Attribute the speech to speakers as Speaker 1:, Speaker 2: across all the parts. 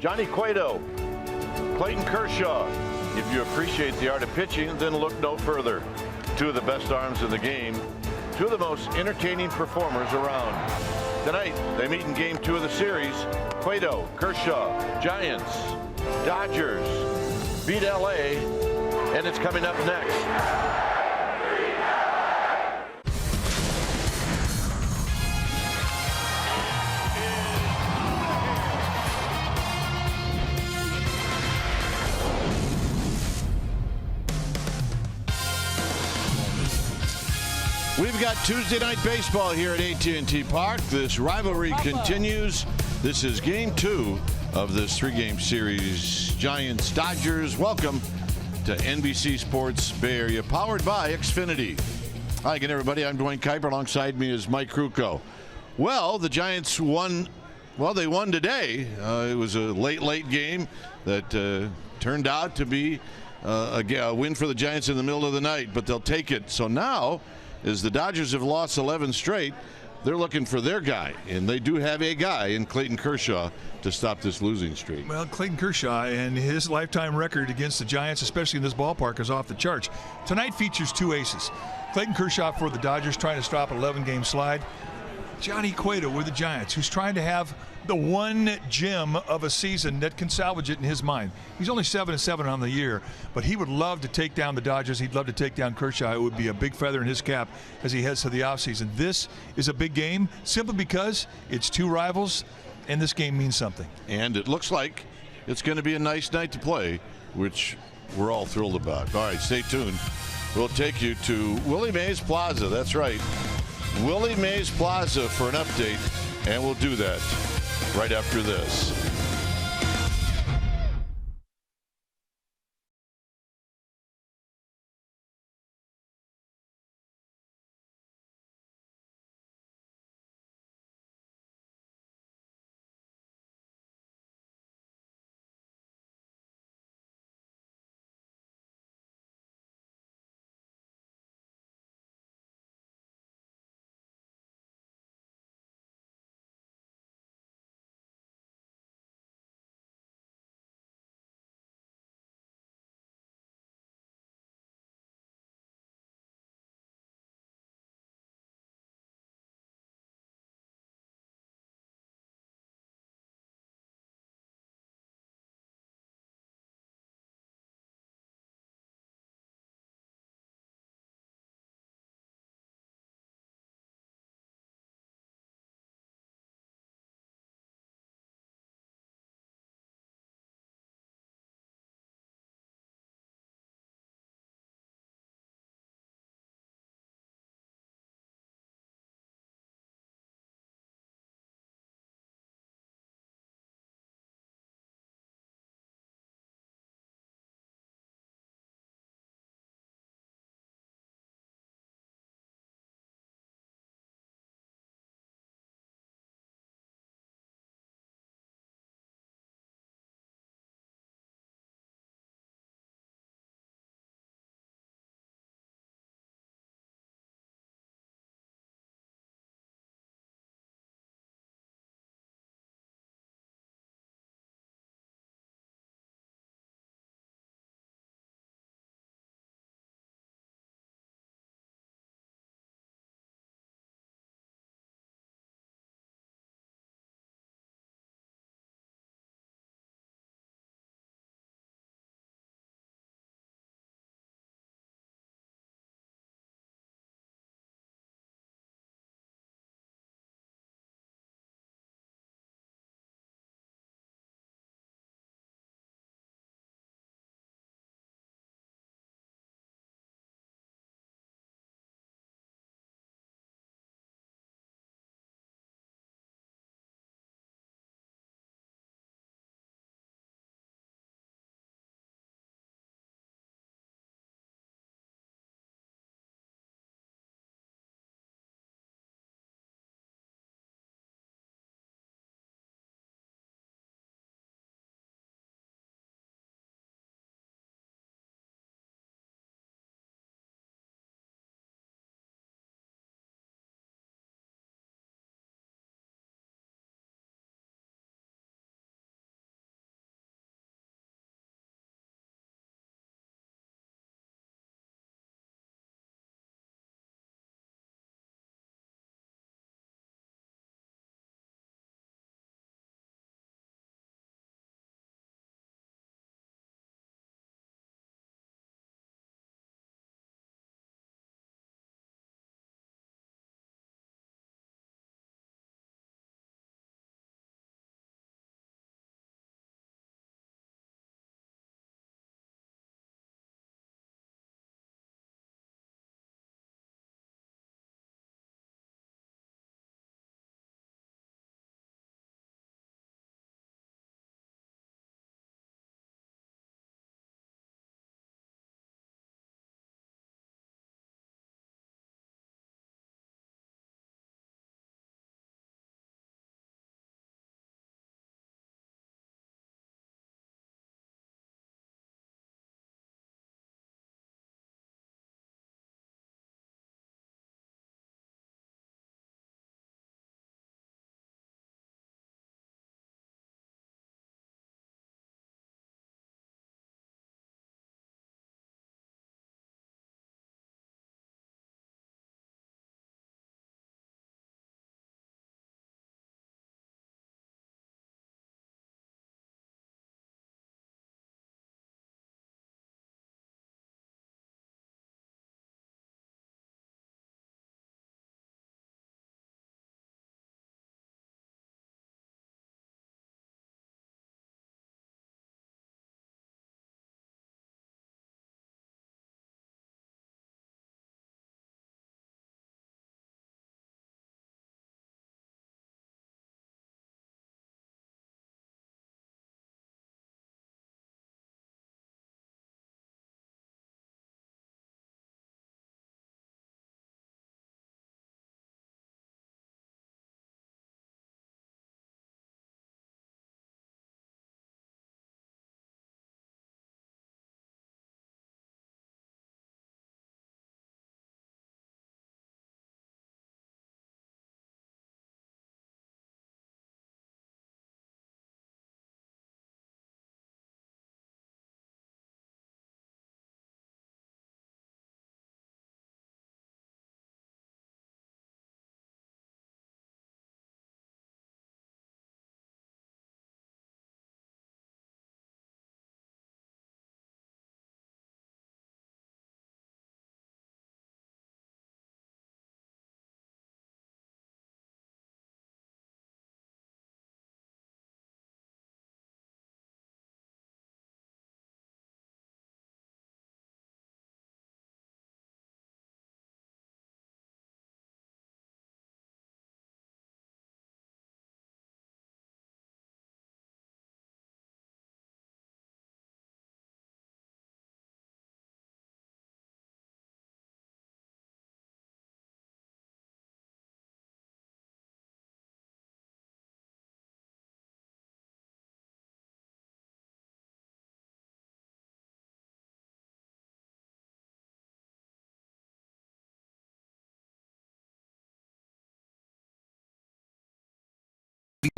Speaker 1: Johnny Cueto, Clayton Kershaw. If you appreciate the art of pitching, then look no further. Two of the best arms in the game, two of the most entertaining performers around. Tonight, they meet in Game 2 of the series. Cueto, Kershaw, Giants, Dodgers, beat LA, and it's coming up next.
Speaker 2: We've got Tuesday night baseball here at AT&T Park. This rivalry continues. This is Game 2 of this three-game series. Giants, Dodgers, welcome to NBC Sports Bay Area, powered by Xfinity. Hi again, everybody. I'm Dwayne Kuiper. Alongside me is Mike Krukow. Well, the Giants won. Well, they won today. It was a late game that turned out to be a win for the Giants in the middle of the night, but they'll take it. So now, as the Dodgers have lost 11 straight, they're looking for their guy, and they do have a guy in Clayton Kershaw to stop this losing streak.
Speaker 3: Well, Clayton Kershaw and his lifetime record against the Giants, especially in this ballpark, is off the charts. Tonight features two aces. Clayton Kershaw for the Dodgers, trying to stop an 11-game slide. Johnny Cueto with the Giants, who's trying to have the one gem of a season that can salvage it in his mind. He's only 7-7 on the year, but he would love to take down the Dodgers. He'd love to take down Kershaw. It would be a big feather in his cap as he heads to the offseason. This is a big game simply because it's two rivals, and this game means something.
Speaker 2: And it looks like it's going to be a nice night to play, which we're all thrilled about. All right, stay tuned. We'll take you to Willie Mays Plaza. That's right, Willie Mays Plaza for an update, and we'll do that right after this.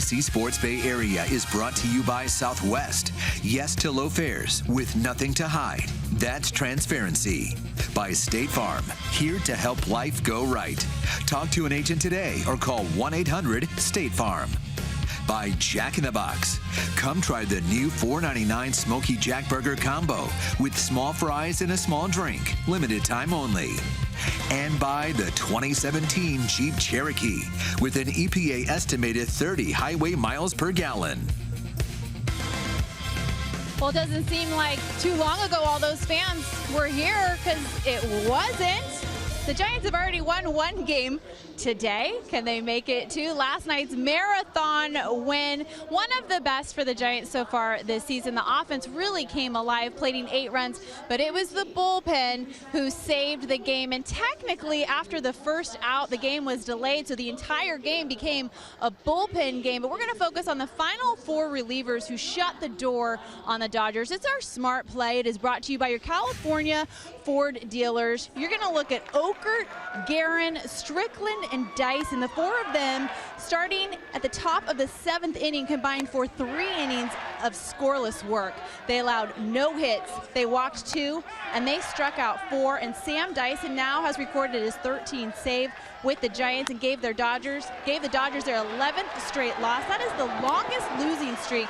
Speaker 4: Sports Bay Area is brought to you by Southwest. Yes to low fares with nothing to hide. That's transparency. By State Farm, here to help life go right. Talk to an agent today or call 1-800-STATE-FARM. By Jack in the Box. Come try the new $4.99 Smoky Jack Burger Combo with small fries and a small drink. Limited time only. And by the 2017 Jeep Cherokee with an EPA estimated 30 highway miles per gallon.
Speaker 5: Well, it doesn't seem like too long ago all those fans were here, because it wasn't. The Giants have already won one game today. Can they make it to last night's marathon win? One of the best for the Giants so far this season. The offense really came alive, plating 8 runs, but it was the bullpen who saved the game. And technically, after the first out, the game was delayed, so the entire game became a bullpen game. But we're going to focus on the final 4 relievers who shut the door on the Dodgers. It's our smart play. It is brought to you by your California Ford dealers. You're going to look at Okert, Guerin, Strickland, and Dyson. The 4 of them starting at the top of the 7th inning combined for 3 innings of scoreless work. They allowed no hits, they walked 2, and they struck out 4. And Sam Dyson now has recorded his 13th save with the Giants and gave the Dodgers their 11th straight loss. That is the longest losing streak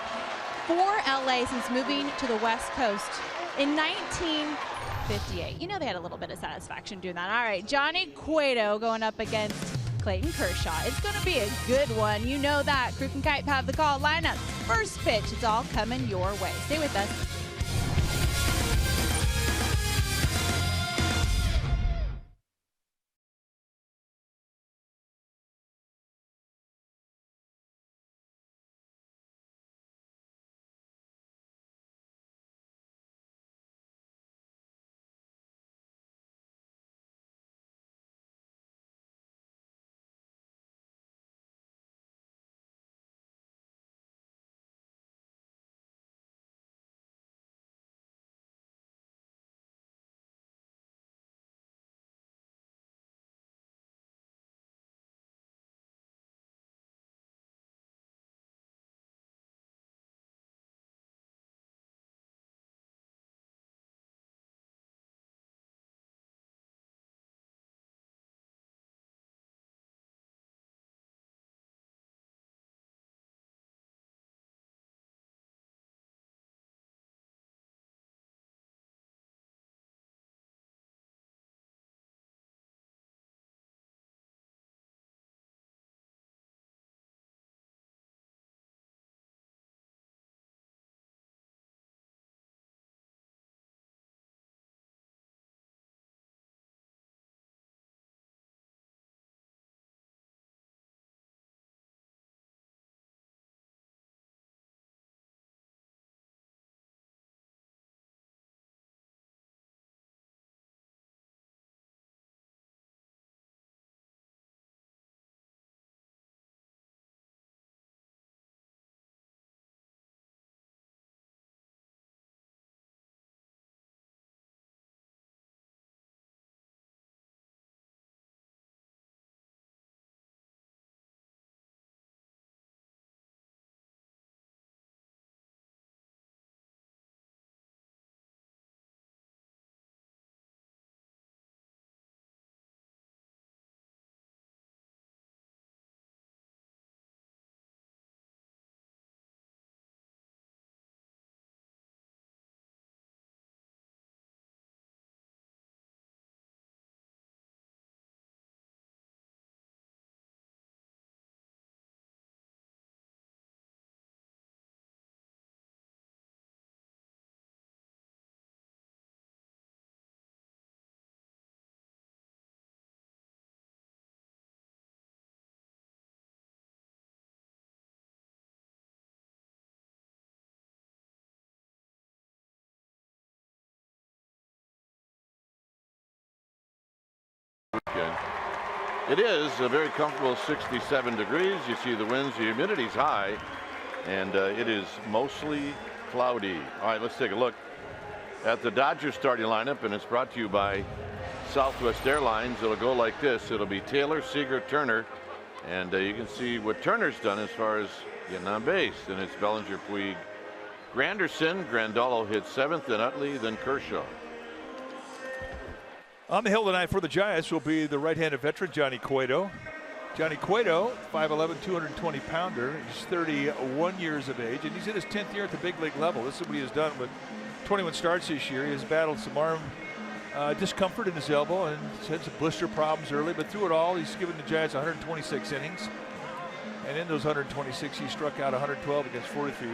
Speaker 5: for LA since moving to the West Coast in 1958. You know, they had a little bit of satisfaction doing that. All right, Johnny Cueto going up against Clayton Kershaw. It's going to be a good one. You know that. Kruk and Kite have the call. Lineup, first pitch. It's all coming your way. Stay with us.
Speaker 1: It is a very comfortable 67 degrees. You see the winds, the humidity's high, and it is mostly cloudy. All right, let's take a look at the Dodgers starting lineup, and it's brought to you by Southwest Airlines. It'll go like this. It'll be Taylor, Seager, Turner, and you can see what Turner's done as far as getting on base. And it's Bellinger, Puig, Granderson. Grandalo hits 7th, then Utley, then Kershaw.
Speaker 3: On the hill tonight for the Giants will be the right-handed veteran Johnny Cueto. Johnny Cueto, 5'11", 220-pounder. He's 31 years of age, and he's in his 10th year at the big league level. This is what he has done with 21 starts this year. He has battled some arm discomfort in his elbow and had some blister problems early, but through it all, he's given the Giants 126 innings. And in those 126, he struck out 112 against 43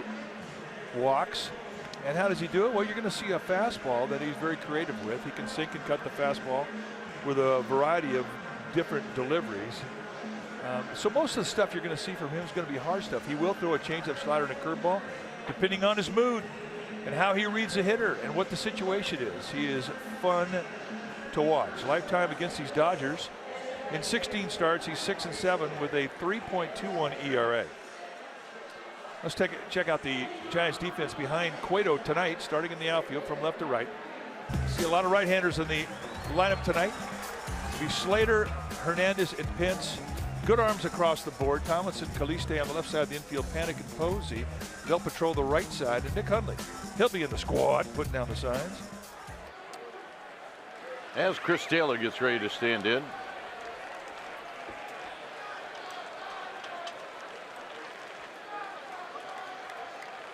Speaker 3: walks. And how does he do it? Well, you're going to see a fastball that he's very creative with. He can sink and cut the fastball with a variety of different deliveries. So most of the stuff you're going to see from him is going to be hard stuff. He will throw a changeup, slider, and a curveball, depending on his mood and how he reads the hitter and what the situation is. He is fun to watch. Lifetime against these Dodgers. In 16 starts, he's 6-7 with a 3.21 ERA. Let's check out the Giants defense behind Cueto tonight, starting in the outfield from left to right. See a lot of right-handers in the lineup tonight. It'll be Slater, Hernandez, and Pence. Good arms across the board. Tomlinson, Caliste on the left side of the infield, Panic and Posey. They'll patrol the right side, and Nick Hundley. He'll be in the squad, putting down the signs.
Speaker 1: As Chris Taylor gets ready to stand in.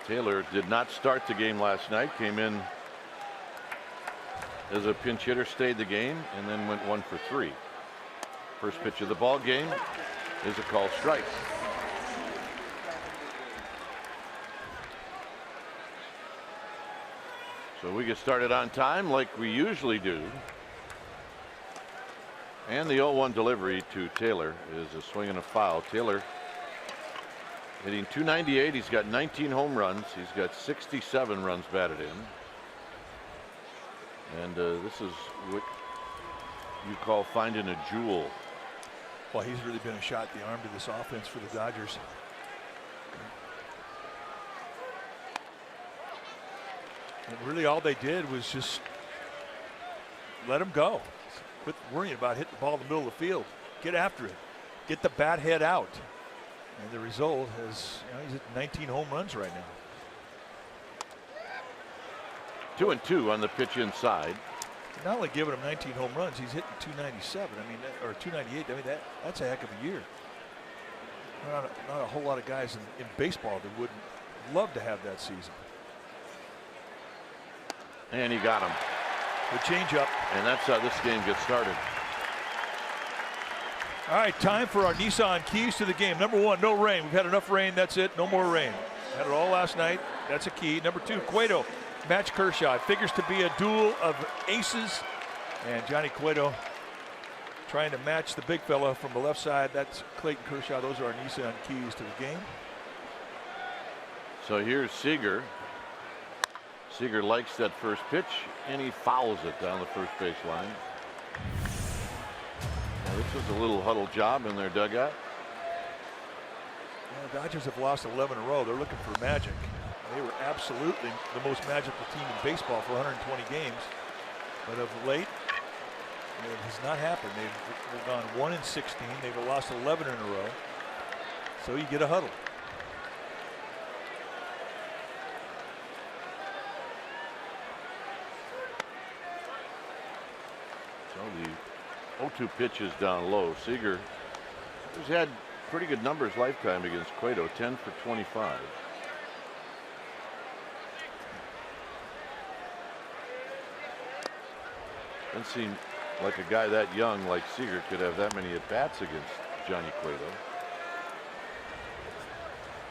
Speaker 1: Taylor did not start the game last night, came in as a pinch hitter, stayed the game, and then went 1 for 3. First pitch of the ball game is a called strike. So we get started on time like we usually do. And the 0-1 delivery to Taylor is a swing and a foul. Taylor hitting .298. He's got 19 home runs. He's got 67 runs batted in. And this is what you call finding a jewel.
Speaker 3: Well, he's really been a shot in the arm to this offense for the Dodgers. And really all they did was just let him go. Quit worrying about hitting the ball in the middle of the field. Get after it. Get the bat head out. And the result is, he's at 19 home runs right now.
Speaker 1: 2-2 on the pitch inside.
Speaker 3: Not only giving him 19 home runs, he's hitting 297. I mean, or 298. I mean, that's a heck of a year. Not a whole lot of guys in baseball that would love to have that season.
Speaker 1: And he got him.
Speaker 3: The changeup.
Speaker 1: And that's how this game gets started.
Speaker 3: All right, time for our Nissan keys to the game. Number 1, no rain. We've had enough rain. That's it. No more rain. Had it all last night. That's a key. Number 2, Cueto. Match Kershaw. It figures to be a duel of aces. And Johnny Cueto trying to match the big fella from the left side. That's Clayton Kershaw. Those are our Nissan keys to the game.
Speaker 1: So here's Seager. Seager likes that first pitch, and he fouls it down the first base line. Now, this was a little huddle job in their dugout.
Speaker 3: The Dodgers have lost 11 in a row. They're looking for magic. They were absolutely the most magical team in baseball for 120 games. But of late, it has not happened. They've gone 1-16. They've lost 11 in a row. So you get a huddle.
Speaker 1: So the 0-2 pitch is down low. Seager has had pretty good numbers lifetime against Cueto, 10 for 25. Doesn't seem like a guy that young like Seager could have that many at-bats against Johnny Cueto.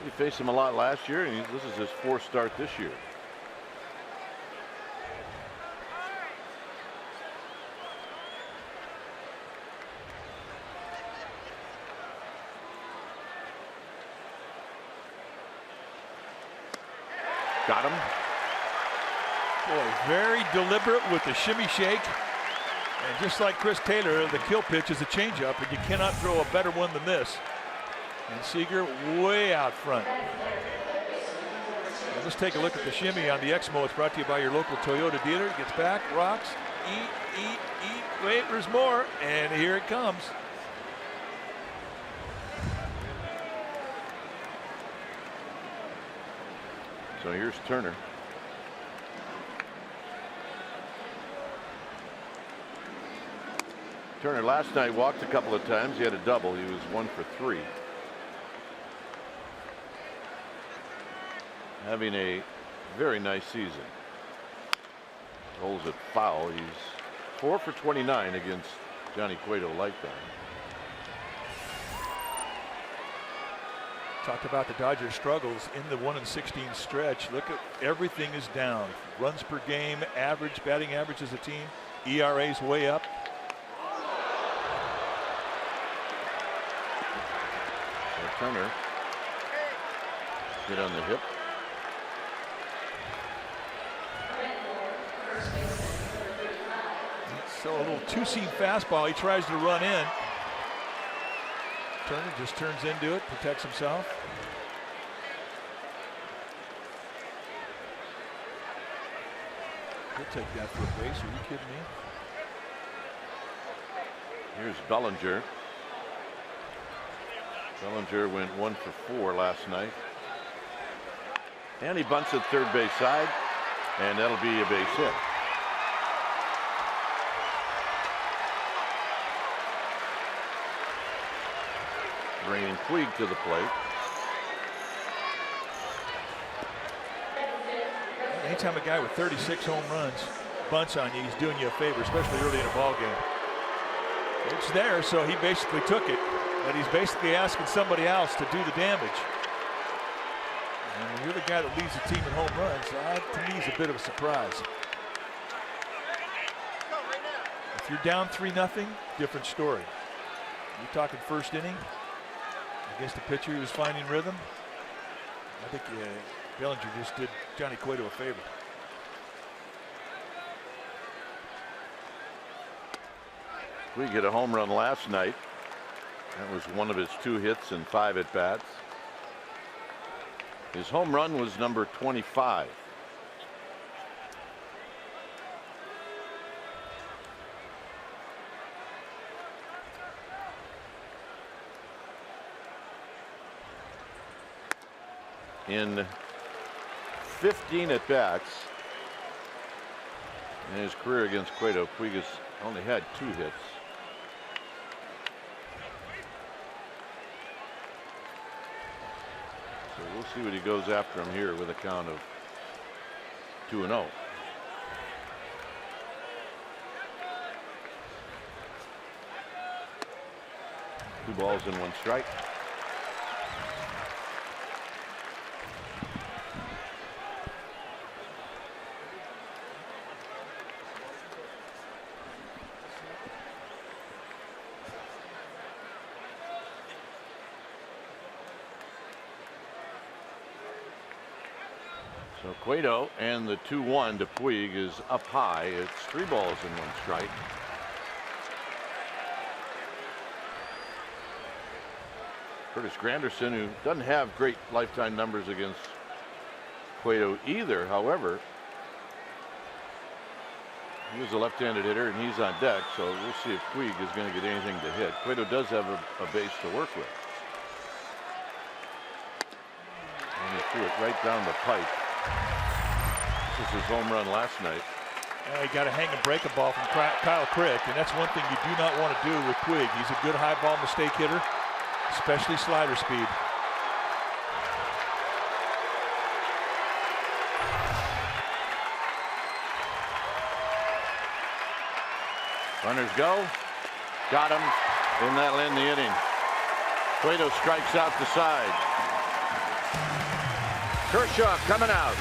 Speaker 1: He faced him a lot last year, and this is his 4th start this year. Got him.
Speaker 3: Boy, very deliberate with the shimmy shake. And just like Chris Taylor, the kill pitch is a changeup, and you cannot throw a better one than this. And Seager way out front. Now let's take a look at the shimmy on the Exmo. It's brought to you by your local Toyota dealer. Gets back, rocks, eat. Wait, there's more, and here it comes.
Speaker 1: So here's Turner. Turner last night walked a couple of times. He had a double. He was 1 for 3. Having a very nice season. Holds it foul. He's 4 for 29 against Johnny Cueto lifetime.
Speaker 3: Talked about the Dodgers' struggles in the 1-16 stretch. Look at everything is down. Runs per game, average, batting average as a team. ERA's way up.
Speaker 1: So Turner get on the hip.
Speaker 3: So a little two-seam fastball. He tries to run in. Turner just turns into it, protects himself. He'll take that for a base. Are you kidding me?
Speaker 1: Here's Bellinger. Bellinger went 1 for 4 last night. And he bunts at third base side, and that'll be a base hit. Bringing Puig to the plate.
Speaker 3: Anytime a guy with 36 home runs bunts on you, he's doing you a favor, especially early in a ball game. It's there, so he basically took it, but he's basically asking somebody else to do the damage. And when you're the guy that leads the team in home runs, that to me is a bit of a surprise. If you're down 3-0, different story. You're talking first inning against the pitcher who was finding rhythm. I think Bellinger just did Johnny Cueto a favor.
Speaker 1: We get a home run last night. That was one of his 2 hits and 5 at bats. His home run was number 25. In 15 at bats in his career against Cueto, Puig has only had 2 hits. So we'll see what he goes after him here with a count of 2-0. Two balls and 1 strike. So Cueto and the 2-1 to Puig is up high. It's 3 balls and 1 strike. Curtis Granderson, who doesn't have great lifetime numbers against Cueto either. However, he was a left-handed hitter and he's on deck, so we'll see if Puig is going to get anything to hit. Cueto does have a base to work with. And he threw it right down the pipe. This is his home run last night.
Speaker 3: You got to hang and break a ball from Kyle Crick, and that's one thing you do not want to do with Puig. He's a good high ball mistake hitter, especially slider speed.
Speaker 1: Runners go. Got him, and that'll end the inning. Cueto strikes out the side. Kershaw coming out.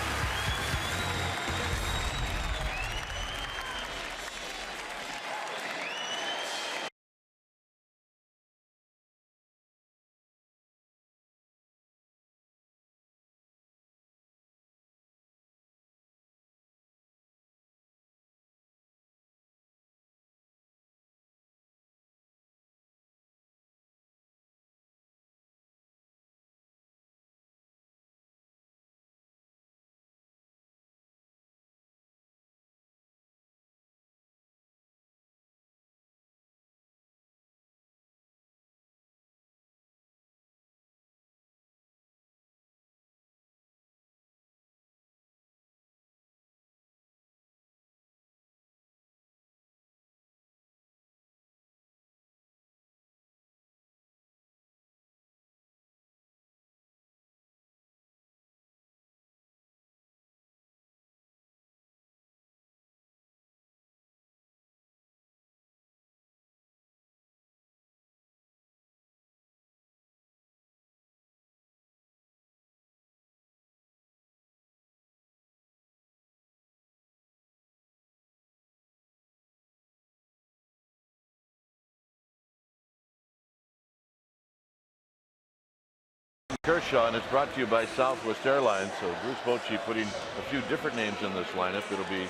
Speaker 1: Kershaw, and it's brought to you by Southwest Airlines. So Bruce Bochy putting a few different names in this lineup. It'll be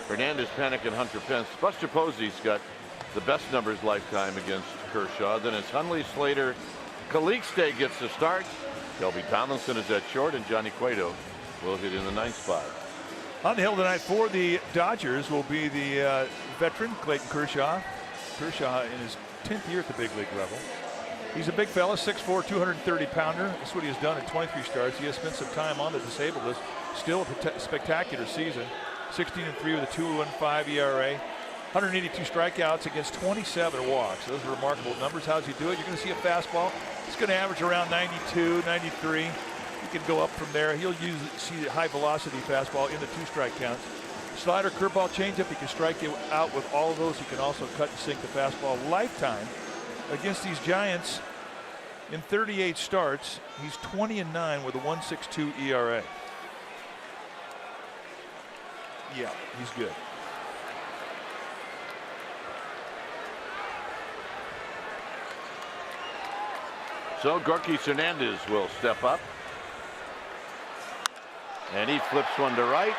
Speaker 1: Hernandez, Panik, and Hunter Pence. Buster Posey's got the best numbers lifetime against Kershaw. Then it's Hundley, Slater, Calixte gets the start. Kelby Tomlinson is at short, and Johnny Cueto will hit in the 9th spot.
Speaker 3: On the hill tonight for the Dodgers will be the veteran Clayton Kershaw. Kershaw in his 10th year at the big league level. He's a big fella, 6'4", 230-pounder. That's what he has done in 23 starts. He has spent some time on the disabled list. Still a spectacular season. 16-3 with a 2.15 ERA. 182 strikeouts against 27 walks. Those are remarkable numbers. How does he do it? You're going to see a fastball. It's going to average around 92, 93. He can go up from there. He'll see a high velocity fastball in the 2-strike counts. Slider, curveball, changeup. He can strike you out with all of those. He can also cut and sink the fastball. Lifetime against these Giants in 38 starts, he's 20-9 with a 1.62 ERA. Yeah, he's good.
Speaker 1: So Gorky Hernandez will step up. And he flips one to right.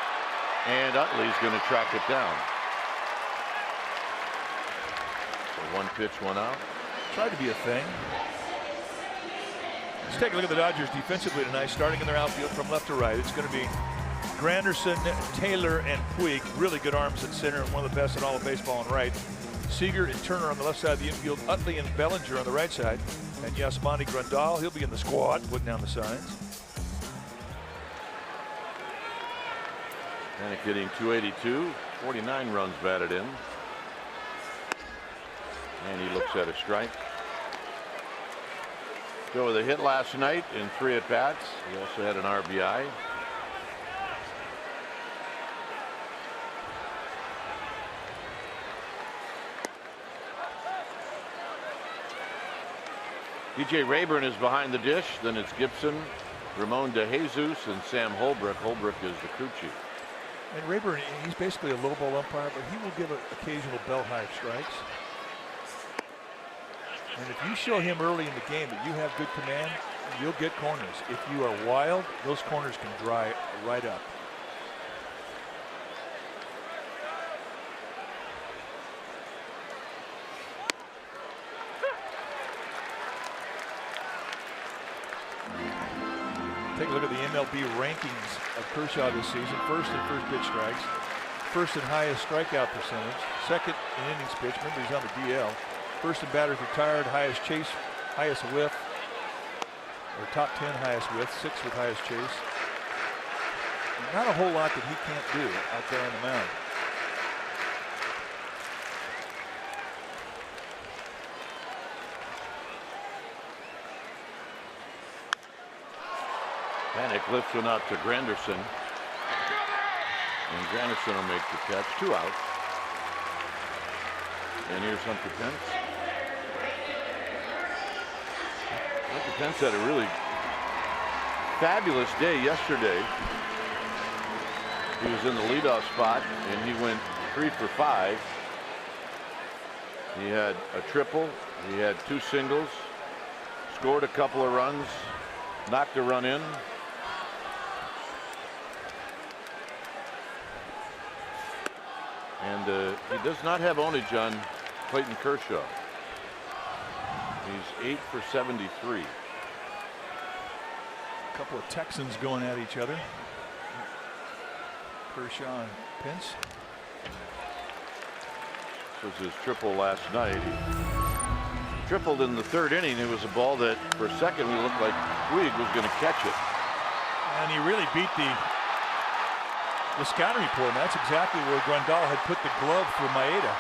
Speaker 1: And Utley's going to track it down. So 1 pitch, 1 out.
Speaker 3: Tried to be a thing. Let's take a look at the Dodgers defensively tonight, starting in their outfield from left to right. It's going to be Granderson, Taylor, and Puig. Really good arms at center, and one of the best in all of baseball on right. Seager and Turner on the left side of the infield. Utley and Bellinger on the right side. And Yasmani Grandal, he'll be in the squad, putting down the signs.
Speaker 1: And getting 282, 49 runs batted in. And he looks at a strike. So with a hit last night in 3 at-bats. He also had an RBI. DJ Rayburn is behind the dish. Then it's Gibson, Ramon DeJesus, and Sam Holbrook. Holbrook is the crew chief.
Speaker 3: And Rayburn, he's basically a little ball umpire, but he will give occasional bell-high strikes. And if you show him early in the game that you have good command, you'll get corners. If you are wild, those corners can dry right up. Take a look at the MLB rankings of Kershaw this season. First in first pitch strikes. First in highest strikeout percentage. Second in innings pitched. Remember, he's on the DL. First in batters retired. Highest chase. Highest whiff. Or top 10 highest whiff. 6th with highest chase. Not a whole lot that he can't do out there on the mound.
Speaker 1: Panik lifts one out to Granderson. And Granderson will make the catch. 2 outs. And here's Hunter Pence. Hunter Pence had a really fabulous day yesterday. He was in the leadoff spot and he went 3 for 5. He had a triple. He had 2 singles. Scored a couple of runs. Knocked a run in. And he does not have ownage on Clayton Kershaw. He's 8 for 73.
Speaker 3: A couple of Texans going at each other. Kershaw and Pence.
Speaker 1: This was his triple last night. He tripled in the 3rd inning. It was a ball that for a second we looked like Puig was going to catch it.
Speaker 3: And he really beat the scouting report, and that's exactly where Grandal had put the glove for Maeda.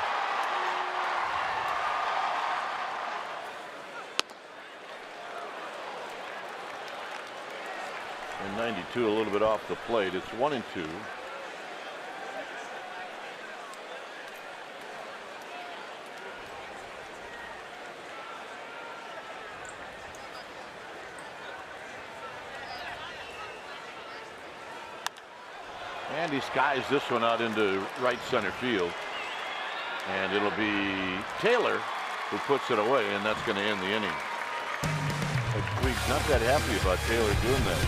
Speaker 1: And 92 a little bit off the plate. It's 1-2. And he skies this one out into right center field. And it'll be Taylor who puts it away, and that's going to end the inning. Tweek's not that happy about Taylor doing that.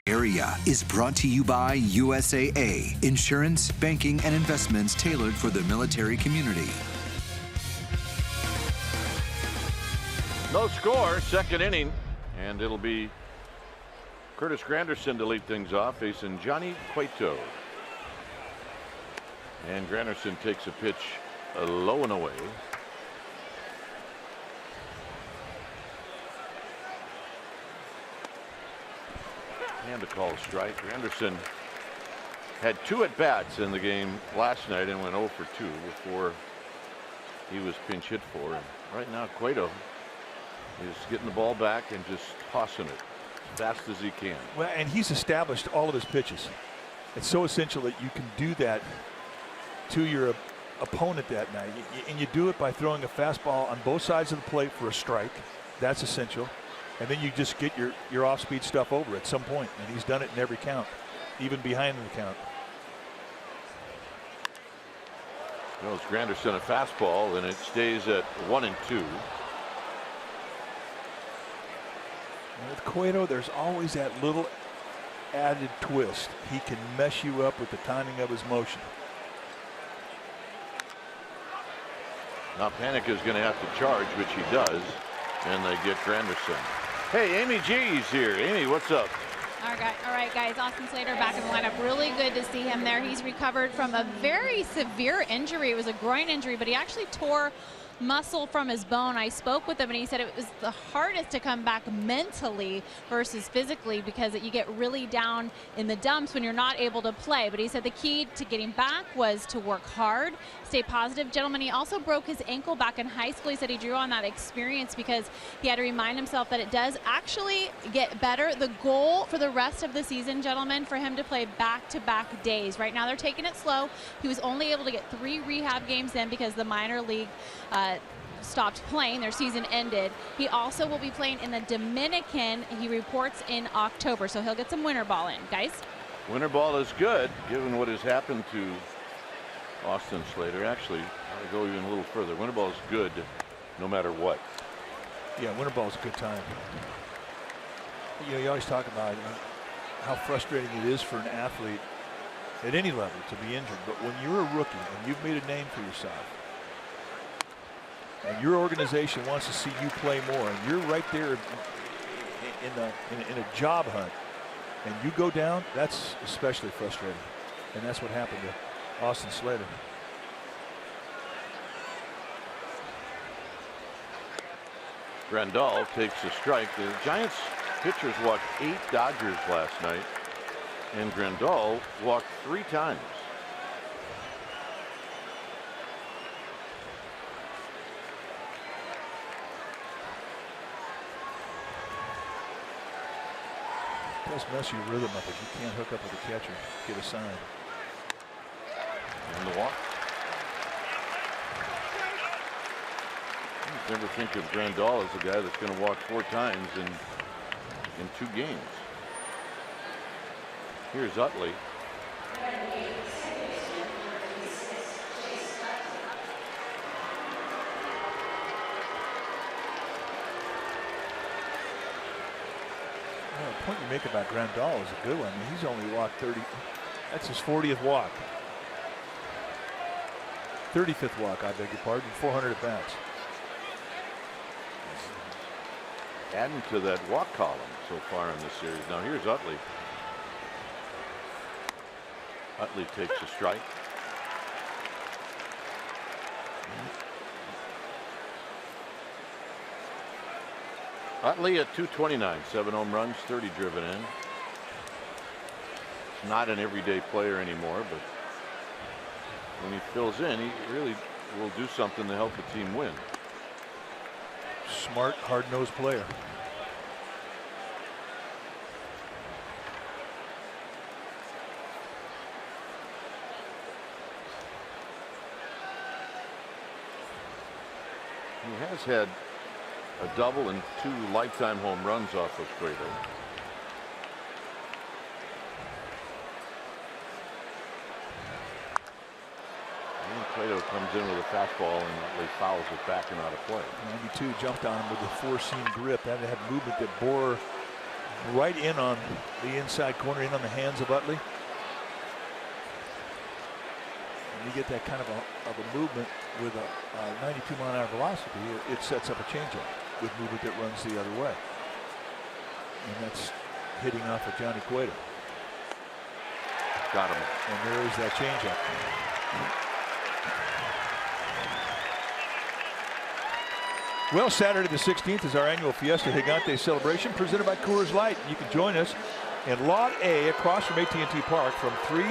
Speaker 4: Area is brought to you by USAA, insurance, banking, and investments tailored for the military community.
Speaker 1: No score, second inning, and it'll be Curtis Granderson to lead things off, facing Johnny Cueto. And Granderson takes a pitch low and away. And a call strike. Granderson had 2 at-bats in the game last night and went 0 for 2 before he was pinch hit for. And right now Cueto is getting the ball back and just tossing it as fast as he can.
Speaker 3: Well, and he's established all of his pitches. It's so essential that you can do that to your opponent that night. And you do it by throwing a fastball on both sides of the plate for a strike. That's essential. And then you just get your off-speed stuff over at some point. And he's done it in every count, even behind the count.
Speaker 1: Throws Granderson a fastball, and it stays at 1-2.
Speaker 3: With Cueto, there's always that little added twist. He can mess you up with the timing of his motion.
Speaker 1: Now Panik is going to have to charge, which he does, and they get Granderson. Hey, Amy G's here. Amy, what's up?
Speaker 5: All right, guys. Austin Slater back in the lineup. Really good to see him there. He's recovered from a very severe injury. It was a groin injury, but he actually tore muscle from his bone. I spoke with him and he said it was the hardest to come back mentally versus physically because you get really down in the dumps when you're not able to play. But he said the key to getting back was to work hard, stay positive. Gentlemen, he also broke his ankle back in high school. He said he drew on that experience because he had to remind himself that it does actually get better. The goal for the rest of the season, gentlemen, for him to play back-to-back days. Right now they're taking it slow. He was only able to get 3 rehab games in because the minor league stopped playing. Their season ended. He also will be playing in the Dominican. He reports in October, so he'll get some winter ball in. Guys?
Speaker 1: Winter ball is good, given what has happened to Austin Slater. Actually, I'll go even a little further. Winter ball is good no matter what.
Speaker 3: Yeah, winter ball is a good time. You know, you always talk about how frustrating it is for an athlete at any level to be injured. But when you're a rookie and you've made a name for yourself, and your organization wants to see you play more, and you're right there in a job hunt, and you go down, that's especially frustrating. And that's what happened to Austin Slater.
Speaker 1: Grandal takes a strike. The Giants pitchers walked 8 Dodgers last night, and Grandal walked 3 times.
Speaker 3: It does mess your rhythm up if you can't hook up with the catcher, get a sign.
Speaker 1: And the walk. I never think of Grandal as a guy that's going to walk 4 times in 2 games. Here's Utley.
Speaker 3: The point you make about Grandal is a good one. I mean, he's only walked 30. That's his 40th walk. 35th walk, I beg your pardon. 400 at bats.
Speaker 1: Adding to that walk column so far in this series. Now here's Utley. Utley takes a strike. Utley at 229, 7 home runs, 30 driven in. He's not an everyday player anymore, but when he fills in, he really will do something to help the team win.
Speaker 3: Smart, hard-nosed player.
Speaker 1: He has had a double and 2 lifetime home runs off of Cueto. And Cueto comes in with a fastball and Utley fouls it back and out of play.
Speaker 3: 92 jumped on him with a 4-seam grip. That had movement that bore right in on the inside corner, in on the hands of Utley. You get that kind of a movement with a 92 mile an hour velocity, it sets up a changeup with movement that runs the other way. And that's hitting off of Johnny Cueto.
Speaker 1: Got him.
Speaker 3: And there is that changeup. Well, Saturday the 16th is our annual Fiesta Gigante celebration presented by Coors Light. You can join us in Lot A across from AT&T Park from 3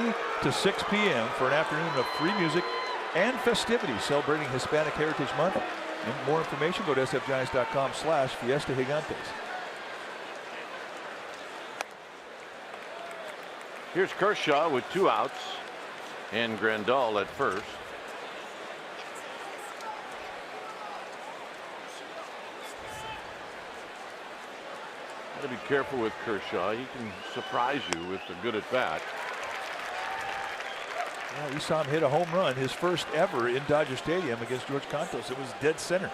Speaker 3: to 6 p.m. for an afternoon of free music and festivities celebrating Hispanic Heritage Month. And more information, go to sfgiants.com/Fiesta Gigantes.
Speaker 1: Here's Kershaw with 2 outs and Grandal at first. Got to be careful with Kershaw. He can surprise you with a good at bat.
Speaker 3: Well, we saw him hit a home run, his first ever in Dodger Stadium against George Contos. It was dead center.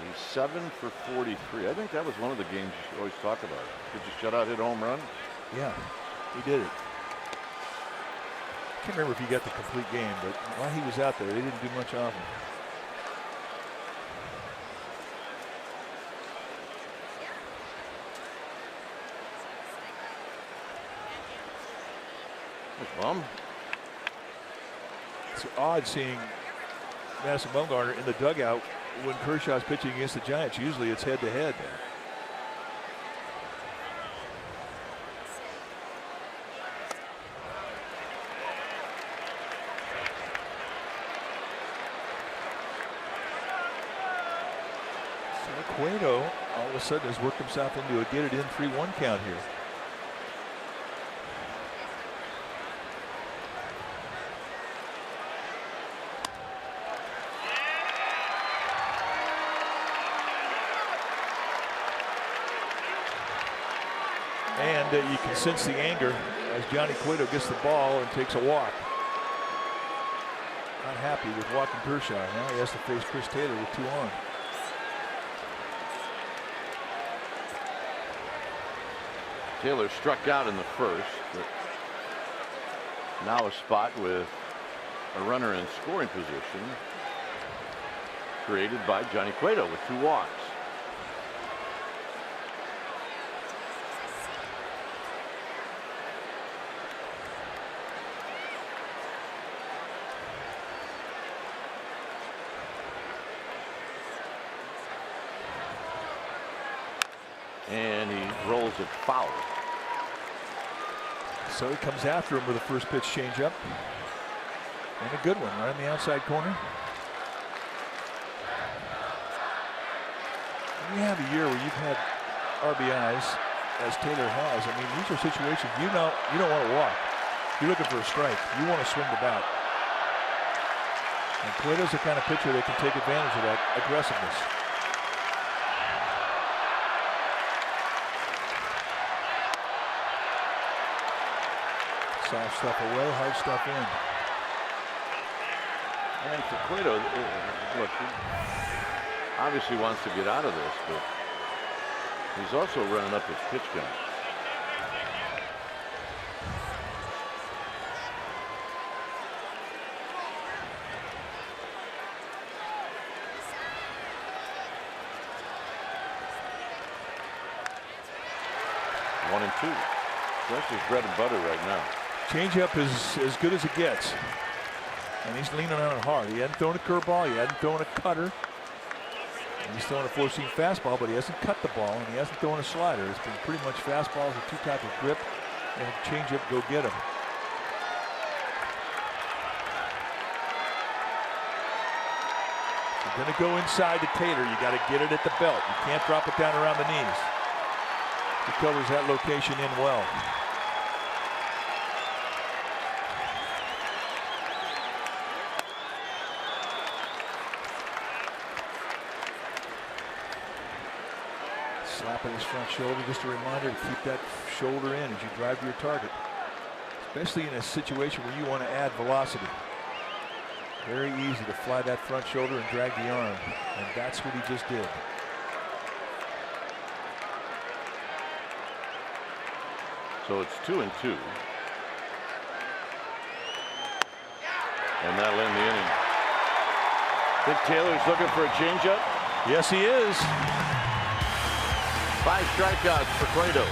Speaker 1: He's 7 for 43. I think that was one of the games you always talk about. Did you shut out hit a home run?
Speaker 3: Yeah, he did it. Can't remember if he got the complete game, but while he was out there, they didn't do much on him. It's odd seeing Madison Bumgarner in the dugout when Kershaw's pitching against the Giants. Usually it's head-to-head. So Cueto all of a sudden has worked himself into a get-it-in 3-1 count here. And you can sense the anger as Johnny Cueto gets the ball and takes a walk. Not happy with walking Kershaw. Now he has to face Chris Taylor with 2 on.
Speaker 1: Taylor struck out in the first, but now a spot with a runner in scoring position created by Johnny Cueto with 2 walks. And he rolls it foul.
Speaker 3: So he comes after him with a first pitch changeup. And a good one right in the outside corner. When you have a year where you've had RBIs as Taylor has. I mean, these are situations you don't want to walk. You're looking for a strike. You want to swing the bat. And Cueto's the kind of pitcher that can take advantage of that aggressiveness. Soft stuff away, hard stuff in.
Speaker 1: And for Cueto, look, he obviously wants to get out of this, but he's also running up his pitch count. One and two. That's his bread and butter right now.
Speaker 3: Changeup is as good as it gets. And he's leaning on it hard. He hadn't thrown a curveball. He hadn't thrown a cutter. And he's throwing a four-seam fastball, but he hasn't cut the ball, and he hasn't thrown a slider. It's been pretty much fastballs with two types of grip and a changeup go get him. If you're going to go inside to Taylor, you got to get it at the belt. You can't drop it down around the knees. He covers that location in well. Slapping his front shoulder, just a reminder to keep that shoulder in as you drive to your target, especially in a situation where you want to add velocity. Very easy to fly that front shoulder and drag the arm, and that's what he just did.
Speaker 1: So it's 2 and 2. And that'll end the inning. Think Taylor's looking for a changeup?
Speaker 3: Yes, he is.
Speaker 1: 5 strikeouts for Cueto.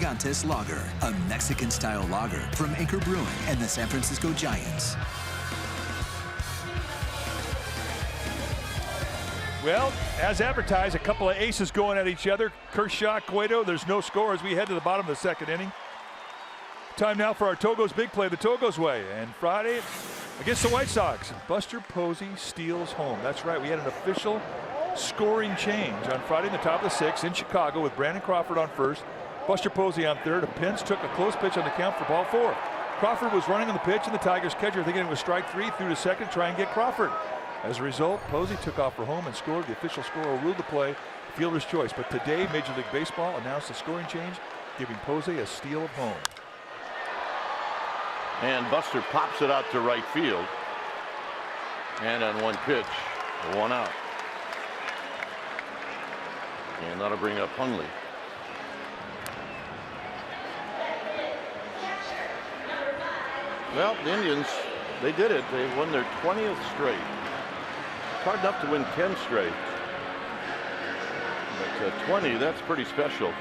Speaker 4: Gigantes Lager, a Mexican-style lager from Anchor Brewing and the San Francisco Giants.
Speaker 3: Well, as advertised, a couple of aces going at each other. Kershaw, Cueto, there's no score as we head to the bottom of the second inning. Time now for our Togo's Big Play the Togo's way. And Friday against the White Sox, Buster Posey steals home. That's right, we had an official scoring change on Friday in the top of the 6th in Chicago with Brandon Crawford on first, Buster Posey on third. A Pence took a close pitch on the count for ball 4. Crawford was running on the pitch, and the Tigers catcher thinking it was strike 3 through to second to try and get Crawford. As a result, Posey took off for home and scored. The official scorer ruled the play fielder's choice. But today, Major League Baseball announced a scoring change, giving Posey a steal of home.
Speaker 1: And Buster pops it out to right field. And on one pitch, 1 out. And that'll bring up Hundley. Well, the Indians They did it. They won their 20th straight. It's hard enough to win 10 straight. But 20, that's pretty special.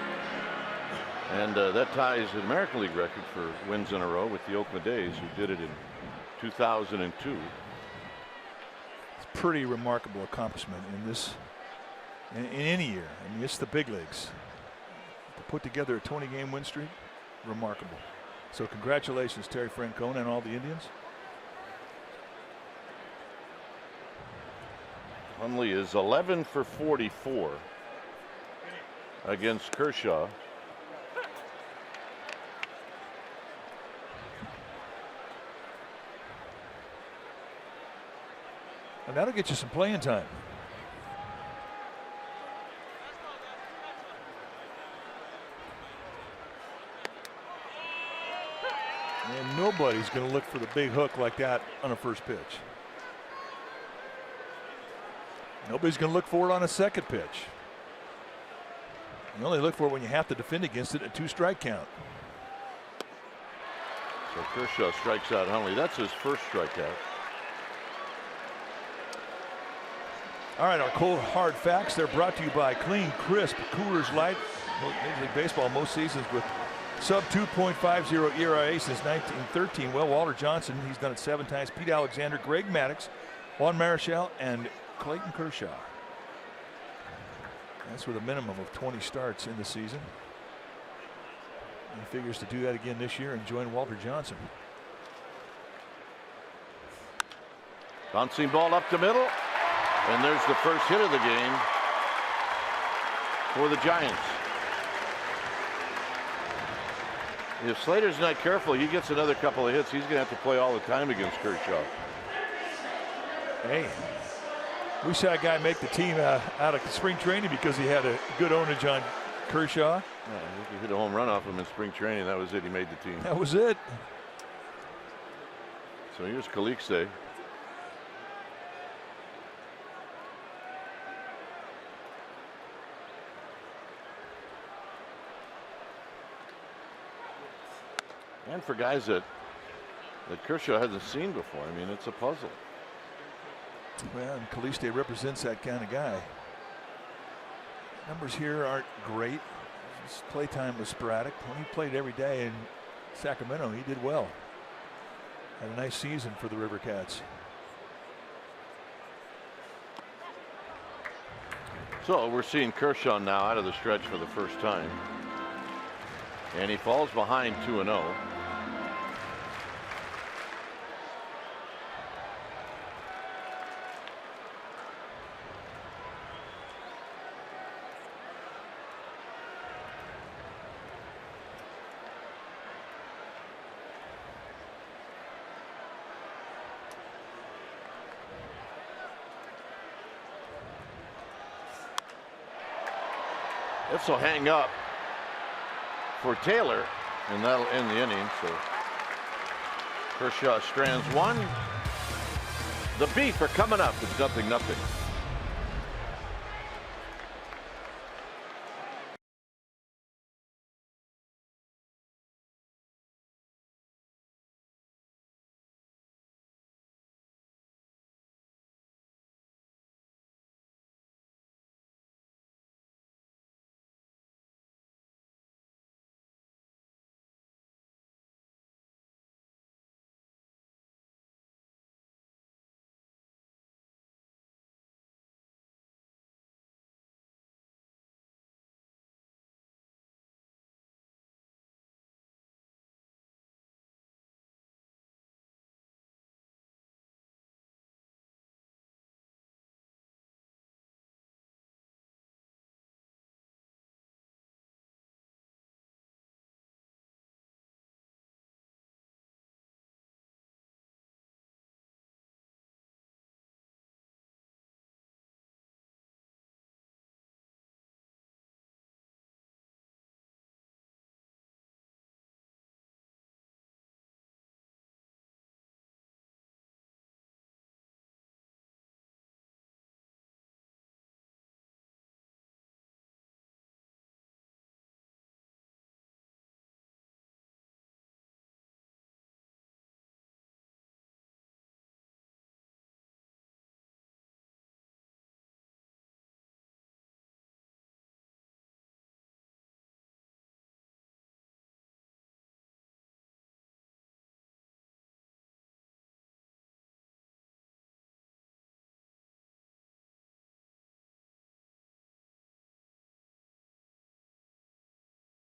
Speaker 1: And that ties an American League record for wins in a row with the Oakland A's, who did it in 2002.
Speaker 3: It's a pretty remarkable accomplishment in this, in any year. I mean, it's the big leagues. To put together a 20-game win streak, remarkable. So congratulations, Terry Francona and all the Indians.
Speaker 1: Hundley is 11 for 44 against Kershaw.
Speaker 3: And that'll get you some playing time. And nobody's going to look for the big hook like that on a first pitch. Nobody's going to look for it on a second pitch. You only look for it when you have to defend against it at 2-strike count.
Speaker 1: So Kershaw strikes out Hundley. That's his first strikeout.
Speaker 3: All right, our cold hard facts. They're brought to you by Clean, Crisp, Coors Light. Major League Baseball most seasons with sub 2.50 ERA since 1913. Well, Walter Johnson, he's done it 7 times. Pete Alexander, Greg Maddux, Juan Marichal, and Clayton Kershaw. That's with a minimum of 20 starts in the season. He figures to do that again this year and join Walter Johnson.
Speaker 1: Bouncing ball up the middle. And there's the first hit of the game for the Giants. If Slater's not careful, he gets another couple of hits. He's going to have to play all the time against Kershaw.
Speaker 3: Hey, we saw a guy make the team out of spring training because he had a good ownage on Kershaw.
Speaker 1: Yeah, I think he hit a home run off him in spring training. That was it. He made the team.
Speaker 3: That was it.
Speaker 1: So here's Calixte. And for guys that Kershaw hasn't seen before, I mean, it's a puzzle.
Speaker 3: Well, and Calixte represents that kind of guy. Numbers here aren't great. His play time was sporadic. When he played every day in Sacramento, he did well. Had a nice season for the River Cats.
Speaker 1: So we're seeing Kershaw now out of the stretch for the first time. And he falls behind 2-0. This will hang up for Taylor, and that'll end the inning. So Kershaw strands one. The Beef are coming up. It's 0-0.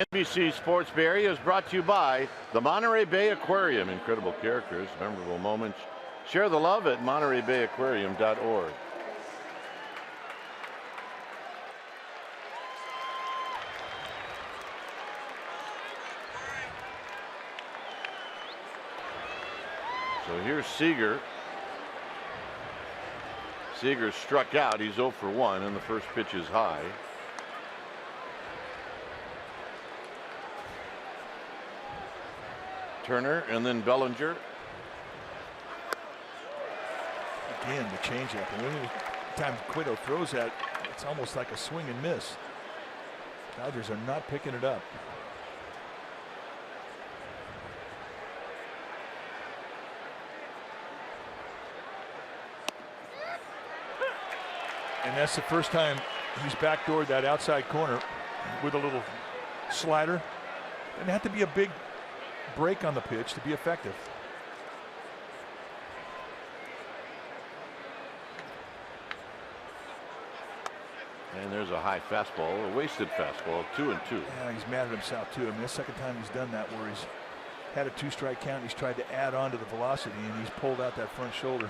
Speaker 1: NBC Sports Bay Area is brought to you by the Monterey Bay Aquarium. Incredible characters, memorable moments. Share the love at MontereyBayAquarium.org. So here's Seager. Seager struck out. He's 0 for 1, and the first pitch is high. Turner and then Bellinger.
Speaker 3: Again, the changeup. And every time Cueto throws that, it's almost like a swing and miss. Dodgers are not picking it up. And that's the first time he's backdoored that outside corner with a little slider. And it had to be a big break on the pitch to be effective.
Speaker 1: And there's a high fastball, a wasted fastball, 2-2.
Speaker 3: Yeah, he's mad at himself too. I mean, the second time he's done that where he's had a 2-strike count. He's tried to add on to the velocity and he's pulled out that front shoulder.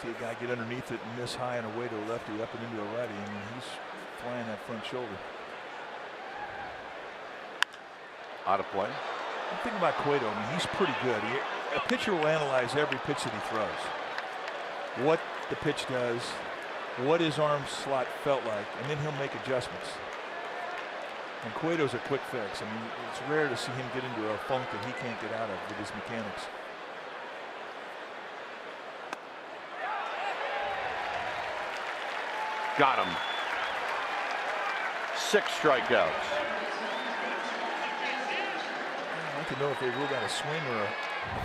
Speaker 3: See a guy get underneath it and miss high and away to a lefty, up and into a righty, and he's flying that front shoulder.
Speaker 1: Out of play.
Speaker 3: I'm thinking about Cueto. I mean, he's pretty good. A pitcher will analyze every pitch that he throws. What the pitch does, what his arm slot felt like, and then he'll make adjustments. And Cueto's a quick fix. I mean, it's rare to see him get into a funk that he can't get out of with his mechanics.
Speaker 1: Got him. 6 strikeouts.
Speaker 3: I'd like to know if they ruled out a swing or a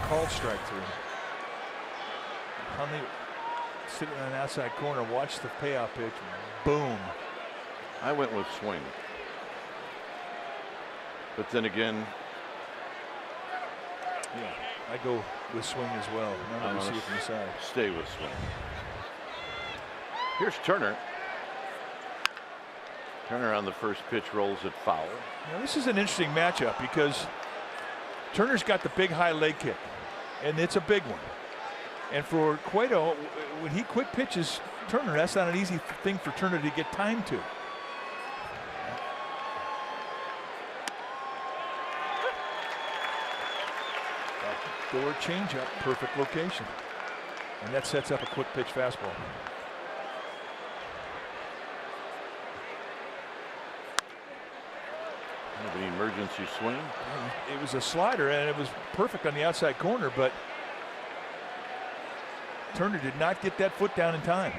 Speaker 3: called strike through. Huntley sitting on an outside corner, watch the payoff pitch. Boom.
Speaker 1: I went with swing. But then again,
Speaker 3: yeah, I go with swing as well. I'm going to see it from the side.
Speaker 1: Stay with swing. Here's Turner. Turner on the first pitch rolls it foul.
Speaker 3: Now this is an interesting matchup because Turner's got the big high leg kick, and it's a big one. And for Cueto, when he quick pitches Turner, that's not an easy thing for Turner to get time to. Backdoor changeup, perfect location. And that sets up a quick pitch fastball.
Speaker 1: An emergency swing.
Speaker 3: It was a slider and it was perfect on the outside corner, but Turner did not get that foot down in time.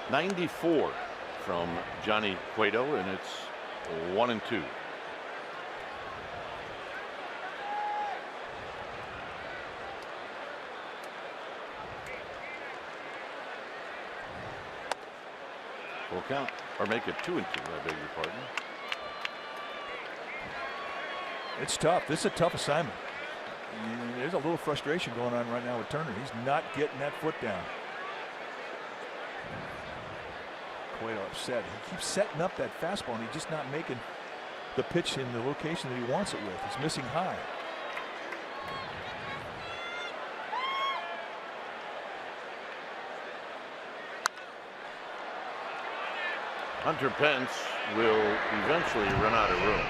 Speaker 1: .94 from Johnny Cueto, and it's 1-2. Full count, or make it 2-2. I beg your pardon.
Speaker 3: It's tough. This is a tough assignment. There's a little frustration going on right now with Turner. He's not getting that foot down. Cueto upset. He keeps setting up that fastball and he's just not making the pitch in the location that he wants it with. He's missing high.
Speaker 1: Hunter Pence will eventually run out of room.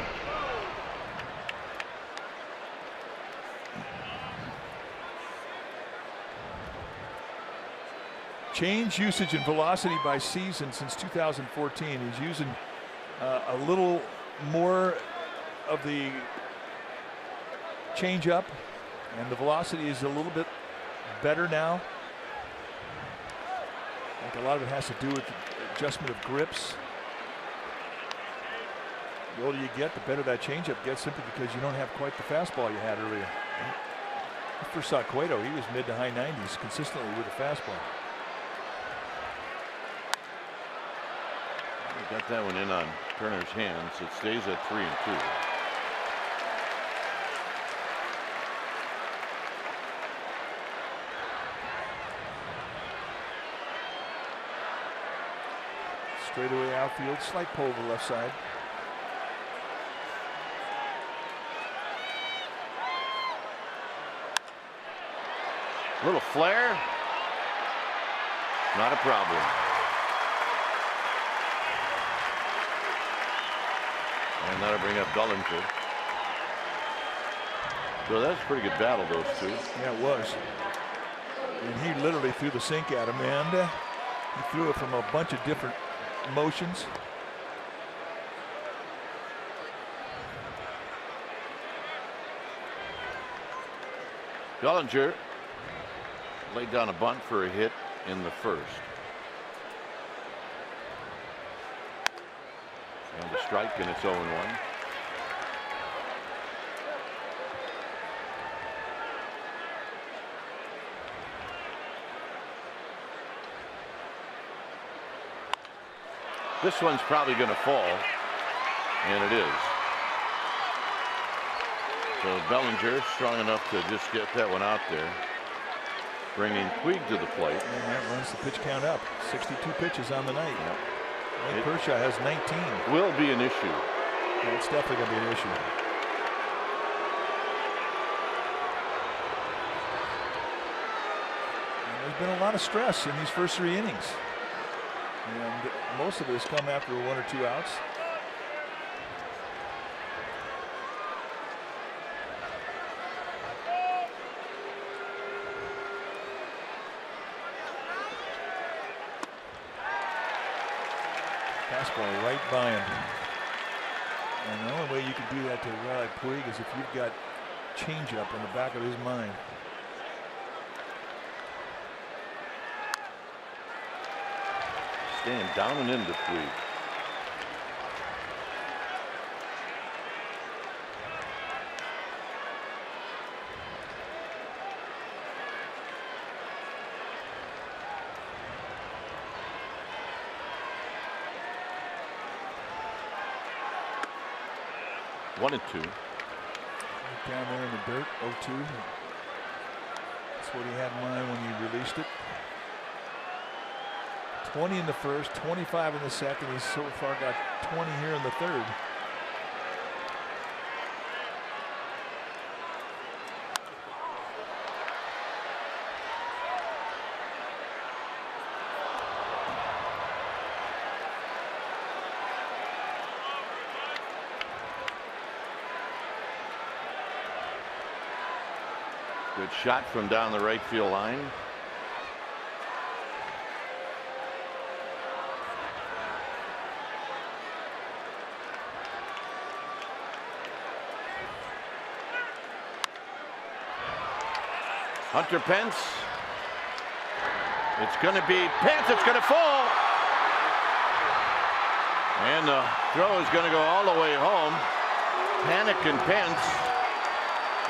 Speaker 3: Change usage and velocity by season since 2014. He's using a little more of the change up, and the velocity is a little bit better now. I think a lot of it has to do with adjustment of grips. The older you get, the better that changeup gets, simply because you don't have quite the fastball you had earlier. I first saw Cueto, he was mid to high 90s consistently with the fastball.
Speaker 1: Got that one in on Turner's hands. It stays at 3-2.
Speaker 3: Straightaway outfield, slight pull to the left side.
Speaker 1: Little flare. Not a problem. And that'll bring up Bellinger. So that's a pretty good battle, those two.
Speaker 3: Yeah, it was. And he literally threw the sink at him, and he threw it from a bunch of different motions.
Speaker 1: Bellinger laid down a bunt for a hit in the first. And a strike, and it's 0-1. This one's probably going to fall, and it is. So Bellinger strong enough to just get that one out there, bringing Puig to the plate.
Speaker 3: And that runs the pitch count up. 62 pitches on the night.
Speaker 1: Yep.
Speaker 3: Kershaw has 19.
Speaker 1: Will be an issue.
Speaker 3: Yeah, it's definitely going to be an issue. And there's been a lot of stress in these first 3 innings. And most of it has come after 1 or 2 outs. Fastball right by him. And the only way you can do that to a guy like Puig is if you've got changeup in the back of his mind.
Speaker 1: Staying down and into Puig. One and two.
Speaker 3: Down there in the dirt, 0-2. That's what he had in mind when he released it. 20 in the first, 25 in the second. He's so far got 20 here in the third.
Speaker 1: Good shot from down the right field line. Hunter Pence. It's going to be Pence. It's going to fall. And the throw is going to go all the way home. Panic and Pence.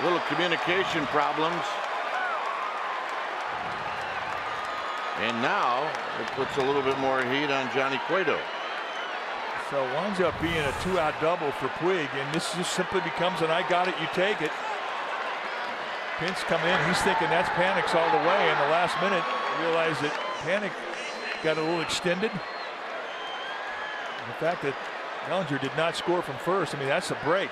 Speaker 1: Little communication problems. And now it puts a little bit more heat on Johnny Cueto.
Speaker 3: So it winds up being a 2-out double for Puig, and this just simply becomes an I got it, you take it. Pence come in, he's thinking that's Panic's all the way. In the last minute, realized that Panic got a little extended. And the fact that Bellinger did not score from first, I mean, that's a break.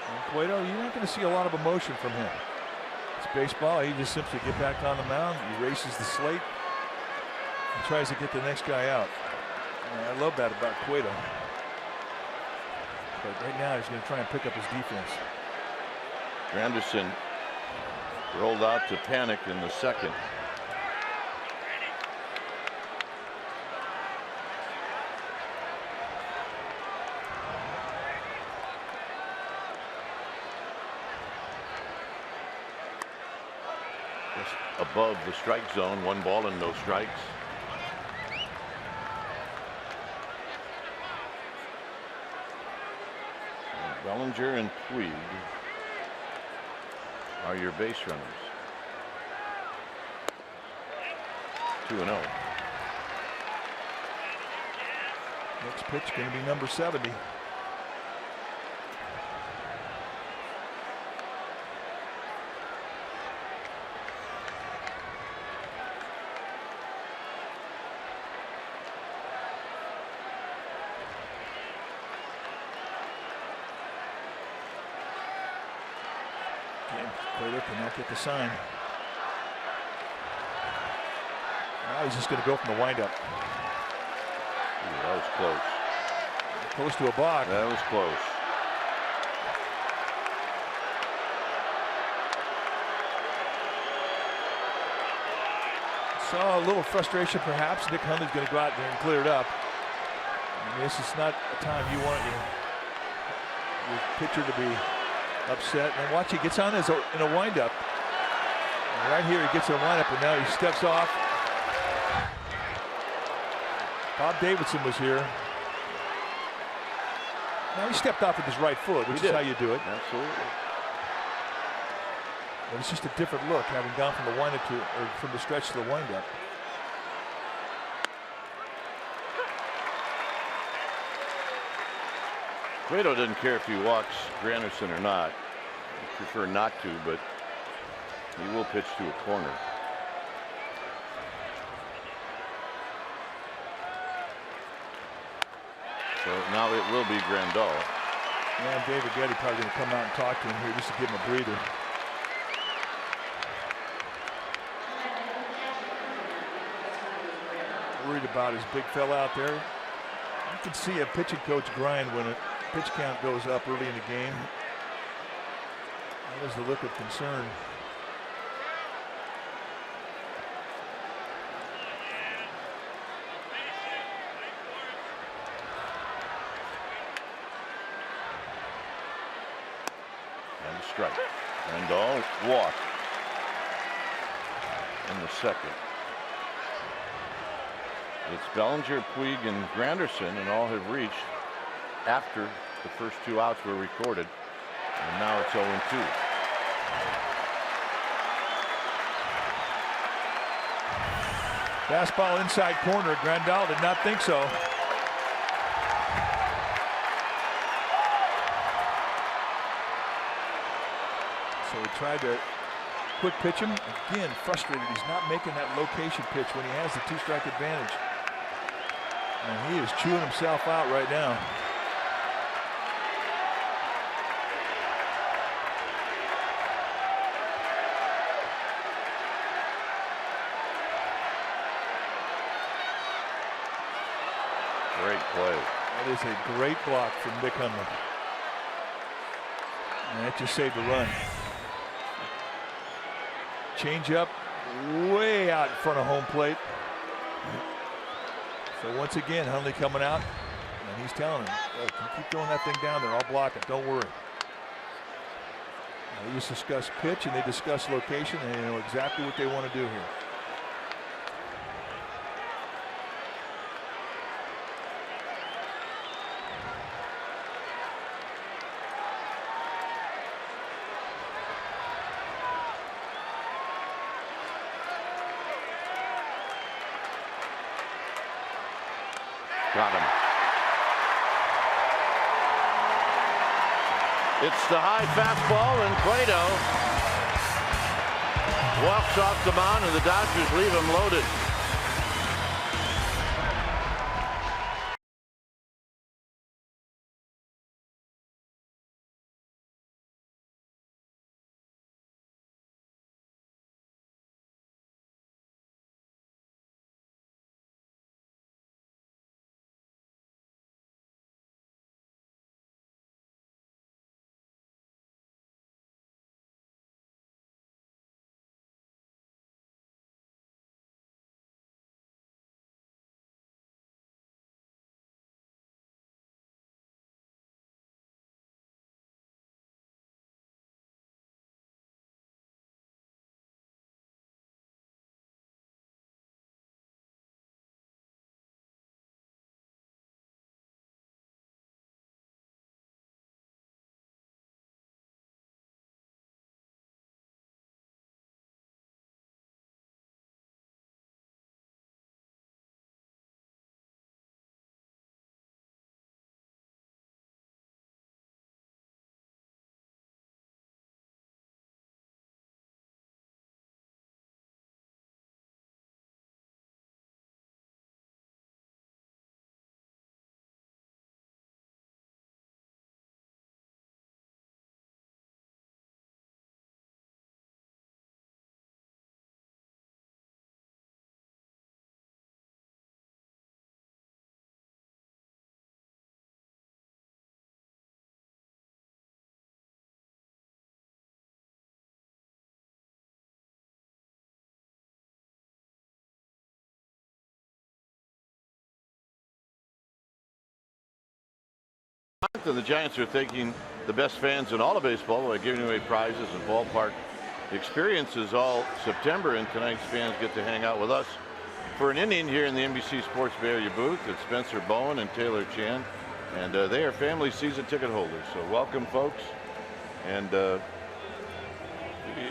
Speaker 3: And Cueto, you're not going to see a lot of emotion from him. It's baseball. He just simply get back on the mound, he races the slate, and tries to get the next guy out. I love that about Cueto. But right now he's going to try and pick up his defense.
Speaker 1: Granderson rolled out to Panic in the second. Just above the strike zone, 1 ball and no strikes. Bellinger and Puig are your base runners. 2-0.
Speaker 3: Next pitch going to be number 70. Cueto cannot get the sign. Now he's just going to go from the windup.
Speaker 1: Ooh, that was close.
Speaker 3: Close to a balk.
Speaker 1: That was close.
Speaker 3: Saw a little frustration perhaps. Nick Hundley's going to go out there and clear it up. And this is not a time you want your pitcher to be upset. And watch, he gets on in a windup. And right here he gets in a windup, and now he steps off. Bob Davidson was here. Now he stepped off with his right foot, which is how you do it.
Speaker 1: Absolutely.
Speaker 3: But it's just a different look, having gone from the windup or from the stretch to the windup.
Speaker 1: Cueto doesn't care if he walks Granderson or not. He'd prefer not to, but he will pitch to a corner. So now it will be Grandal.
Speaker 3: Man, David Getty probably going to come out and talk to him here just to give him a breather. Worried about his big fella out there. You can see a pitching coach grind when a pitch count goes up early in the game. That is the look of concern.
Speaker 1: And a strike. Grandal walk in the second. It's Bellinger, Puig, and Granderson, and all have reached after the first 2 outs were recorded. And now it's 0-2.
Speaker 3: Fastball inside corner. Grandal did not think so. So he tried to quick pitch him. Again, frustrated. He's not making that location pitch when he has the 2-strike advantage. And he is chewing himself out right now.
Speaker 1: Great play.
Speaker 3: That is a great block from Nick Hundley. And that just saved a run. Change up way out in front of home plate. So once again, Hundley coming out, and he's telling him, look, you keep throwing that thing down there, I'll block it, don't worry. Now, they just discuss pitch and they discuss location, and they know exactly what they want to do here.
Speaker 1: Got him. It's the high fastball, and Cueto walks off the mound, and the Dodgers leave him loaded. And the Giants are thanking the best fans in all of baseball by giving away prizes and ballpark experiences all September. And tonight's fans get to hang out with us for an inning here in the NBC Sports Bay Area booth. It's Spencer Bowen and Taylor Chan, and they are family season ticket holders. So welcome, folks. And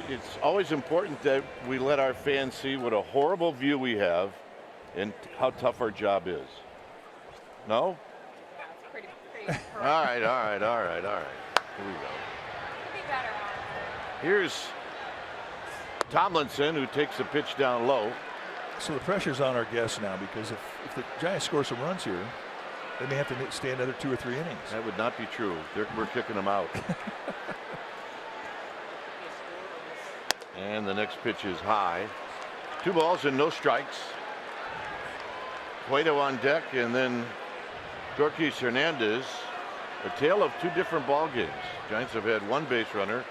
Speaker 1: it's always important that we let our fans see what a horrible view we have and how tough our job is. No?
Speaker 5: Pretty
Speaker 1: all right. Here we go. Here's Tomlinson, who takes a pitch down low.
Speaker 3: So the pressure's on our guests now, because if the Giants score some runs here, they may have to stay another 2 or 3 innings.
Speaker 1: That would not be true. We're kicking them out. And the next pitch is high. 2 balls and no strikes. Cueto on deck, and then Yorkis Hernandez. A tale of 2 different ball games. Giants have had 1 base runner.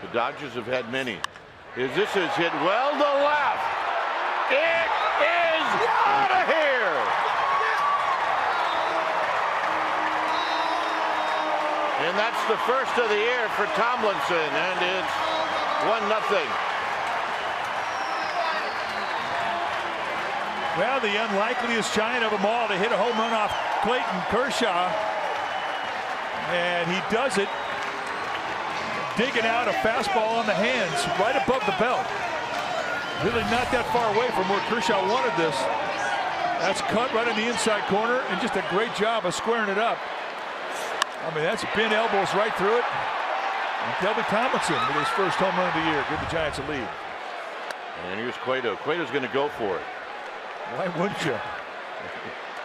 Speaker 1: The Dodgers have had many. This is hit well to left. It is out of here. And that's the first of the year for Tomlinson, and it's 1-0.
Speaker 3: Well, the unlikeliest Giant of them all to hit a home run off Clayton Kershaw. And he does it, digging out a fastball on the hands right above the belt. Really not that far away from where Kershaw wanted this. That's cut right in the inside corner, and just a great job of squaring it up. I mean, that's bent elbows right through it. And Kelby Tomlinson with his first home run of the year. Give the Giants a lead.
Speaker 1: And here's Cueto. Cueto's going to go for it.
Speaker 3: Why wouldn't you?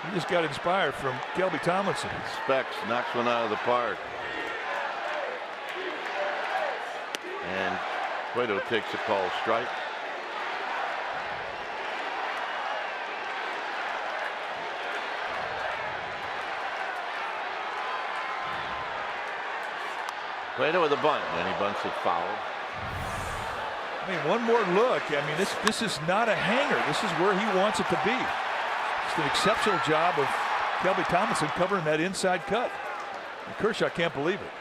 Speaker 3: He just got inspired from Kelby Tomlinson.
Speaker 1: Specs knocks one out of the park. And Cueto takes a call strike. Cueto with a bunt, and he bunts it foul.
Speaker 3: I mean, one more look. I mean, this is not a hanger. This is where he wants it to be. It's an exceptional job of Kelby Tomlinson covering that inside cut. And Kershaw can't believe it.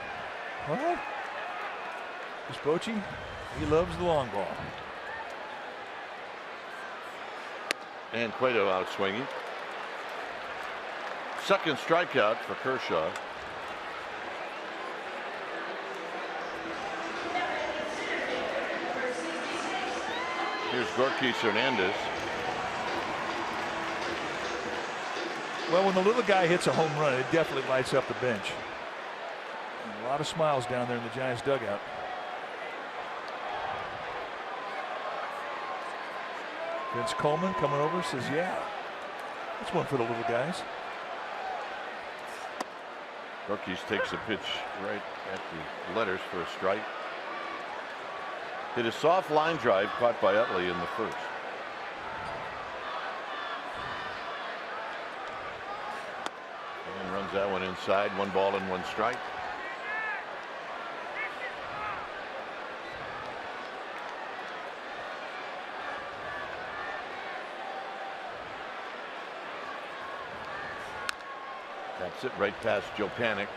Speaker 3: What? This Bochy, he loves the long ball.
Speaker 1: And Cueto out swinging. Second strikeout for Kershaw. Here's Yorkis Hernandez.
Speaker 3: Well, when the little guy hits a home run, it definitely lights up the bench. A lot of smiles down there in the Giants dugout. Vince Coleman coming over says, yeah, that's one for the little guys.
Speaker 1: Yorkis takes a pitch right at the letters for a strike. Hit a soft line drive caught by Utley in the first. And runs that one inside. 1 ball and 1 strike. That's it right past Joe Panic.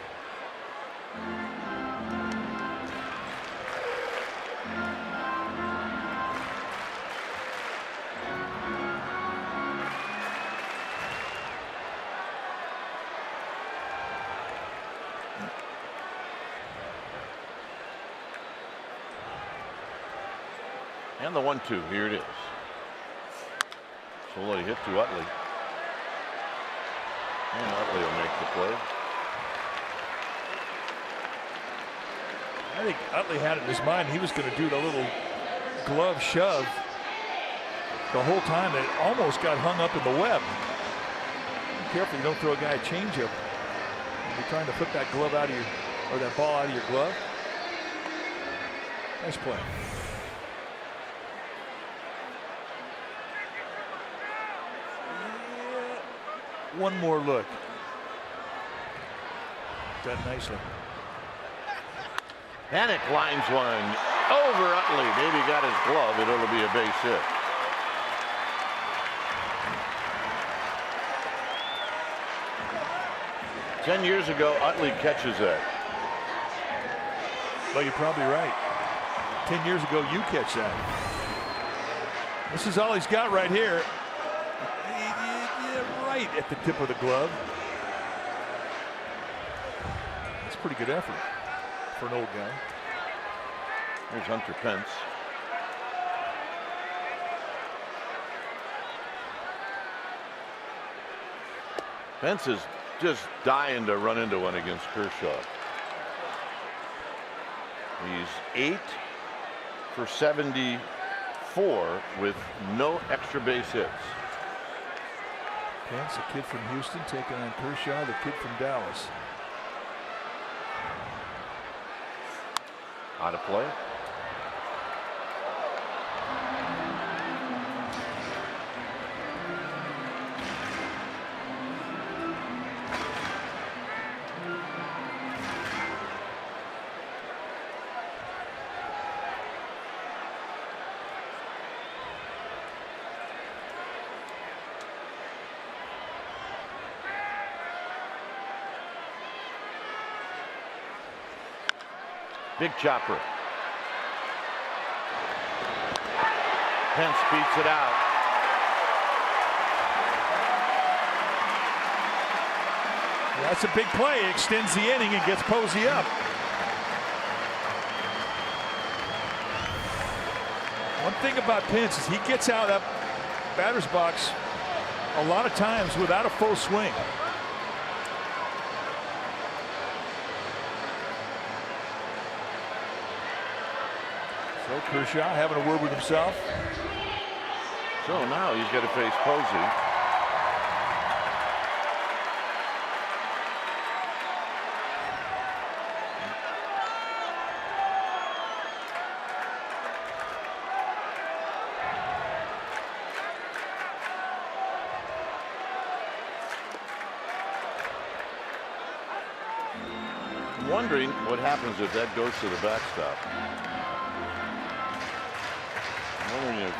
Speaker 1: And the 1-2, here it is. So a hit to Utley. And Utley will make the play.
Speaker 3: I think Utley had it in his mind he was going to do the little glove shove the whole time, that it almost got hung up in the web. Be careful you don't throw a guy a changeup. You're trying to put that glove out of your, or that ball out of your glove. Nice play. One more look. Done nicely.
Speaker 1: Panic lines one over Utley. Maybe got his glove. It'll be a base hit. 10 years ago, Utley catches that.
Speaker 3: Well, you're probably right. 10 years ago, you catch that. This is all he's got right here. Right at the tip of the glove. That's pretty good effort for an old guy.
Speaker 1: Here's Hunter Pence. Pence is just dying to run into one against Kershaw. He's 8 for 74 with no extra base hits.
Speaker 3: Pence, a kid from Houston, taking on Kershaw, the kid from Dallas.
Speaker 1: Out of play. Big chopper. Pence beats it out.
Speaker 3: That's a big play. Extends the inning and gets Posey up. One thing about Pence is he gets out of that batter's box a lot of times without a full swing. So Kershaw having a word with himself.
Speaker 1: So now he's got to face Posey. I'm wondering what happens if that goes to the backstop. I'm wondering if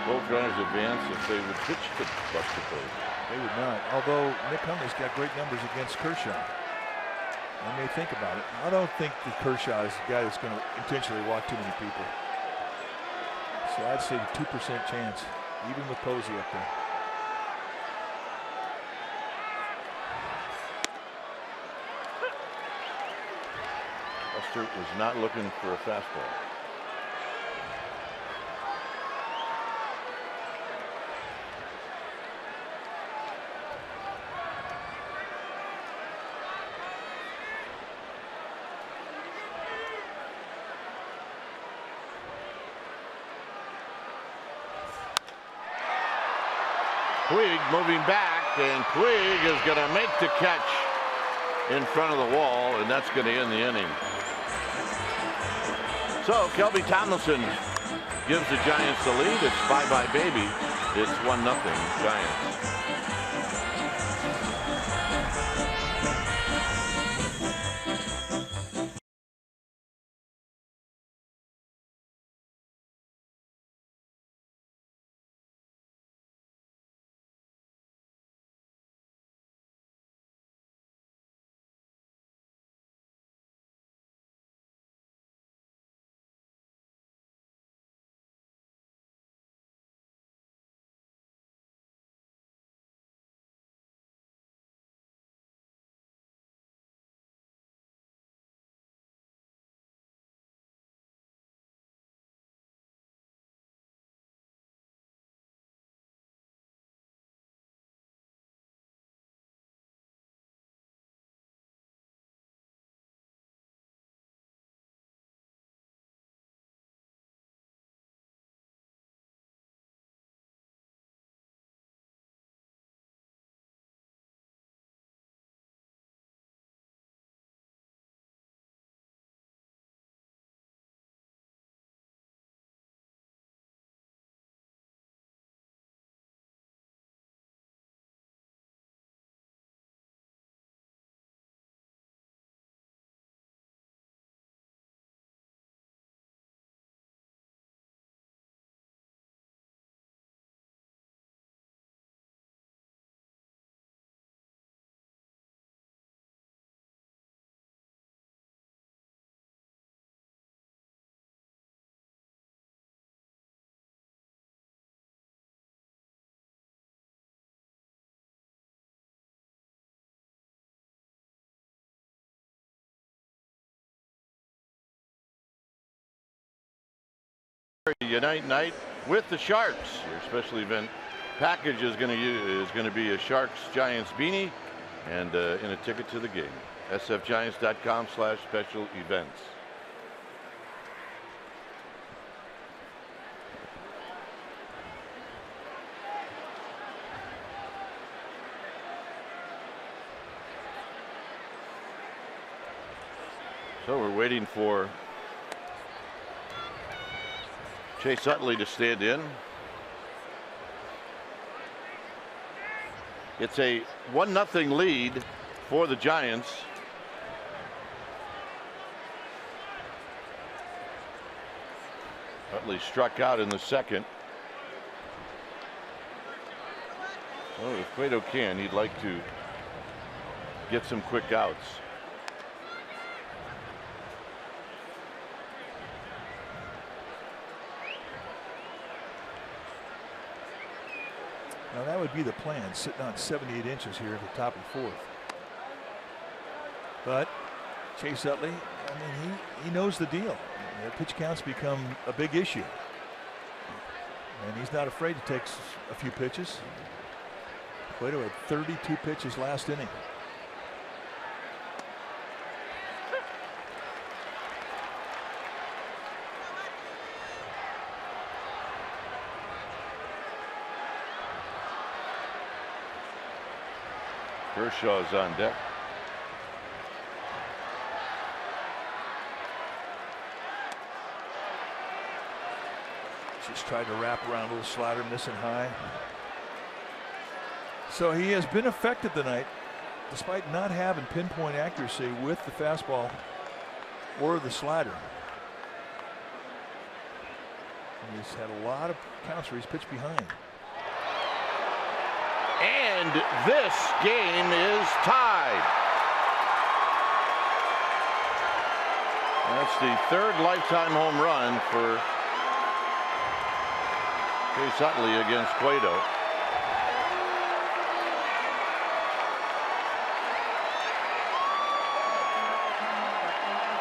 Speaker 1: both runners advance, if they would pitch to Buster Posey.
Speaker 3: They would not. Although Nick Huntley's got great numbers against Kershaw. I may think about it. I don't think that Kershaw is the guy that's going to intentionally walk too many people. So I'd say 2% chance, even with Posey up there.
Speaker 1: Buster was not looking for a fastball. Puig moving back, and Puig is going to make the catch in front of the wall, and that's going to end the inning. So Kelby Tomlinson gives the Giants the lead. It's bye-bye baby. It's 1-0 Giants. Unite night with the Sharks. Your special event package is going to be a Sharks Giants beanie and a ticket to the game. sfgiants.com/special events. So we're waiting for Chase Utley to stand in. It's a 1-0 lead for the Giants. Utley struck out in the second. Well, if Cueto can, he'd like to get some quick outs.
Speaker 3: Now that would be the plan, sitting on 78 inches here at the top of the fourth. But Chase Utley, I mean, he knows the deal. The pitch counts become a big issue. And he's not afraid to take a few pitches. Cueto had 32 pitches last inning.
Speaker 1: Kershaw is on deck.
Speaker 3: Just tried to wrap around a little slider, missing high. So he has been effective tonight, despite not having pinpoint accuracy with the fastball or the slider. He's had a lot of counts where he's pitched behind.
Speaker 1: And this game is tied. That's the third lifetime home run for Chase Utley against Cueto.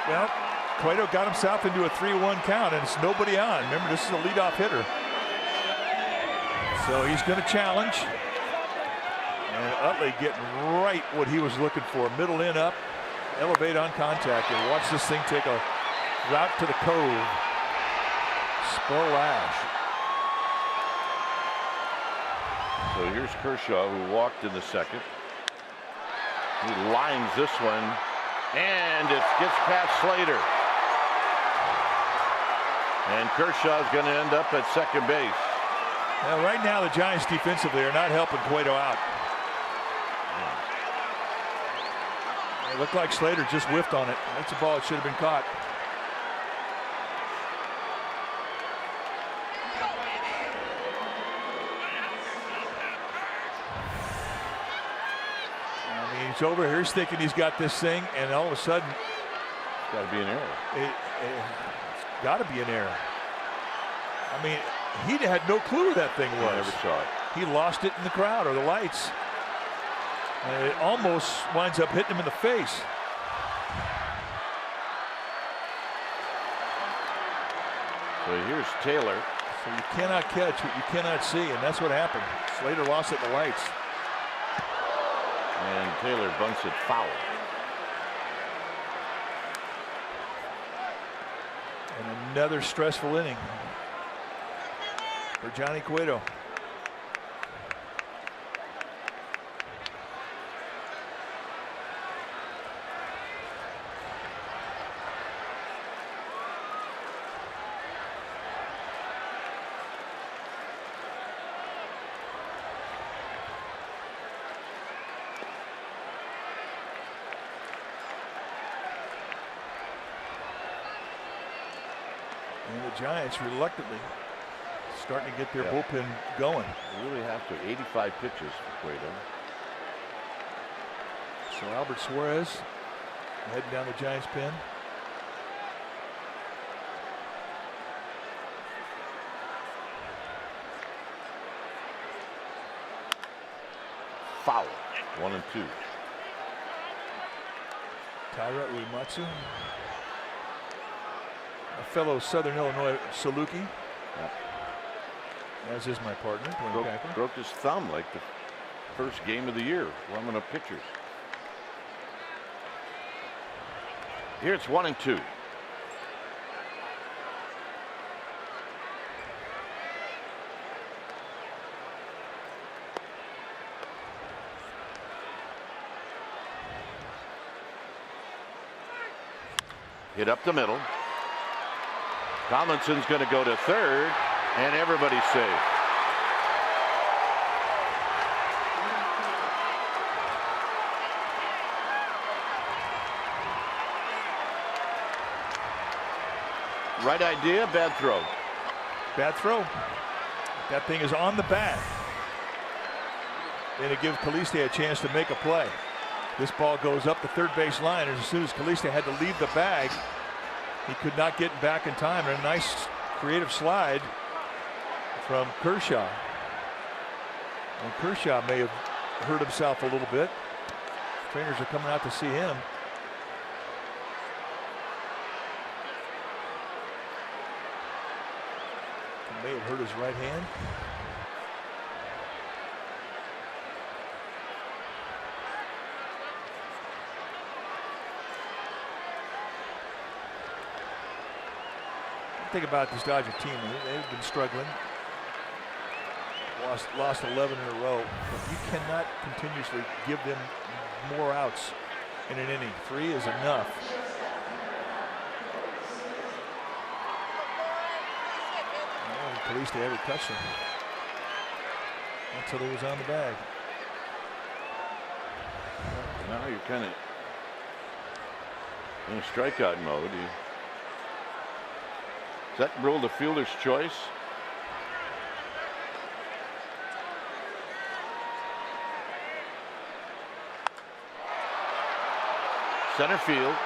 Speaker 3: Well, Cueto got himself into a 3-1 count, and it's nobody on. Remember, this is a leadoff hitter. So he's going to challenge. And Utley getting right what he was looking for. Middle in up, elevate on contact, and watch this thing take a route to the cove. Splash.
Speaker 1: So here's Kershaw, who walked in the second. He lines this one, and it gets past Slater. And Kershaw's going to end up at second base.
Speaker 3: Now, right now, the Giants defensively are not helping Cueto out. It looked like Slater just whiffed on it. That's a ball that should have been caught. I mean, he's over here. He's thinking he's got this thing, and all of a sudden,
Speaker 1: It's got to be an error.
Speaker 3: It's got to be an error. I mean, he had no clue where that thing was.
Speaker 1: I never saw it.
Speaker 3: He lost it in the crowd or the lights. And it almost winds up hitting him in the face.
Speaker 1: So here's Taylor.
Speaker 3: So you cannot catch what you cannot see, and that's what happened. Slater lost it in the lights.
Speaker 1: And Taylor bunts it foul.
Speaker 3: And another stressful inning for Johnny Cueto. And the Giants reluctantly starting to get their bullpen going.
Speaker 1: They really have to. 85 pitches for Cueto.
Speaker 3: So Albert Suarez heading down the Giants pen.
Speaker 1: Foul. 1-2.
Speaker 3: Taira Uematsu, a fellow Southern Illinois Saluki. As is my partner,
Speaker 1: Broke his thumb like the first game of the year, warming up pitchers. Here it's 1-2. Hit up the middle. Tomlinson's going to go to third, and everybody's safe. Right idea, bad throw.
Speaker 3: Bad throw. That thing is on the bag. And it gives Caliste a chance to make a play. This ball goes up the third base line, and as soon as Caliste had to leave the bag, he could not get back in time. And a nice creative slide from Kershaw. And Kershaw may have hurt himself a little bit. Trainers are coming out to see him. He may have hurt his right hand. Think about this Dodger team. They've been struggling. Lost 11 in a row. But you cannot continuously give them more outs in an inning. 3 is enough. Caliste ever touched him until he was on the bag.
Speaker 1: Now you're kind of in a strikeout mode. Is that rule the fielder's choice? Center field.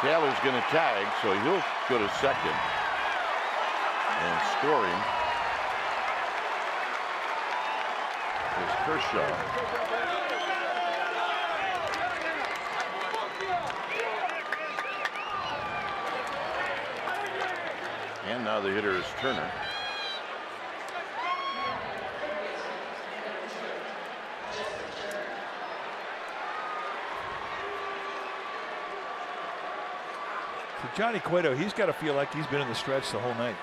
Speaker 1: Taylor's going to tag, so he'll go to second. And scoring is Kershaw. And now the hitter is Turner.
Speaker 3: For Johnny Cueto, he's got to feel like he's been in the stretch the whole night.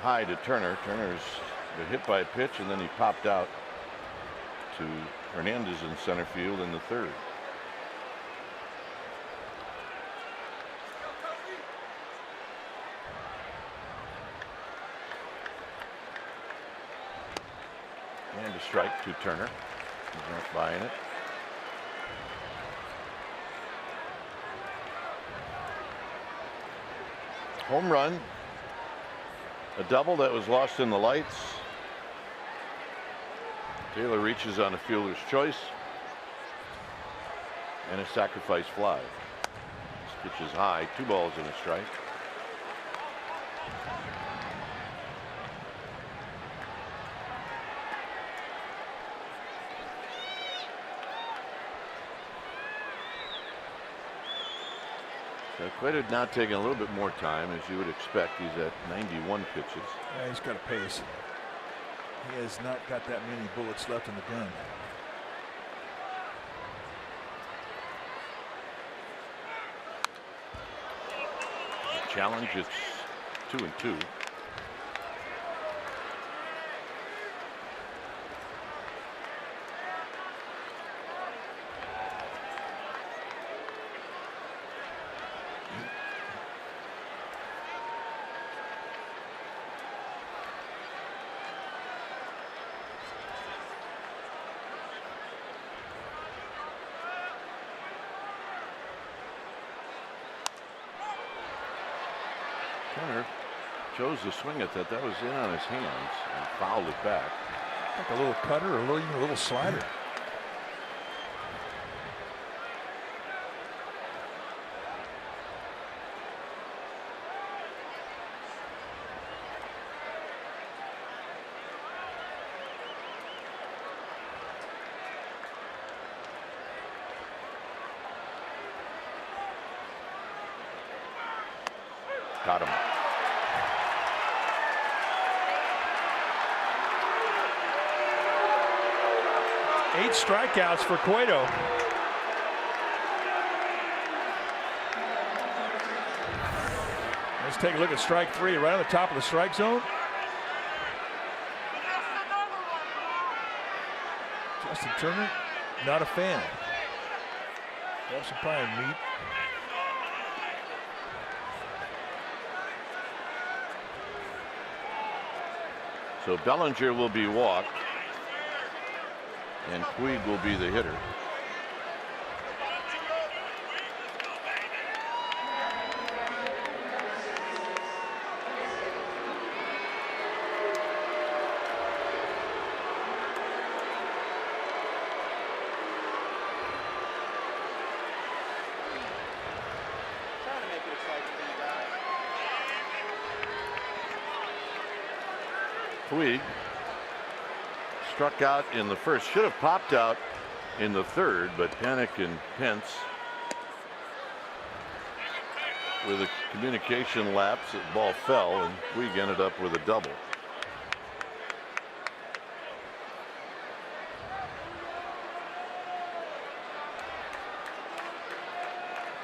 Speaker 1: High to Turner. Turner's been hit by a pitch, and then he popped out to Hernandez in center field in the third. And a strike to Turner. He's not buying it. Home run. A double that was lost in the lights. Taylor reaches on a fielder's choice. And a sacrifice fly. This pitch is high. 2 balls and a strike. So Cueto now taking a little bit more time, as you would expect. He's at 91 pitches.
Speaker 3: Yeah, he's got a pace. He has not got that many bullets left in the gun.
Speaker 1: The challenge, it's 2-2. Turner chose to swing at that. That was in on his hands and fouled it back.
Speaker 3: Like a little cutter or even a little slider.
Speaker 1: Caught him.
Speaker 3: Eight strikeouts for Cueto. Let's take a look at strike three, right on the top of the strike zone. Justin Turner, not a fan. Have some pie and meat.
Speaker 1: So Bellinger will be walked, and Puig will be the hitter. Puig struck out in the first, should have popped out in the third, but Panik and Pence with a communication lapse, the ball fell, and Puig ended up with a double.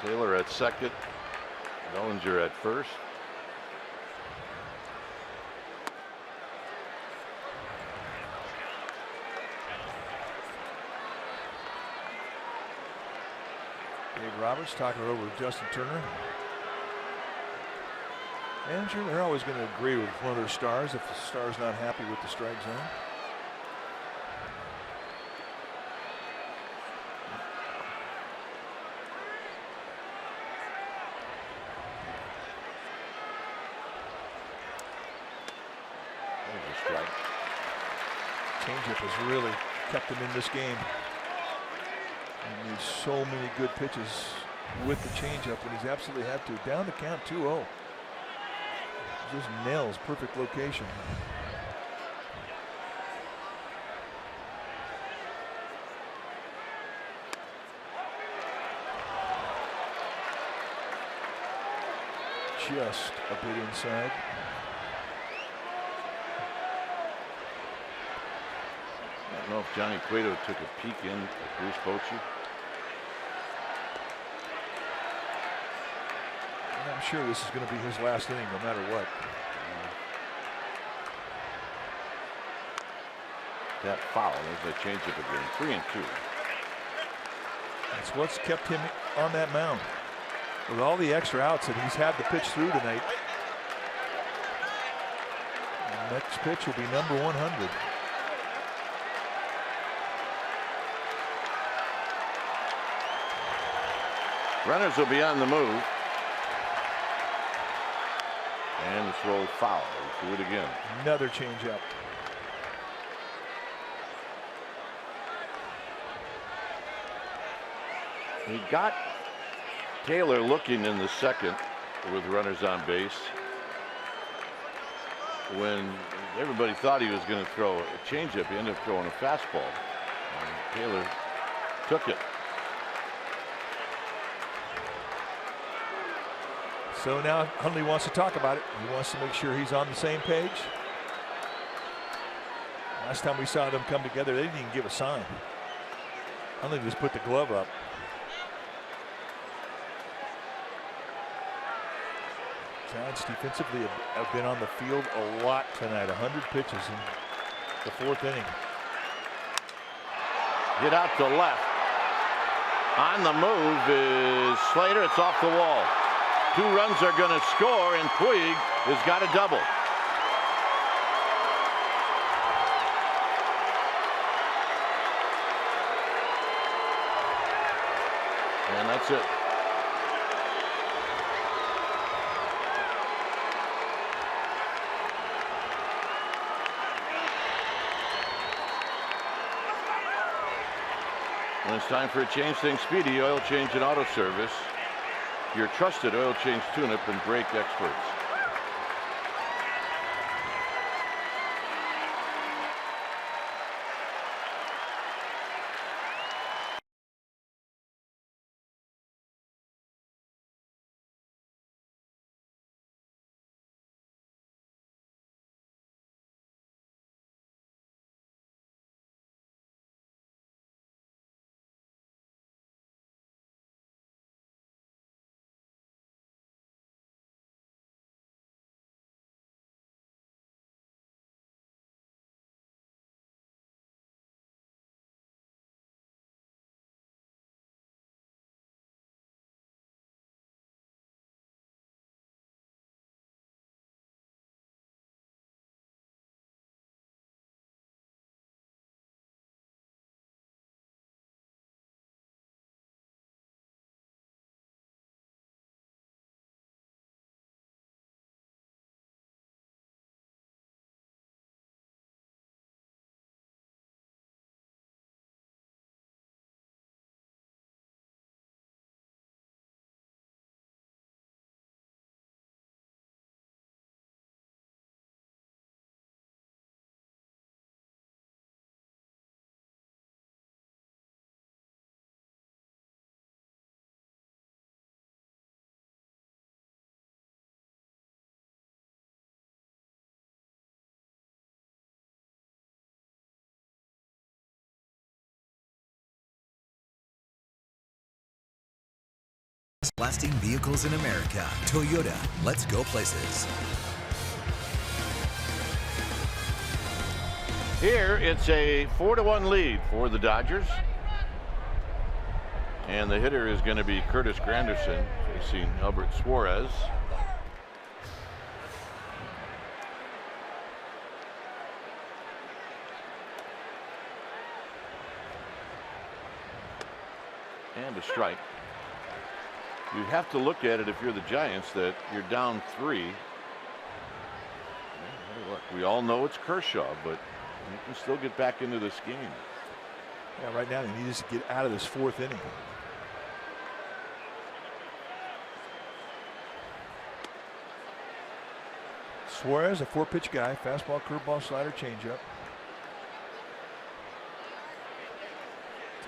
Speaker 1: Taylor at second, Bellinger at first.
Speaker 3: Dave Roberts talking it over with Justin Turner. Manager, they're always going to agree with one of their stars if the star's not happy with the strike zone. Changeup has really kept him in this game. He needs so many good pitches with the changeup when he's absolutely had to. Down the count 2-0. Just nails perfect location. Just a bit inside.
Speaker 1: I don't know if Johnny Cueto took a peek in at Bruce Bochy.
Speaker 3: I'm sure this is going to be his last inning no matter what.
Speaker 1: That foul is a changeup again. 3-2.
Speaker 3: That's what's kept him on that mound. With all the extra outs that he's had to pitch through tonight. The next pitch will be number 100.
Speaker 1: Runners will be on the move. And it's rolled foul. We'll do it again.
Speaker 3: Another changeup.
Speaker 1: He got Taylor looking in the second with runners on base when everybody thought he was going to throw a changeup. He ended up throwing a fastball. And Taylor took it.
Speaker 3: So now Hundley wants to talk about it. He wants to make sure he's on the same page. Last time we saw them come together, they didn't even give a sign. Hundley just put the glove up. Giants defensively have been on the field a lot tonight. 100 pitches in the fourth inning.
Speaker 1: Hit out to left. On the move is Slater. It's off the wall. 2 runs are going to score, and Puig has got a double. And that's it. When it's time for a change, think Speedy Oil Change and Auto Service. Your trusted oil change tune-up and brake experts.
Speaker 4: Lasting vehicles in America. Toyota, let's go places.
Speaker 1: Here, it's a 4-1 lead for the Dodgers. And the hitter is going to be Curtis Granderson facing Albert Suarez. And a strike. You have to look at it if you're the Giants that you're down 3. Look, we all know it's Kershaw, but you can still get back into this game.
Speaker 3: Yeah, right now they need to get out of this 4th inning. Suarez, a 4-pitch guy, fastball, curveball, slider, changeup.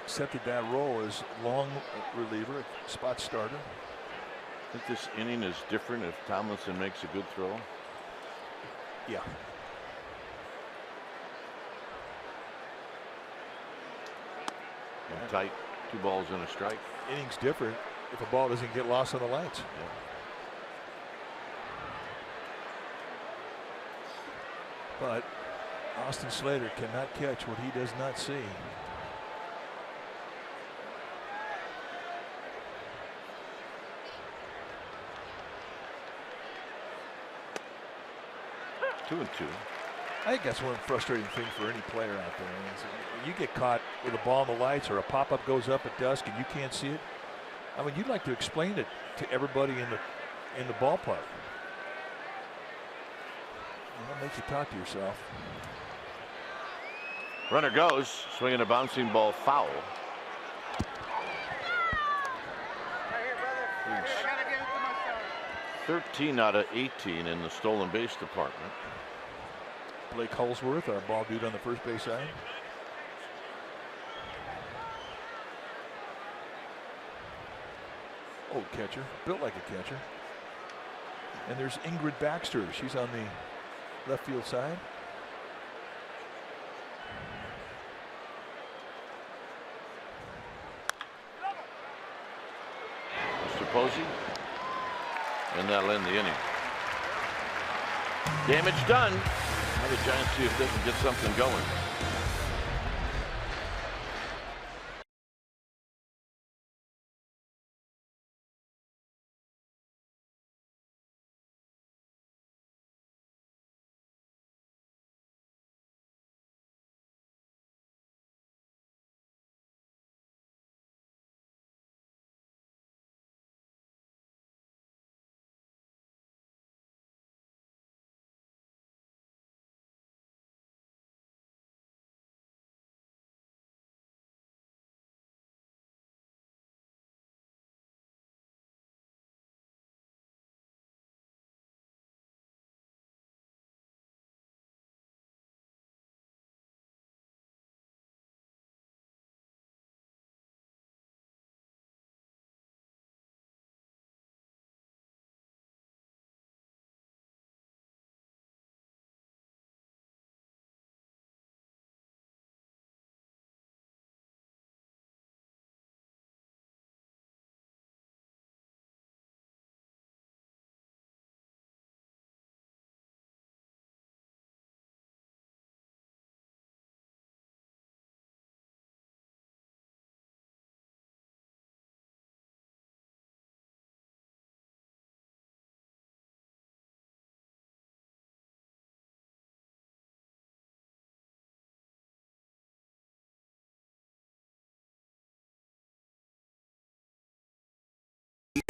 Speaker 3: Accepted that role as long reliever, spot starter.
Speaker 1: I think this inning is different if Tomlinson makes a good throw.
Speaker 3: Yeah.
Speaker 1: And tight, 2 balls and a strike.
Speaker 3: Inning's different if a ball doesn't get lost on the lights.
Speaker 1: Yeah.
Speaker 3: But Austin Slater cannot catch what he does not see.
Speaker 1: Two and 2.
Speaker 3: I think that's one frustrating thing for any player out there. You get caught with a ball in the lights or a pop-up goes up at dusk and you can't see it. I mean, you'd like to explain it to everybody in the ballpark. That makes you talk to yourself.
Speaker 1: Runner goes, swinging a bouncing ball foul. 13 out of 18 in the stolen base department.
Speaker 3: Blake Holsworth, our ball dude on the first base side. Old catcher, built like a catcher. And there's Ingrid Baxter. She's on the left field side.
Speaker 1: Mr. Posey. And that'll end the inning. Damage done. Now the Giants see if they can get something going.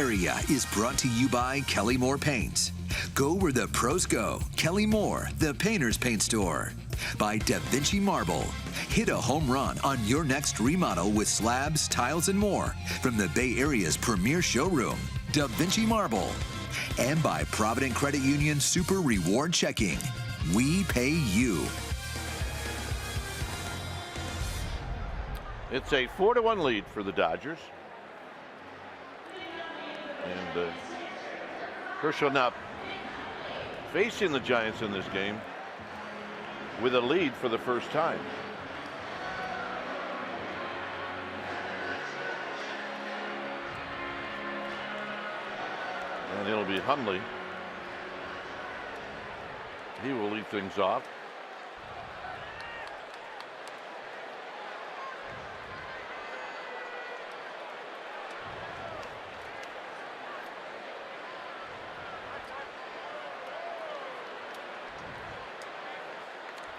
Speaker 4: Area is brought to you by Kelly Moore Paints. Go where the pros go. Kelly Moore, the painter's paint store. By Da Vinci Marble. Hit a home run on your next remodel with slabs, tiles, and more from the Bay Area's premier showroom, Da Vinci Marble. And by Provident Credit Union Super Reward Checking. We pay you.
Speaker 1: It's a 4-1 lead for the Dodgers. And Kershaw now facing the Giants in this game with a lead for the first time. And it'll be Hundley. He will lead things off.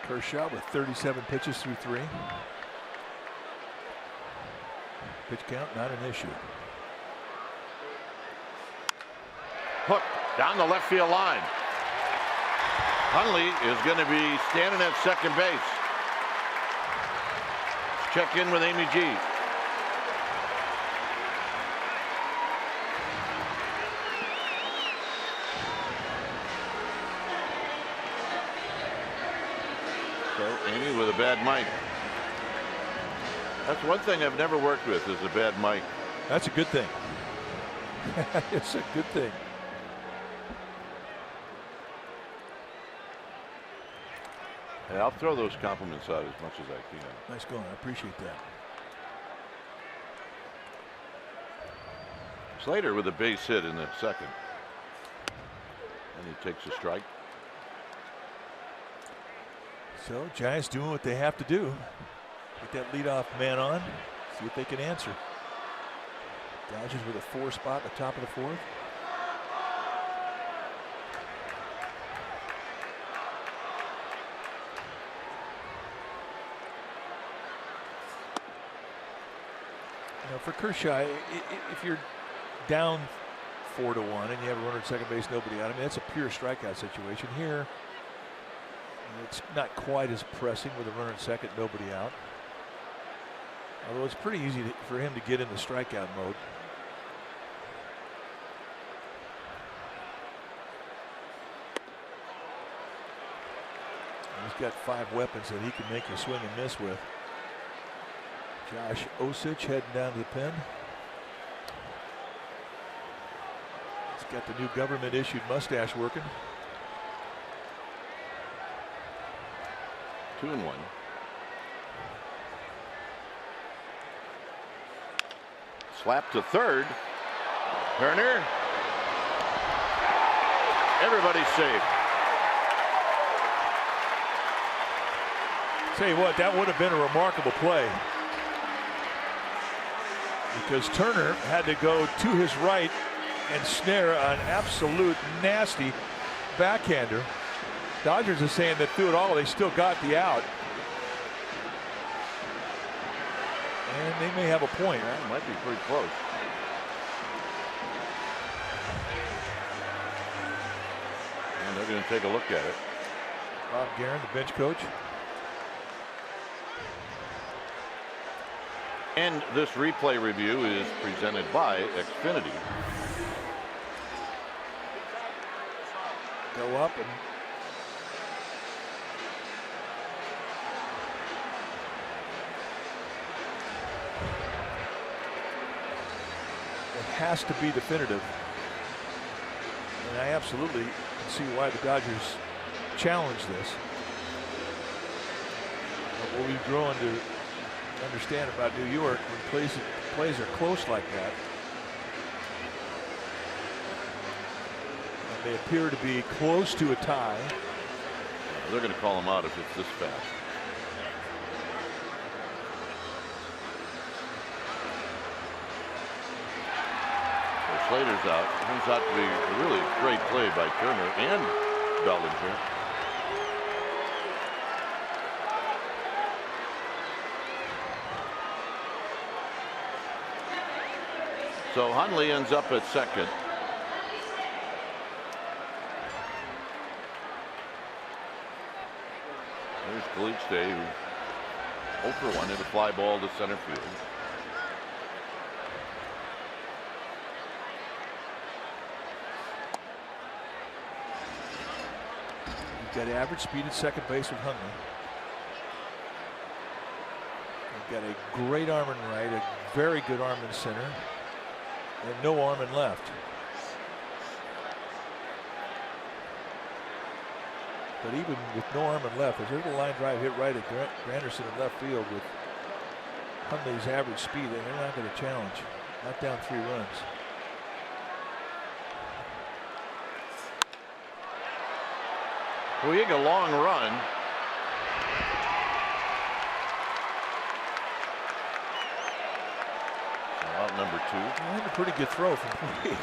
Speaker 3: Kershaw with 37 pitches through 3. Pitch count not an issue.
Speaker 1: Hook down the left field line. Hundley is going to be standing at second base. Check in with Amy G. So Amy with a bad mic. That's one thing I've never worked with, is a bad mic.
Speaker 3: That's a good thing. It's a good thing.
Speaker 1: And I'll throw those compliments out as much as I can.
Speaker 3: Nice going. I appreciate that.
Speaker 1: Slater with a base hit in the second. And he takes a strike.
Speaker 3: So Giants doing what they have to do. Get that leadoff man on. See if they can answer. Dodgers with a 4 spot at the top of the 4th. For Kershaw, if you're down 4-1 and you have a runner at second base, nobody out, I mean, that's a pure strikeout situation. Here, it's not quite as pressing with a runner at second, nobody out. Although it's pretty easy for him to get into strikeout mode. And he's got 5 weapons that he can make a swing and miss with. Josh Osich heading down to the pen. He's got the new government issued mustache working.
Speaker 1: 2-1. Slap to third. Turner. Everybody's safe.
Speaker 3: Tell you what, that would have been a remarkable play, because Turner had to go to his right and snare an absolute nasty backhander. Dodgers are saying that through it all, they still got the out. And they may have a point.
Speaker 1: That might be pretty close. And they're going to take a look at it.
Speaker 3: Bob Guerin, the bench coach.
Speaker 1: And this replay review is presented by Xfinity.
Speaker 3: Go up and it has to be definitive. And I absolutely can see why the Dodgers challenge this. But what we've grown to understand about New York, when plays are close like that, and they appear to be close to a tie.
Speaker 1: They're going to call him out if it's this fast. So Slater's out. It turns out to be a really great play by Turner and Bellinger. So Hundley ends up at second. There's Caliche, who 0 for 1 hit a fly ball to center field.
Speaker 3: You've got average speed at second base with Hundley. You've got a great arm in right, a very good arm in center, and no arm in left. But even with no arm in left, there's a line drive hit right at Granderson in left field with Hundley's average speed, and they're not going to challenge. Not down 3 runs.
Speaker 1: Puig, a long run. So out number 2.
Speaker 6: And a pretty good throw from Puig.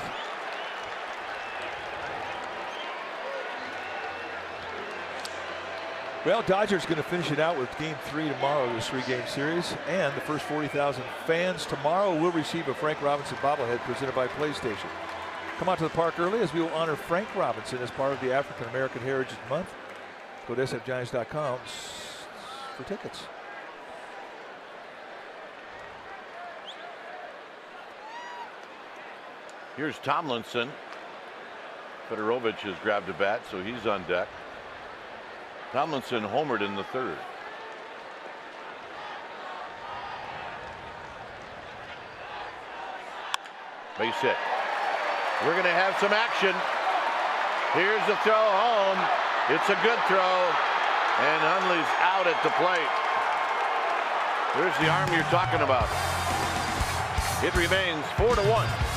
Speaker 6: Well, Dodgers going to finish it out with Game 3 tomorrow of this 3-game series, and the first 40,000 fans tomorrow will receive a Frank Robinson bobblehead presented by PlayStation. Come out to the park early as we will honor Frank Robinson as part of the African American Heritage Month. Go to sfgiants.com for tickets.
Speaker 1: Here's Tomlinson. Fedorovich has grabbed a bat, so he's on deck. Tomlinson homered in the 3rd. Base hit. We're going to have some action. Here's the throw home. It's a good throw. And Hundley's out at the plate. There's the arm you're talking about. It remains 4-1.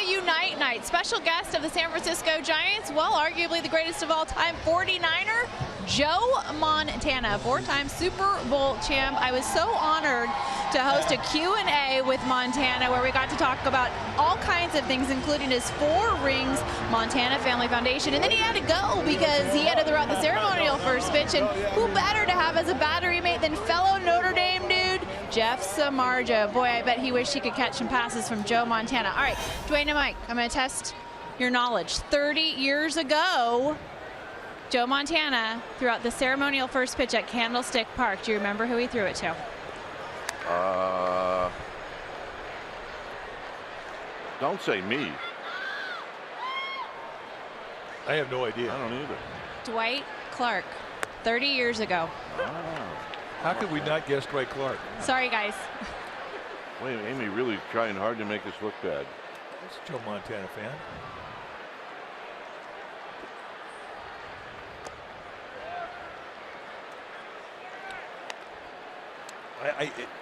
Speaker 5: Unite night. Special guest of the San Francisco Giants, well, arguably the greatest of all time, 49er, Joe Montana, 4-time Super Bowl champ. I was so honored to host a Q&A with Montana where we got to talk about all kinds of things, including his 4 rings Montana Family Foundation. And then he had to go because he had to throw out the ceremonial first pitch. And who better to have as a battery mate than fellow Notre Dame dude, Jeff Samardzija. Boy, I bet he wished he could catch some passes from Joe Montana. All right, Dwayne and Mike, I'm going to test your knowledge. 30 years ago, Joe Montana threw out the ceremonial first pitch at Candlestick Park. Do you remember who he threw it to?
Speaker 1: Don't say me.
Speaker 6: I have no idea.
Speaker 1: I don't either.
Speaker 5: Dwight Clark, 30 years ago.
Speaker 6: How could we not guess Dwight Clark?
Speaker 5: Sorry, guys.
Speaker 1: Wait, Amy really trying hard to make us look bad.
Speaker 6: That's a Joe Montana fan.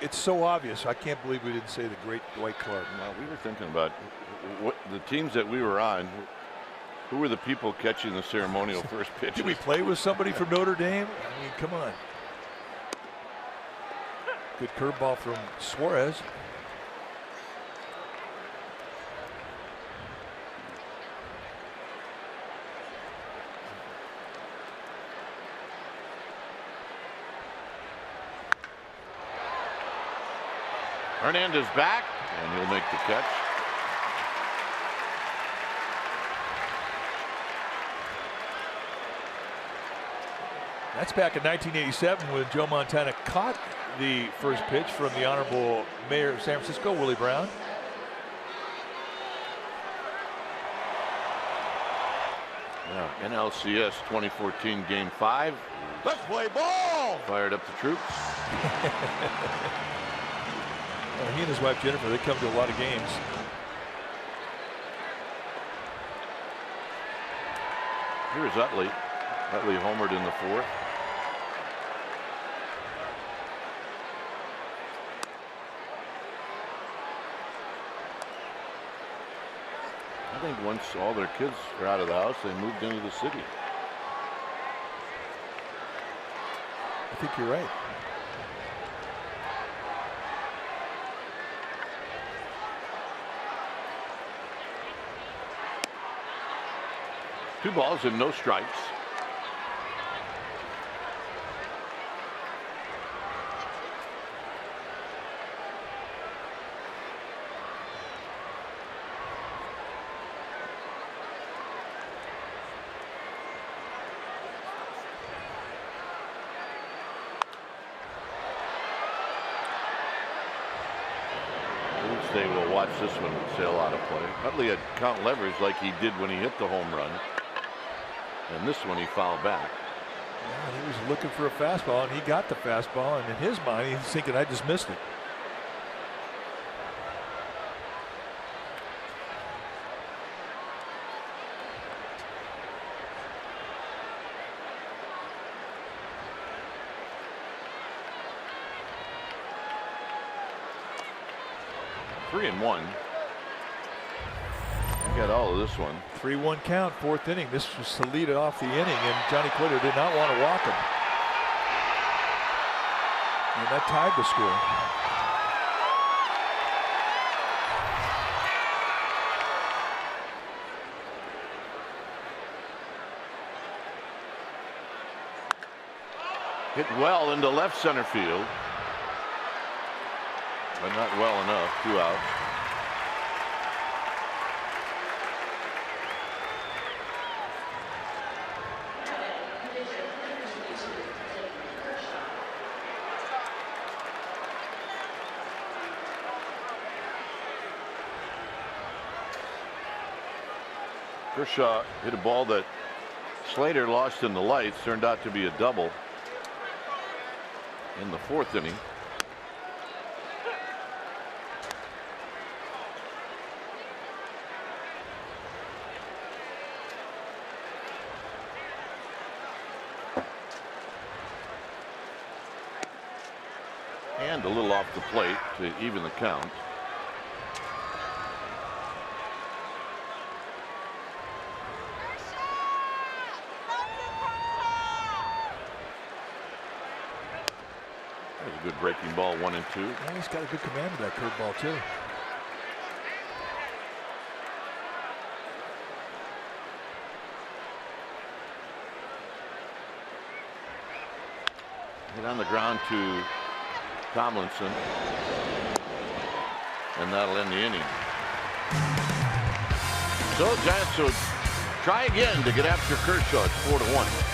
Speaker 6: It's so obvious. I can't believe we didn't say the great Dwight Clark.
Speaker 1: Well, we were thinking about what the teams that we were on. Who were the people catching the ceremonial first pitch?
Speaker 6: Did we play with somebody from Notre Dame? I mean, come on. Good curveball from Suarez.
Speaker 1: Hernandez back, and he'll make the catch.
Speaker 6: That's back in 1987 when Joe Montana caught the first pitch from the Honorable Mayor of San Francisco, Willie Brown.
Speaker 1: Yeah, NLCS 2014 Game 5.
Speaker 6: Let's play ball.
Speaker 1: Fired up the troops.
Speaker 6: Well, he and his wife Jennifer, they come to a lot of games.
Speaker 1: Here's Utley. Utley homered in the 4th. I think once all their kids are out of the house, they moved into the city.
Speaker 6: I think you're right.
Speaker 1: Two balls and no strikes. They will watch this one sail out of play. Utley had count leverage like he did when he hit the home run. And this one he fouled back.
Speaker 6: Yeah, he was looking for a fastball, and he got the fastball, and in his mind, he's thinking, I just missed it.
Speaker 1: Three and one. Got all of this one.
Speaker 6: 3-1 count, 4th inning. This was to lead off the inning, and Johnny Cueto did not want to walk him. And that tied the score.
Speaker 1: Hit well into left center field. But not well enough. 2 outs. Kershaw hit a ball that Slater lost in the lights. Turned out to be a double in the 4th inning. And a little off the plate to even the count. That was a good breaking ball, 1 and 2.
Speaker 6: Yeah, he's got a good command of that curveball too.
Speaker 1: Hit on the ground to Tomlinson, and that'll end the inning. So Giants will try again to get after Kershaw. It's 4-1.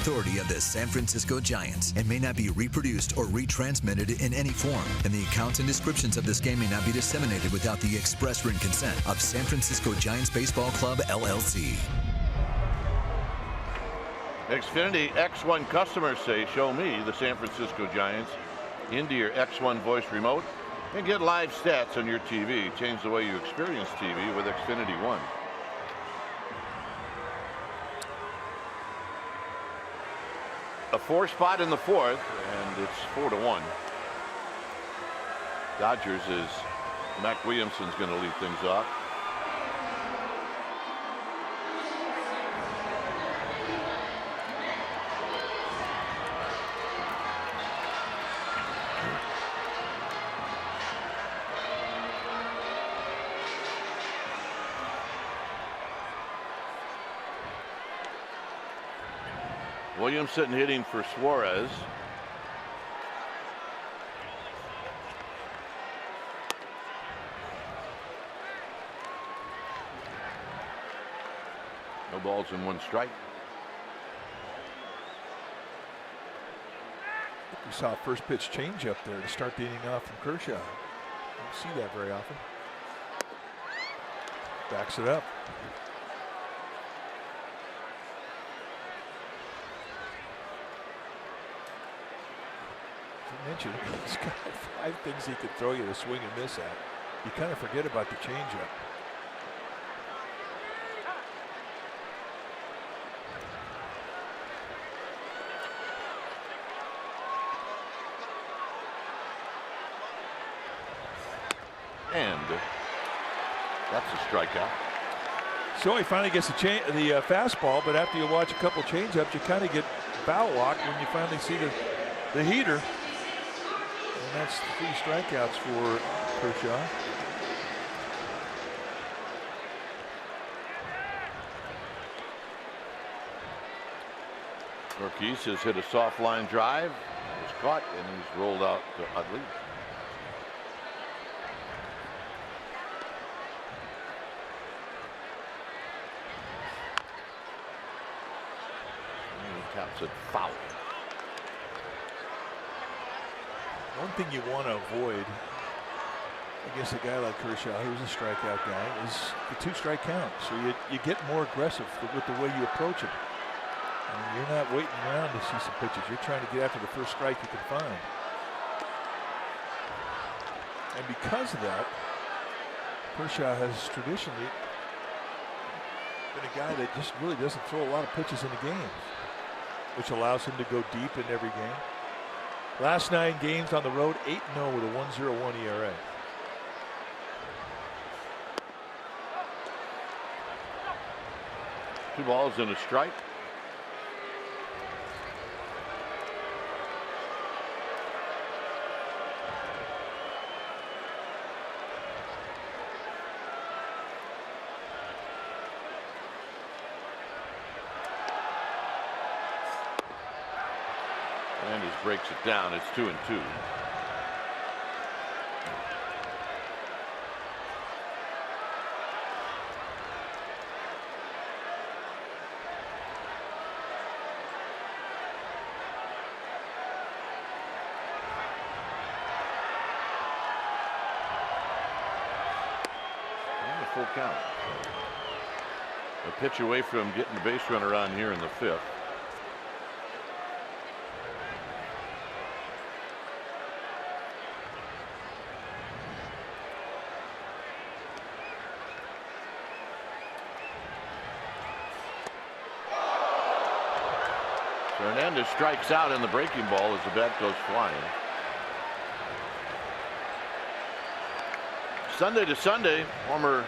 Speaker 4: authority of the San Francisco Giants and may not be reproduced or retransmitted in any form. And the accounts and descriptions of this game may not be disseminated without the express written consent of San Francisco Giants Baseball Club, LLC.
Speaker 1: Xfinity X1 customers say, show me the San Francisco Giants into your X1 voice remote and get live stats on your TV. Change the way you experience TV with Xfinity One. A 4 spot in the 4th, and it's 4-1. Dodgers is Mac Williamson's going to lead things off. Williamson hitting for Suarez. No balls and 1 strike.
Speaker 6: We saw a first pitch change up there to start the inning off from Kershaw. You don't see that very often. Backs it up. Mentioned he's got 5 things he could throw you to swing and miss at. You kind of forget about the changeup.
Speaker 1: And that's a strikeout.
Speaker 6: So he finally gets the fastball, but after you watch a couple changeups, you kind of get foul walk when you finally see the heater. And that's 3 strikeouts for Kershaw.
Speaker 1: Rockies has hit a soft line drive. It was caught, and he's rolled out to Utley. And he taps it foul.
Speaker 6: One thing you want to avoid against a guy like Kershaw, who's a strikeout guy, is the 2-strike count. So you get more aggressive with the way you approach him. And you're not waiting around to see some pitches. You're trying to get after the first strike you can find. And because of that, Kershaw has traditionally been a guy that just really doesn't throw a lot of pitches in the game, which allows him to go deep in every game. Last 9 games on the road, 8-0 with a 1.01 ERA.
Speaker 1: Two balls and a strike. And he breaks it down. It's 2-2. And a full count. A pitch away from getting the base runner on here in the 5th. Hernandez strikes out, and the breaking ball as the bat goes flying. Sunday to Sunday, former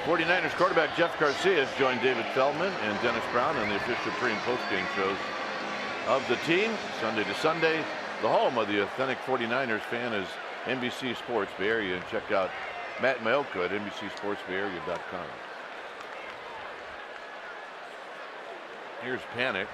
Speaker 1: 49ers quarterback Jeff Garcia has joined David Feldman and Dennis Brown on the official pre- and post-game shows of the team. Sunday to Sunday, the home of the authentic 49ers fan is NBC Sports Bay Area, and check out Matt Mailka at NBCSportsBayArea.com. Here's Panic.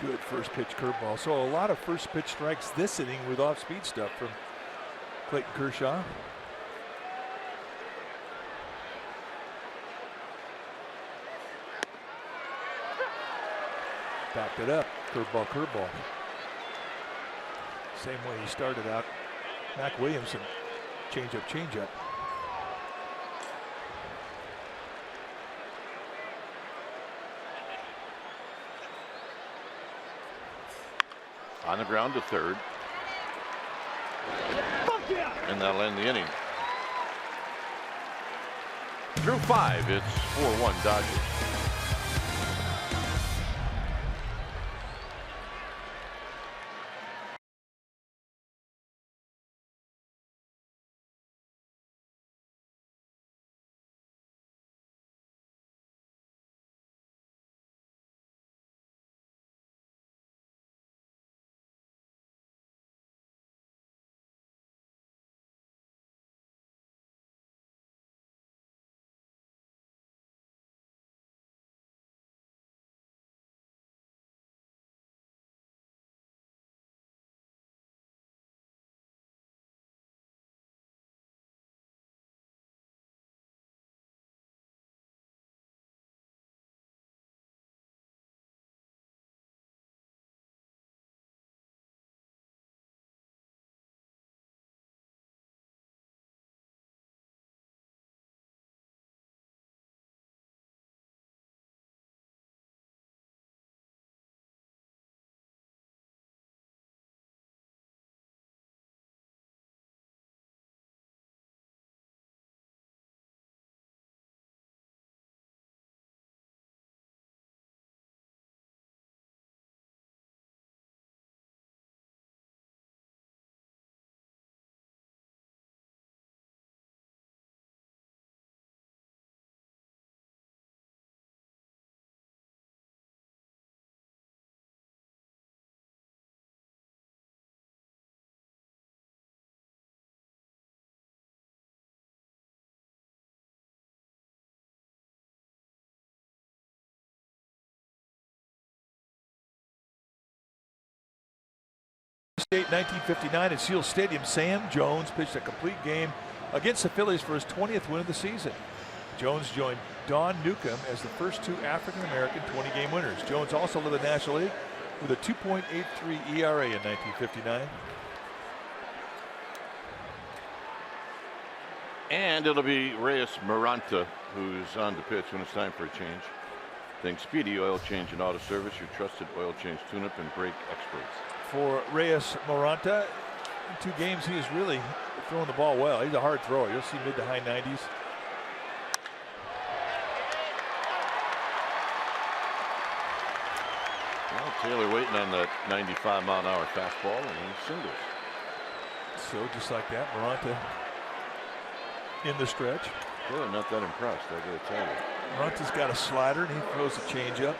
Speaker 6: Good first pitch curveball. So a lot of first pitch strikes this inning with off speed stuff from Clayton Kershaw. Backed it up. Curveball, curveball. Same way he started out. Mac Williamson, changeup, changeup.
Speaker 1: On the ground to third. And that'll end the inning. Through 5, it's 4-1 Dodgers.
Speaker 6: State 1959 at Seal Stadium. Sam Jones pitched a complete game against the Phillies for his 20th win of the season. Jones joined Don Newcomb as the first 2 African-American 20-game winners. Jones also led the National League with a 2.83 ERA in 1959.
Speaker 1: And it'll be Reyes Maranta who's on the pitch when it's time for a change. Think Speedy Oil Change and Auto Service, your trusted oil change tune-up and brake experts.
Speaker 6: For Reyes Maranta, in 2 games he is really throwing the ball well. He's a hard thrower. You'll see mid to high 90s.
Speaker 1: Well, Taylor waiting on that 95-mile-an-hour fastball and he singles.
Speaker 6: So just like that, Maranta in the stretch.
Speaker 1: Really not that impressed, I gotta tell you.
Speaker 6: Maranta's got a slider and he throws a changeup.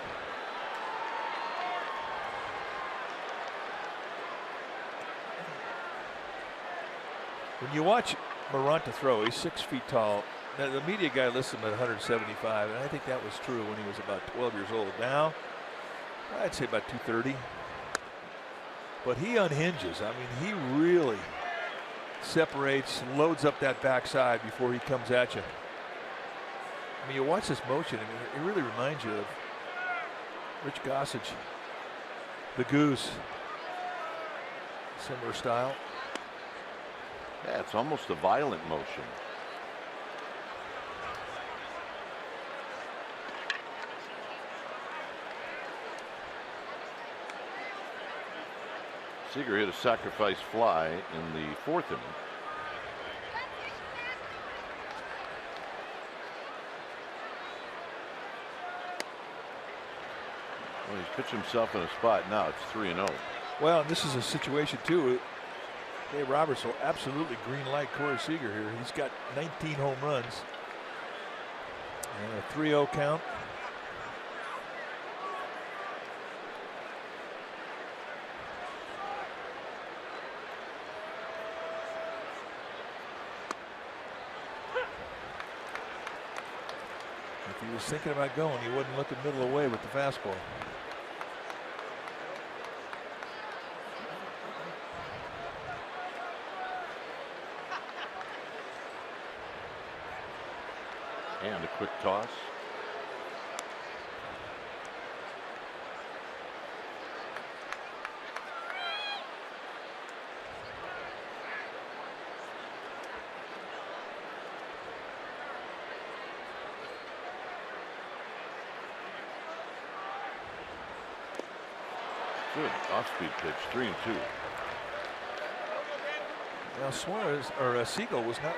Speaker 6: When you watch Maranta throw, he's 6 feet tall. Now, the media guy lists him at 175, and I think that was true when he was about 12 years old. Now, I'd say about 230. But he unhinges. I mean, he really separates, loads up that backside before he comes at you. I mean, you watch this motion, I mean, it really reminds you of Rich Gossage, the Goose. Similar style.
Speaker 1: Yeah, it's almost a violent motion. Seager hit a sacrifice fly in the 4th inning. Well, he's pitched himself in a spot now. It's 3-0.
Speaker 6: Well, this is a situation too. Dave Roberts will absolutely green light Corey Seager here. He's got 19 home runs and a 3-0 count. If he was thinking about going, he wouldn't look at middle away with the fastball.
Speaker 1: And a quick toss. Good off-speed pitch, 3-2.
Speaker 6: Now Suarez or Siegel was not.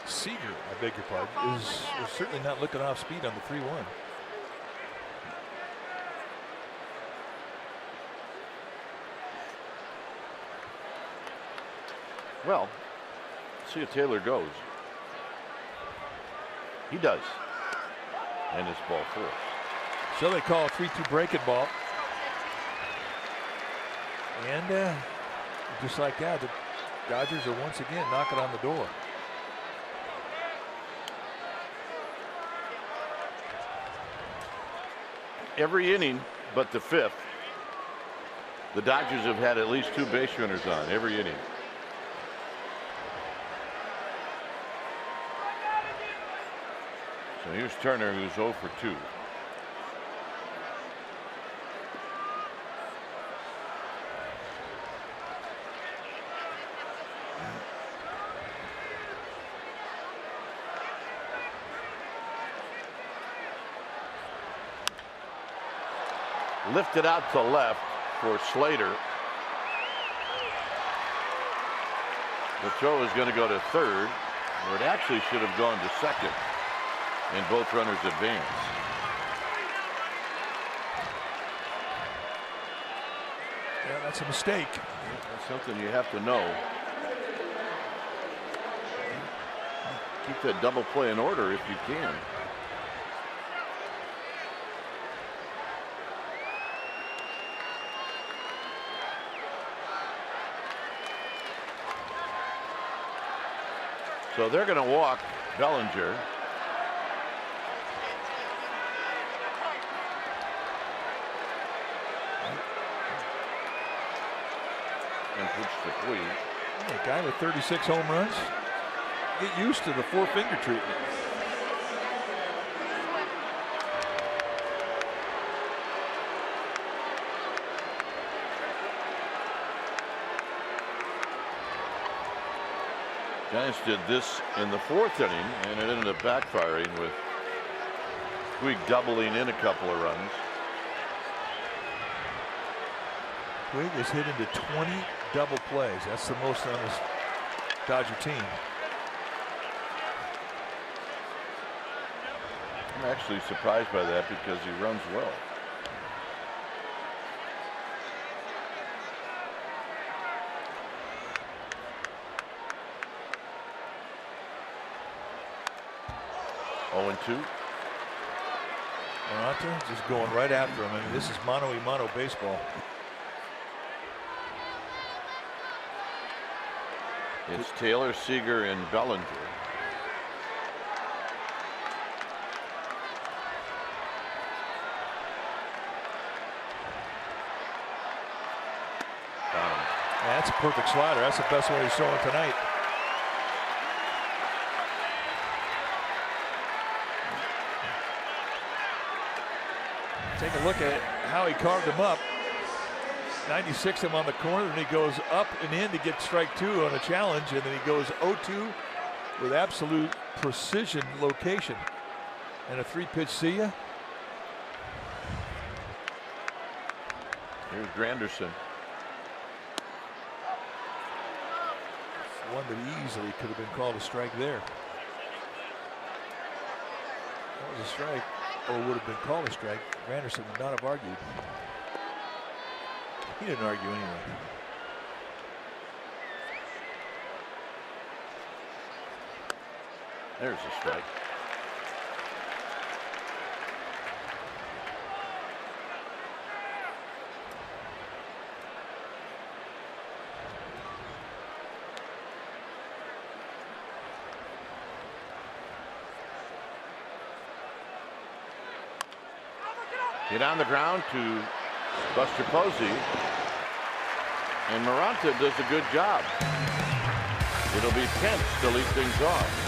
Speaker 6: Seager, I beg your pardon, is certainly not looking off speed on the 3-1.
Speaker 1: Well, see if Taylor goes. He does. And it's ball 4.
Speaker 6: So they call a 3-2 breaking ball. And just like that, the Dodgers are once again knocking on the door.
Speaker 1: Every inning but the 5th, the Dodgers have had at least 2 base runners on every inning. So here's Turner, who's 0 for 2. Lifted out to left for Slater. The throw is going to go to third, where it actually should have gone to second. And both runners advance.
Speaker 6: Yeah, that's a mistake.
Speaker 1: That's something you have to know. Keep that double play in order if you can. So they're going to walk Bellinger. And pitch to Cleve.
Speaker 6: A guy with 36 home runs. Get used to the 4-finger treatment.
Speaker 1: Giants did this in the 4th inning, and it ended up backfiring with Puig doubling in a couple of runs.
Speaker 6: Puig has hit into 20 double plays. That's the most on this Dodger team.
Speaker 1: I'm actually surprised by that because he runs well. Oh, 2.
Speaker 6: Morata just going right after him. I mean, this is mano-a-mano baseball.
Speaker 1: It's Taylor, Seager, and Bellinger.
Speaker 6: That's a perfect slider. That's the best one he's showing tonight. Take a look at how he carved him up. 96 him on the corner, and he goes up and in to get strike 2 on a challenge, and then he goes 0-2 with absolute precision location. And a 3-pitch see ya.
Speaker 1: Here's Granderson.
Speaker 6: One that easily could have been called a strike there. That was a strike, or would have been called a strike. Granderson would not have argued. He didn't argue anyway.
Speaker 1: There's a strike. Hit on the ground to Buster Posey. And Morata does a good job. It'll be Pence to lead things off.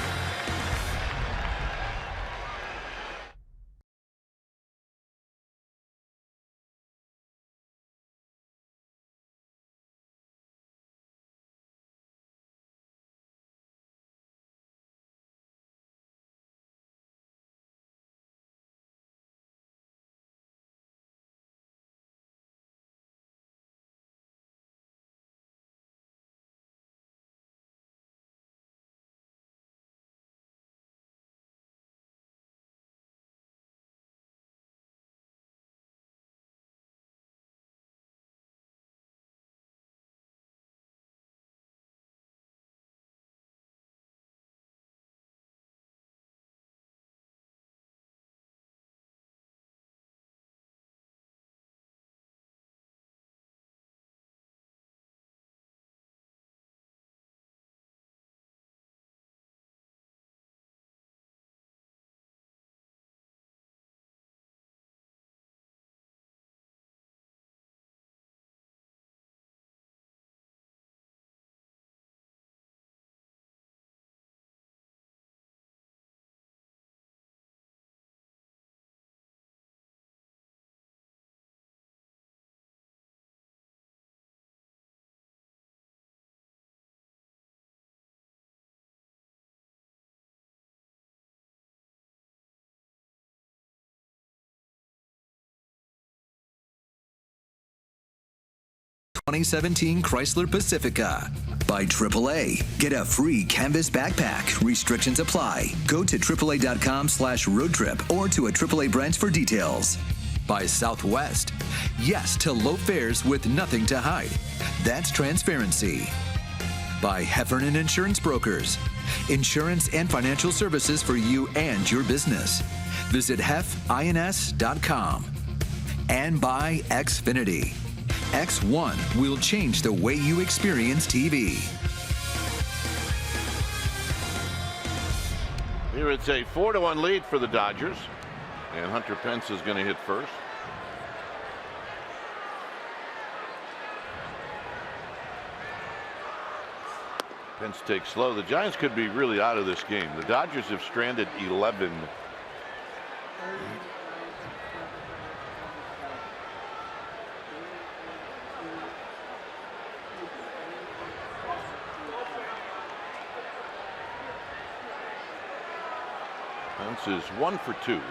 Speaker 4: 2017 Chrysler Pacifica. By AAA. Get a free canvas backpack. Restrictions apply. Go to AAA.com/road trip or to a AAA branch for details. By Southwest. Yes to low fares with nothing to hide. That's transparency. By Heffernan Insurance Brokers. Insurance and financial services for you and your business. Visit hefins.com. And by Xfinity. X1 will change the way you experience TV.
Speaker 1: Here it's a 4-1 lead for the Dodgers. And Hunter Pence is going to hit first. Pence takes slow. The Giants could be really out of this game. The Dodgers have stranded 11. Pence is 1 for 2.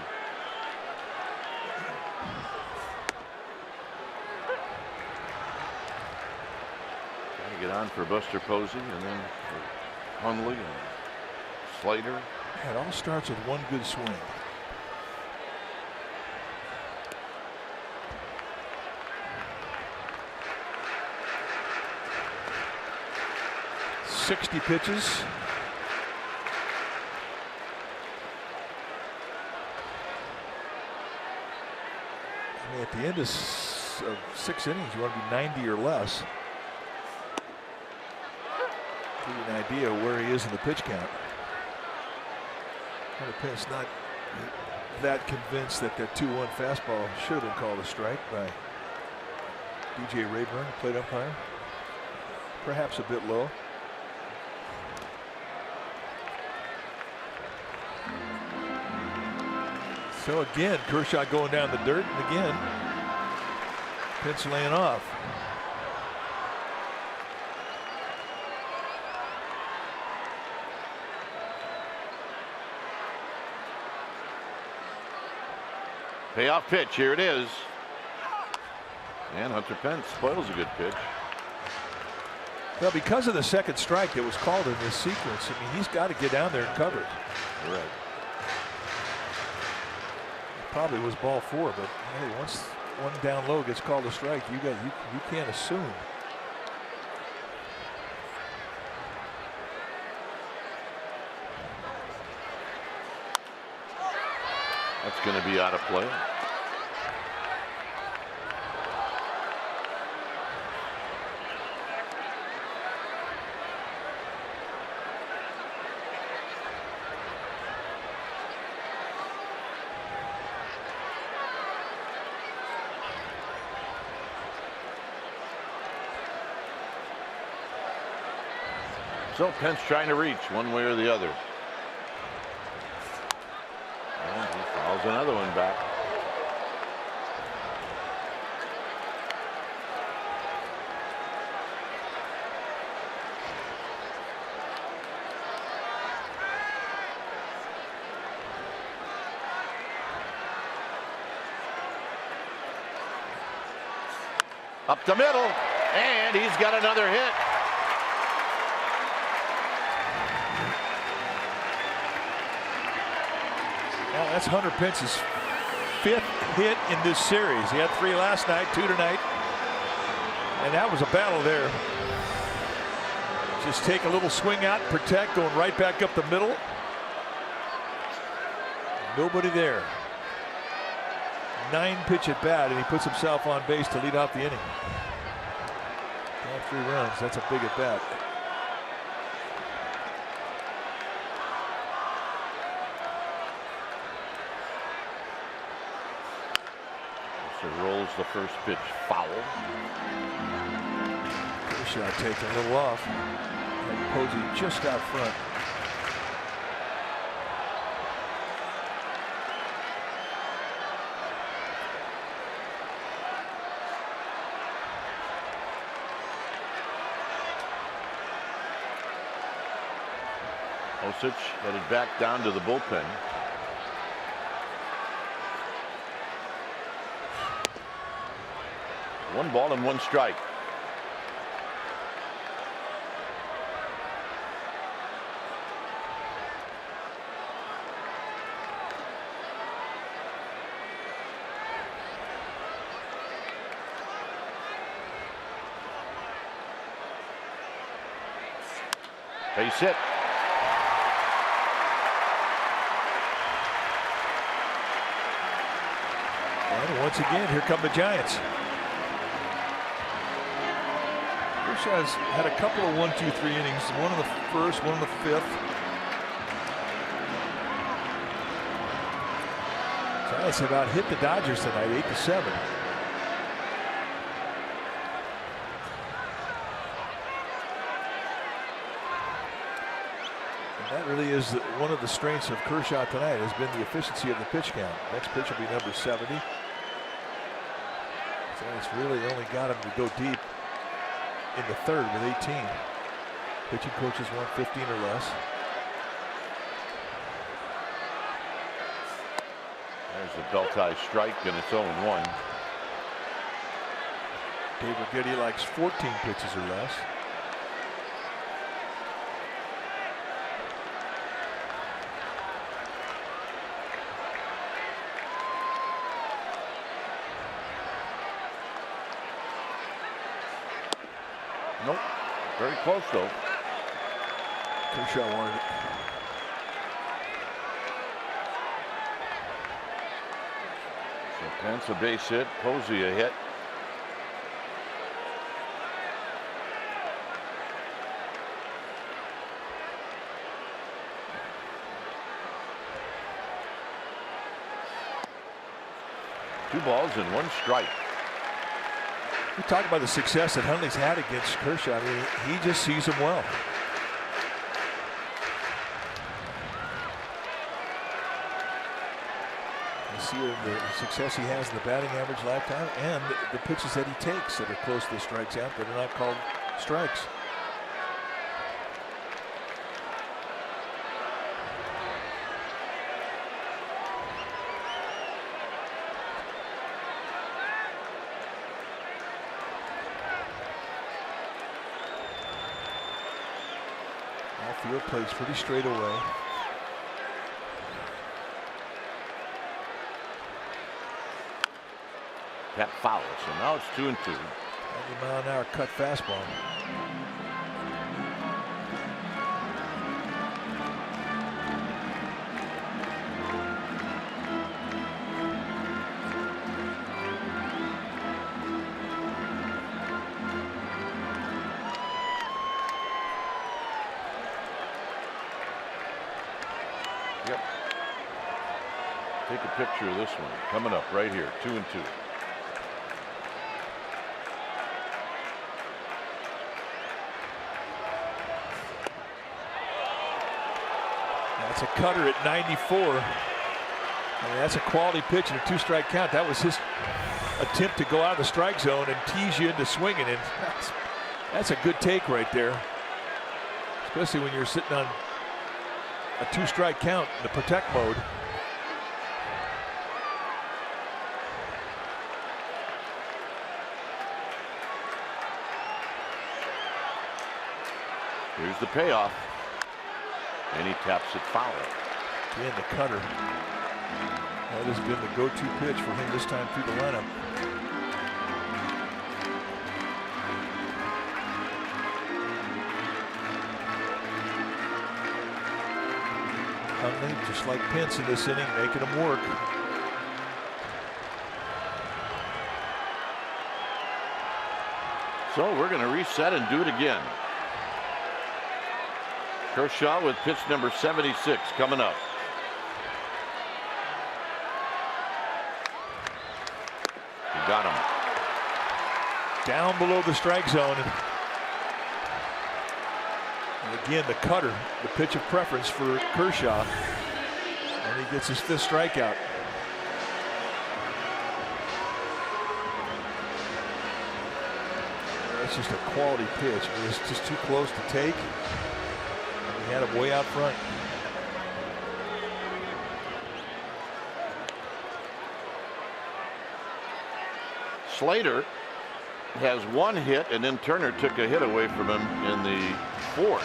Speaker 1: Get on for Buster Posey and then for Hundley and Slater.
Speaker 6: It all starts with one good swing. "60 pitches. I mean, at the end of 6 innings, you want to be 90 or less. Give you an idea where he is in the pitch count. Hunter Pence not that convinced that that 2-1 fastball should have been called a strike by DJ Rayburn, plate umpire. Perhaps a bit low. So again, Kershaw going down the dirt, and again, Pence laying off.
Speaker 1: Payoff pitch, here it is. And Hunter Pence spoils a good pitch.
Speaker 6: Well, because of the second strike that was called in this sequence, I mean, he's got to get down there and cover it.
Speaker 1: Right.
Speaker 6: Probably was ball 4, but hey, once one down low gets called a strike, you can't assume.
Speaker 1: That's going to be out of play. So Pence trying to reach one way or the other. And he fouls another one back. Up the middle, and he's got another hit.
Speaker 6: Well, that's Hunter Pence's 5th hit in this series. He had 3 last night, 2 tonight. And that was a battle there. Just take a little swing out, protect, going right back up the middle. Nobody there. 9-pitch at bat, and he puts himself on base to lead off the inning. All 3 runs, that's a big at bat.
Speaker 1: Rolls the first pitch foul.
Speaker 6: Kershaw taking a little off. And Posey just out front.
Speaker 1: Osich headed back down to the bullpen. One ball and 1 strike. Base hit.
Speaker 6: And once again, here come the Giants. Kershaw's had a couple of 1, 2, 3 innings. One in the first, one in the fifth. Giants have out hit the Dodgers tonight, 8-7. That really is one of the strengths of Kershaw tonight, has been the efficiency of the pitch count. Next pitch will be number 70. So it's really only got him to go deep in the third with 18. Pitching coaches want 15 or less.
Speaker 1: There's the belt-high strike, and it's 0-1.
Speaker 6: Dave Righetti likes 14 pitches or less.
Speaker 1: Nope. Very close, though.
Speaker 6: Kershaw wanted it.
Speaker 1: So Pence a base hit. Posey a hit. Two balls and one strike.
Speaker 6: We talked about the success that Hundley's had against Kershaw. I mean, he just sees him well. You see the success he has in the batting average lifetime and the pitches that he takes that are close to the strikes out that are not called strikes. Field plays pretty straight away.
Speaker 1: That foul, so now it's 2-2.
Speaker 6: 90-mile-an-hour cut fastball.
Speaker 1: Yep. Take a picture of this one coming up right here, 2-2.
Speaker 6: That's a cutter at 94. I mean, that's a quality pitch and a 2-strike count. That was his attempt to go out of the strike zone and tease you into swinging. And that's a good take right there, especially when you're sitting on a 2-strike count in the protect mode.
Speaker 1: Here's the payoff. And he taps it foul.
Speaker 6: Again, the cutter. That has been the go-to pitch for him this time through the lineup. Hundley, just like Pence in this inning, making him work.
Speaker 1: So we're going to reset and do it again. Kershaw with pitch number 76 coming up. He got him.
Speaker 6: Down below the strike zone. And again, the cutter, the pitch of preference for Kershaw. And he gets his 5th strikeout. That's just a quality pitch. I mean, it's just too close to take. He had him way out front.
Speaker 1: Slater has 1 hit, and then Turner took a hit away from him in the 4th.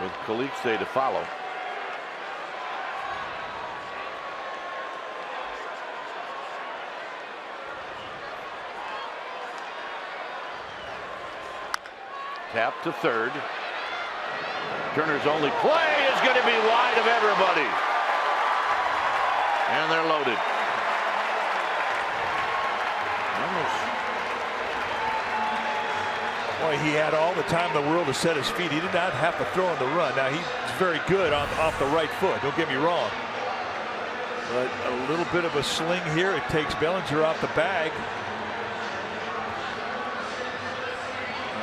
Speaker 1: With Calixte to follow. Tap to third. Turner's only play is going to be wide of everybody. And they're loaded.
Speaker 6: Boy, he had all the time in the world to set his feet. He did not have to throw on the run. Now, he's very good off the right foot. Don't get me wrong. But a little bit of a sling here. It takes Bellinger off the bag.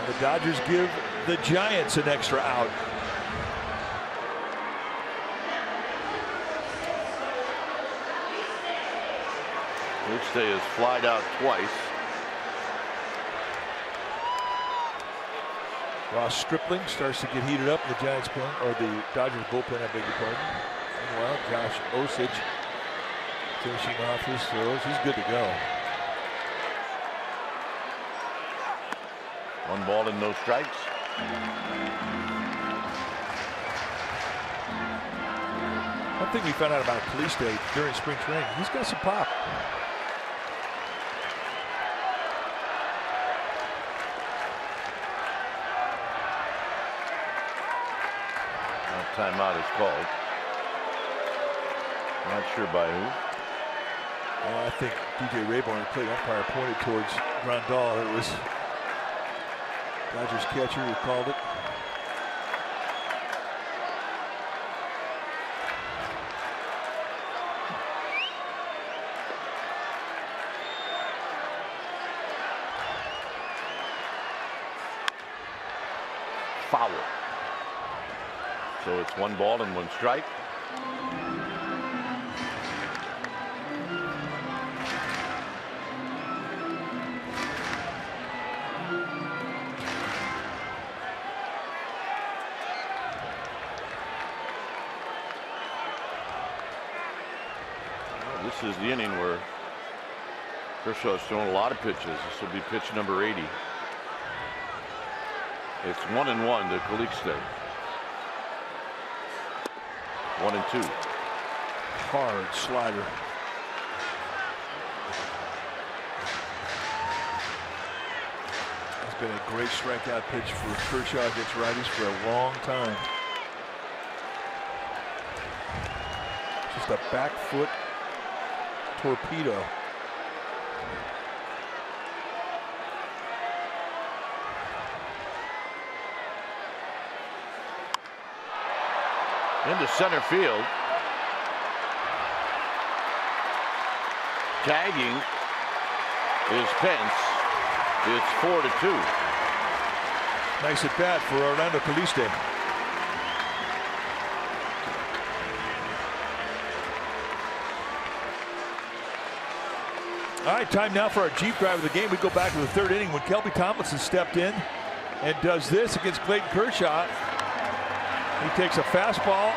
Speaker 6: The Dodgers give the Giants an extra out.
Speaker 1: Day is flied out twice.
Speaker 6: Ross Stripling starts to get heated up in the Giants pen, or the Dodgers bullpen, I beg your pardon. Meanwhile, Josh Osich finishing off his throws. He's good to go.
Speaker 1: 1 ball and no strikes.
Speaker 6: One thing we found out about Caliste during spring training, he's got some pop.
Speaker 1: Timeout is called. Not sure by who.
Speaker 6: I think DJ Rayborn, the plate umpire, pointed towards Grandal. It was Dodgers catcher who called it.
Speaker 1: Foul. So it's 1 ball and 1 strike. Well, this is the inning where Kershaw's thrown a lot of pitches. This will be pitch number 80. It's 1-1 to Caliste. 1-2.
Speaker 6: Hard slider. It's been a great strikeout pitch for Kershaw against righties for a long time. Just a back foot torpedo.
Speaker 1: Into center field. Tagging is Pence. It's 4-2.
Speaker 6: Nice at bat for Orlando Caliste. All right, time now for our Jeep drive of the game. We go back to the 3rd inning when Kelby Tomlinson stepped in and does this against Clayton Kershaw. He takes a fastball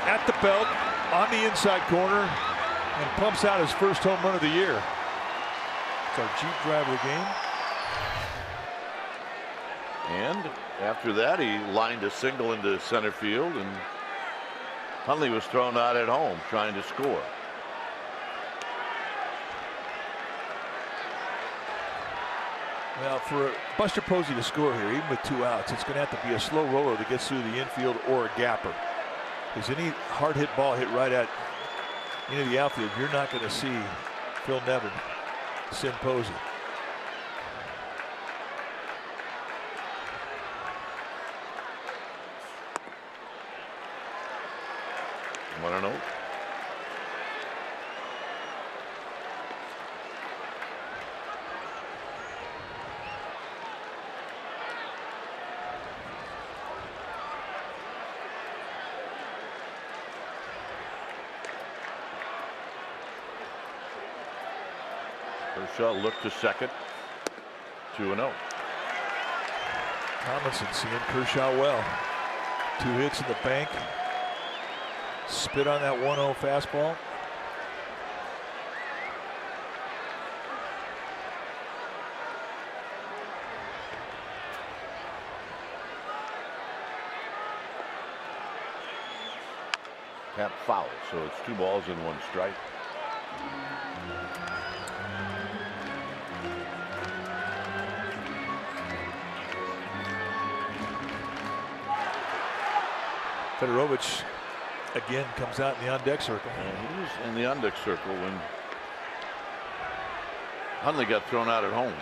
Speaker 6: at the belt on the inside corner and pumps out his first home run of the year. It's our Jeep drive of the game.
Speaker 1: And after that, he lined a single into center field, and Hundley was thrown out at home trying to score.
Speaker 6: Well, for Buster Posey to score here, even with 2 outs, it's going to have to be a slow roller that gets through the infield or a gapper. Because any hard hit ball hit right at into the outfield, you're not going to see Phil Nevin send Posey.
Speaker 1: I don't know. Kershaw looked to second. 2-0.
Speaker 6: Tomlinson seeing Kershaw well. 2 hits in the bank. Spit on that 1-0 fastball.
Speaker 1: Tap foul, so it's 2 balls and 1 strike.
Speaker 6: Fedorovich again comes out in the on-deck circle.
Speaker 1: And he was in the on-deck circle when Hundley got thrown out at home.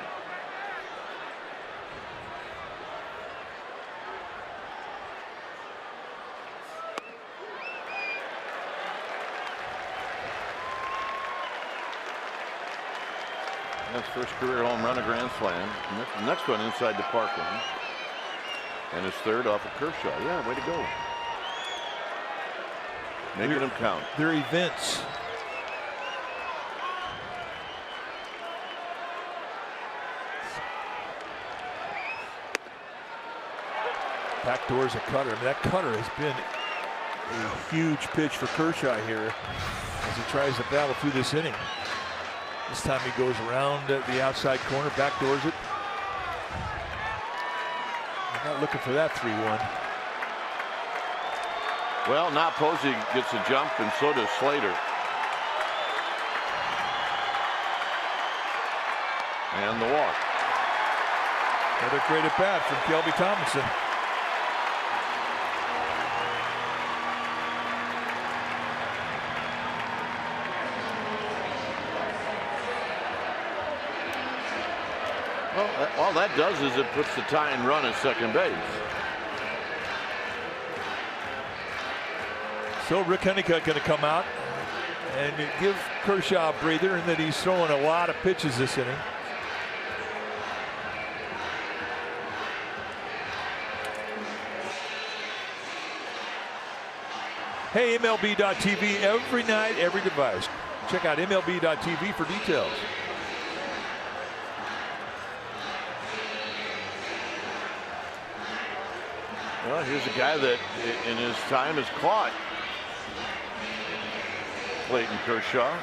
Speaker 1: That's first career home run, a grand slam. Next one inside the park line. And his third off of Kershaw. Yeah, way to go. Making them count.
Speaker 6: They're events. Backdoors a cutter. I mean, that cutter has been a huge pitch for Kershaw here as he tries to battle through this inning. This time he goes around the outside corner, backdoors it. I'm not looking for that 3-1.
Speaker 1: Well, now Posey gets a jump, and so does Slater. And the walk.
Speaker 6: Another great at bat from Kelby Tomlinson.
Speaker 1: Well, all that does is it puts the tying run at second base.
Speaker 6: So Rick Honeycutt going to come out and give Kershaw a breather, and that he's throwing a lot of pitches this inning. Hey, MLB.tv, every night, every device. Check out MLB.tv for details.
Speaker 1: Well, here's a guy that in his time has caught Clayton Kershaw.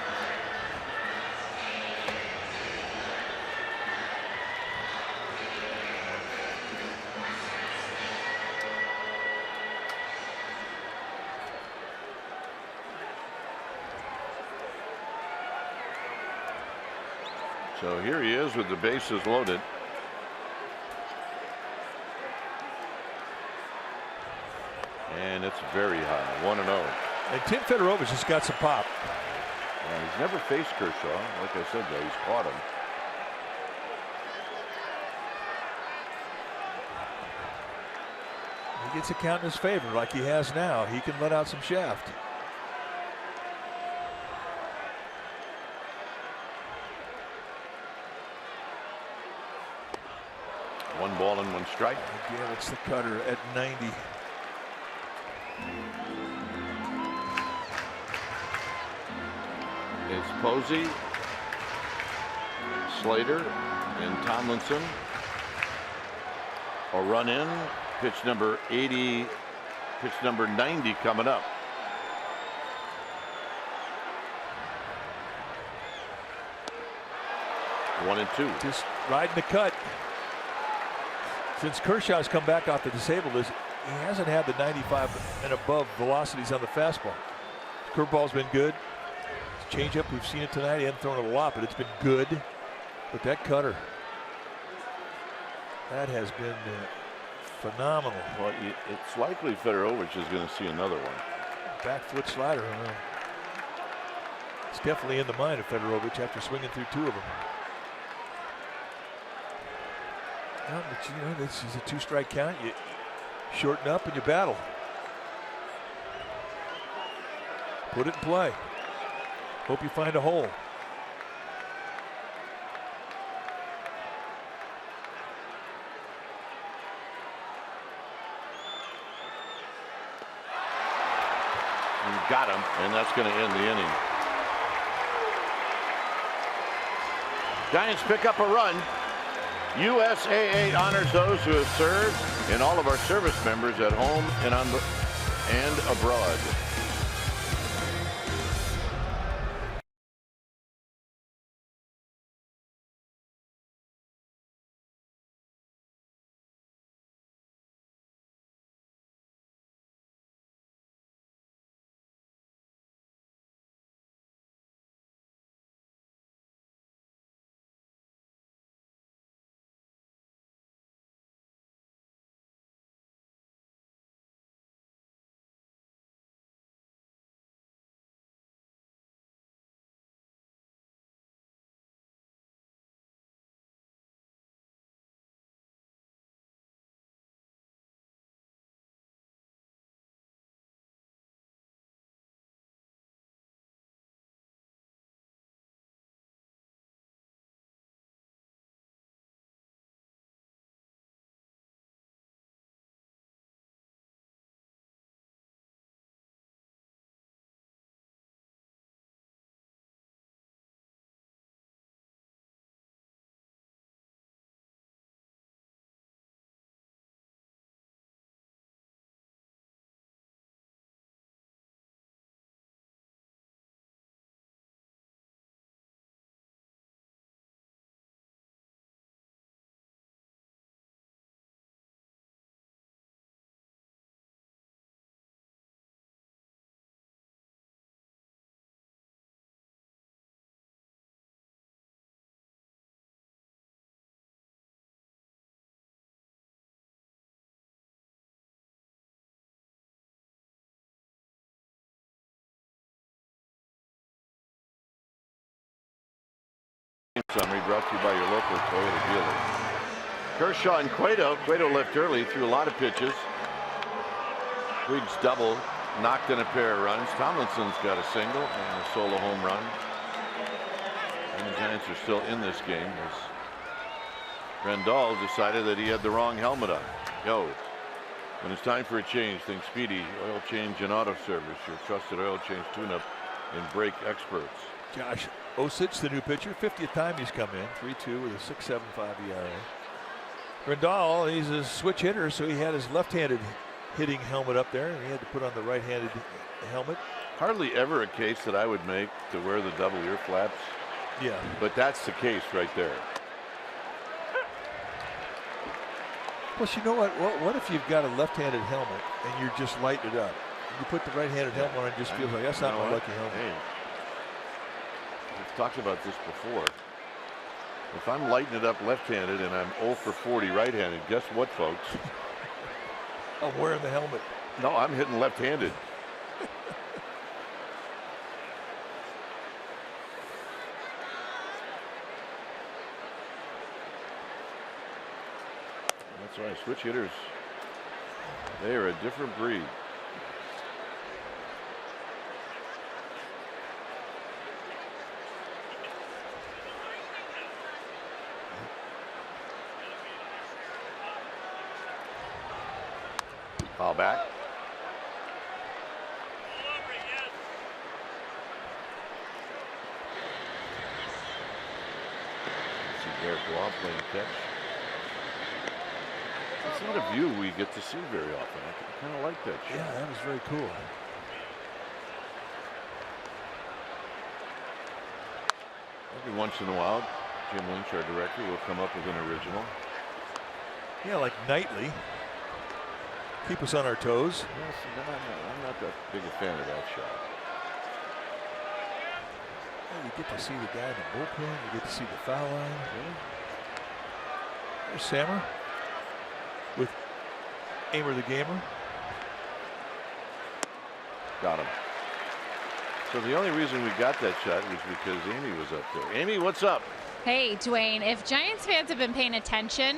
Speaker 1: So here he is with the bases loaded. And it's very high, 1-0.
Speaker 6: And Tim Fedorovich has got some pop.
Speaker 1: He's never faced Kershaw. Like I said, though, he's caught him.
Speaker 6: He gets a count in his favor like he has now. He can let out some shaft.
Speaker 1: One ball and one strike.
Speaker 6: Again, it's the cutter at 90.
Speaker 1: It's Posey, Slater, and Tomlinson. A run in, pitch number 80, pitch number 90 coming up. One and two.
Speaker 6: Just riding the cut. Since Kershaw's come back off the disabled list, he hasn't had the 95 and above velocities on the fastball. Curveball's been good. Changeup, we've seen it tonight. He hasn't thrown it a lot, but it's been good. But that cutter, that has been phenomenal.
Speaker 1: Well, it's likely Fedorovich is going to see another one.
Speaker 6: Back foot slider. It's definitely in the mind of Fedorovich after swinging through two of them. Well, but you know, this is a two-strike count. You shorten up and you battle. Put it in play. Hope you find a hole.
Speaker 1: You got him, and that's going to end the inning. Giants pick up a run. USAA honors those who have served and all of our service members at home and abroad. Summary brought to you by your local Toyota dealer. Kershaw and Cueto. Cueto left early, threw a lot of pitches. Puig's double, knocked in a pair of runs. Tomlinson's got a single and a solo home run. And the Giants are still in this game as Grandal decided that he had the wrong helmet on. When it's time for a change, think Speedy Oil Change and Auto Service, your trusted oil change tune-up and brake experts.
Speaker 6: Josh Osich, the new pitcher, 50th time he's come in, 3-2 with a 6.75 ERA. Grandal, he's a switch hitter, so he had his left-handed hitting helmet up there, and he had to put on the right-handed helmet.
Speaker 1: Hardly ever a case that I would make to wear the double ear flaps.
Speaker 6: Yeah.
Speaker 1: But that's the case right there.
Speaker 6: Plus, you know what? What if you've got a left-handed helmet and you're just lighting it up? You put the right-handed helmet on and it just feels like that's not my lucky helmet.
Speaker 1: Hey, we've talked about this before. If I'm lighting it up left-handed and I'm 0 for 40 right-handed, guess what, folks?
Speaker 6: I'm wearing the helmet.
Speaker 1: No, I'm hitting left-handed. That's right. Switch hitters, they are a different breed. Foul back. See Garrett Guam playing catch. It's not a view we get to see very often. I kind of like that shot.
Speaker 6: Yeah, that was very cool.
Speaker 1: Every once in a while, Jim Lynch, our director, will come up with an original.
Speaker 6: Yeah, like nightly. Keep us on our toes.
Speaker 1: Yes, I'm not that big a fan of that shot.
Speaker 6: Yeah, you get to see the guy in the bullpen. You get to see the foul line. There's Sammer with Amer the Gamer.
Speaker 1: Got him. So the only reason we got that shot was because Amy was up there. Amy, what's up?
Speaker 5: Hey, Dwayne, if Giants fans have been paying attention,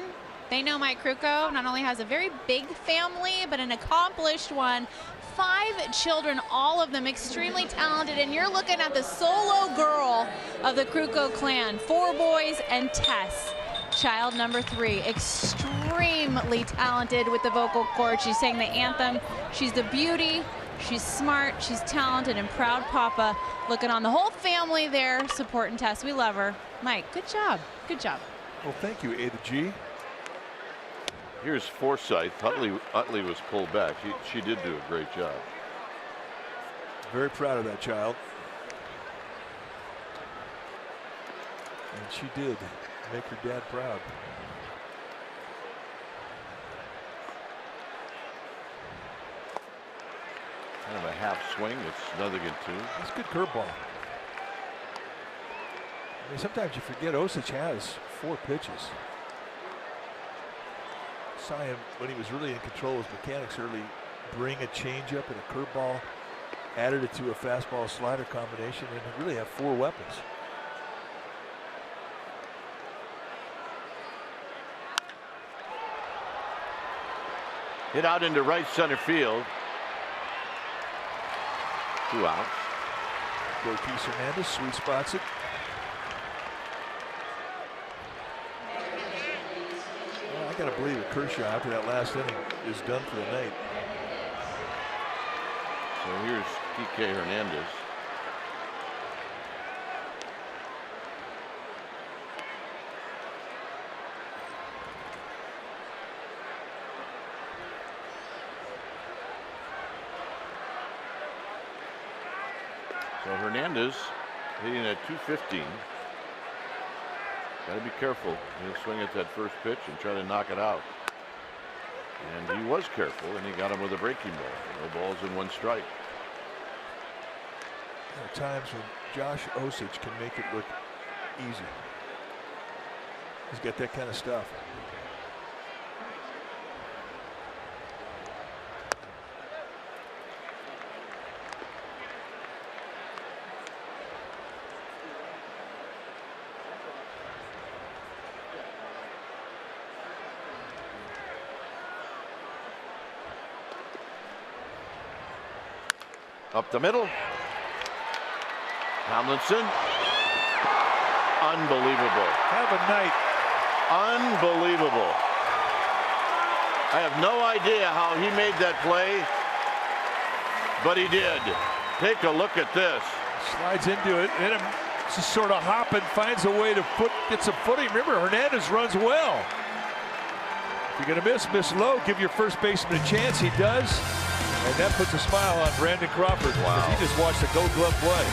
Speaker 5: they know Mike Krukow not only has a very big family, but an accomplished one. 5 children, all of them extremely talented, and you're looking at the solo girl of the Krukow clan. 4 boys and Tess, child number 3, extremely talented with the vocal cords. She sang the anthem. She's the beauty. She's smart. She's talented and proud papa. Looking on the whole family there, supporting Tess. We love her. Mike, good job. Good job.
Speaker 6: Well, thank you, A to G.
Speaker 1: Here's Forsythe. Utley was pulled back. She did do a great job.
Speaker 6: Very proud of that child. And she did make her dad proud.
Speaker 1: Kind of a half swing. It's nothing in 2.
Speaker 6: That's a good curveball. I mean, sometimes you forget Osich has 4 pitches. Saw him when he was really in control of his mechanics early bring a changeup and a curveball, added it to a fastball slider combination, and really have 4 weapons.
Speaker 1: Hit out into right center field. 2 outs.
Speaker 6: Ortiz Hernandez sweet spots it. Well, I gotta believe that Kershaw after that last inning is done for the night.
Speaker 1: So here's Kike Hernandez. So Hernandez hitting at 215. Got to be careful. He'll swing at that first pitch and try to knock it out. And he was careful, and he got him with a breaking ball. No balls and 1 strike.
Speaker 6: There are times when Josh Osich can make it look easy. He's got that kind of stuff.
Speaker 1: Up the middle. Tomlinson. Unbelievable.
Speaker 6: Have a night.
Speaker 1: Unbelievable. I have no idea how he made that play, but he did. Take a look at this.
Speaker 6: Slides into it, and just sort of hopping, finds a way to get some footing. Remember, Hernandez runs well. If you're going to miss low, give your first baseman a chance. He does, and that puts a smile on Brandon Crawford.
Speaker 1: Wow.
Speaker 6: Because he just watched a Gold Glove play.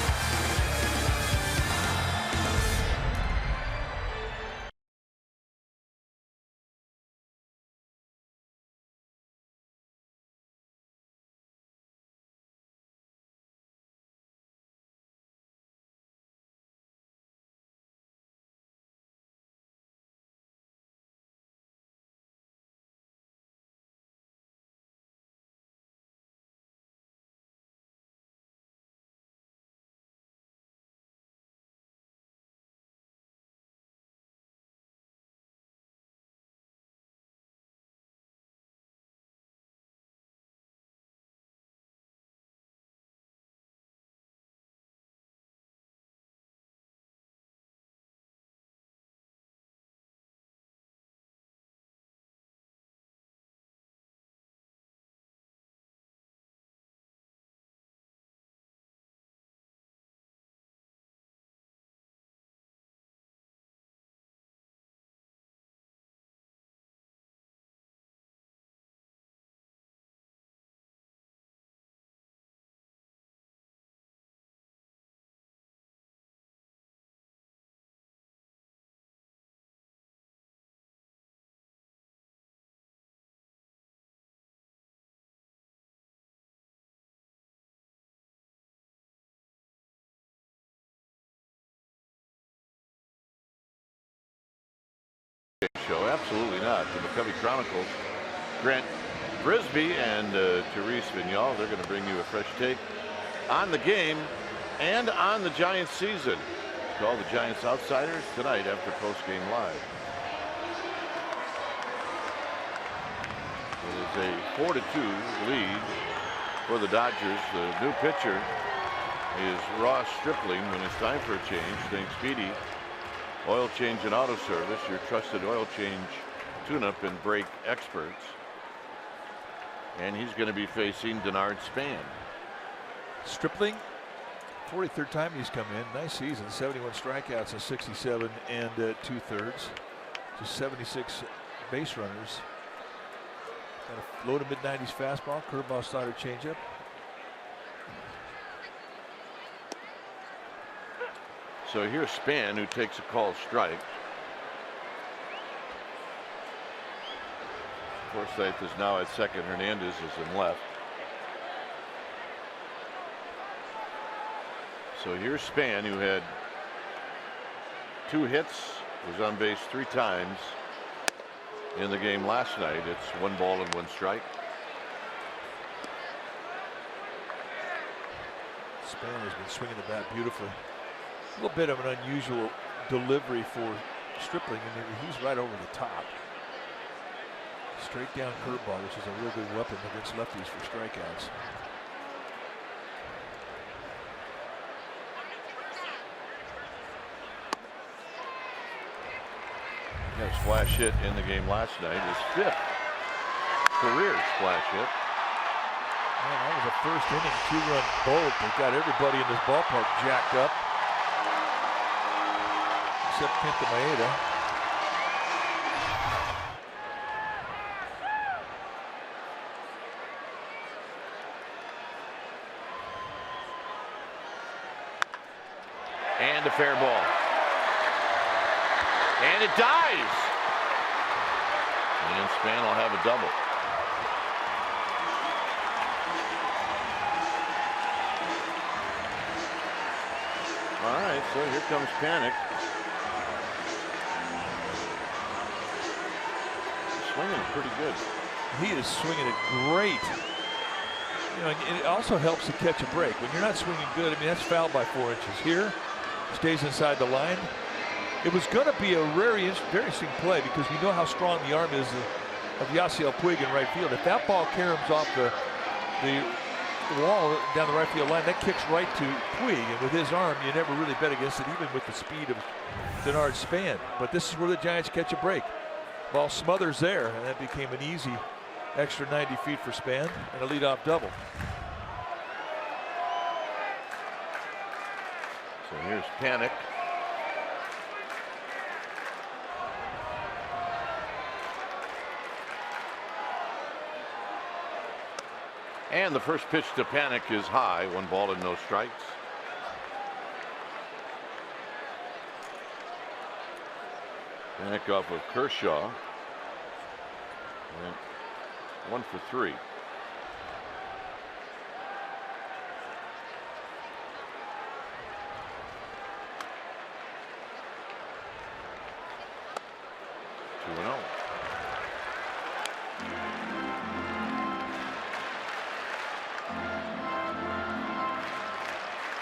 Speaker 1: Show. Absolutely not. The McCovey Chronicles, Grant Brisbee and Therese Vignal, they're going to bring you a fresh take on the game and on the Giants season. Call the Giants Outsiders tonight after post-game live. It is a 4-2 lead for the Dodgers. The new pitcher is Ross Stripling. When it's time for a change, think Speedy. Oil Change and Auto Service, your trusted oil change, tune-up, and brake experts. And he's going to be facing Denard Span.
Speaker 6: Stripling, 43rd time he's come in. Nice season, 71 strikeouts in 67 and 2/3. Just 76 base runners. Got a low to mid-90s fastball, curveball, slider, changeup.
Speaker 1: So here's Span, who takes a called strike. Forsythe is now at second. Hernandez is in left. So here's Span, who had 2 hits, was on base 3 times in the game last night. It's 1 ball and 1 strike.
Speaker 6: Span has been swinging the bat beautifully. A little bit of an unusual delivery for Stripling, and he's right over the top. Straight down curveball, which is a real good weapon against lefties for strikeouts.
Speaker 1: His splash hit in the game last night, his 5th career splash hit.
Speaker 6: Man, that was a first inning 2-run bolt that got everybody in this ballpark jacked up. Except Kenta Maeda.
Speaker 1: And a fair ball. And it dies. And Span will have a double. All right, so here comes Panic. Swinging pretty good.
Speaker 6: He is swinging it great. You know, and it also helps to catch a break. When you're not swinging good, I mean, that's fouled by 4 inches. Here, stays inside the line. It was going to be a very interesting play because we know how strong the arm is of Yasiel Puig in right field. If that ball caroms off the the wall down the right field line. That kicks right to Puig, and with his arm, you never really bet against it, even with the speed of Denard Span. But this is where the Giants catch a break. Ball smothers there, and that became an easy extra 90 feet for Span and a leadoff double.
Speaker 1: So here's Panic. And the first pitch to Panic is high. 1 ball and no strikes. Panic off of Kershaw. And 1 for 3.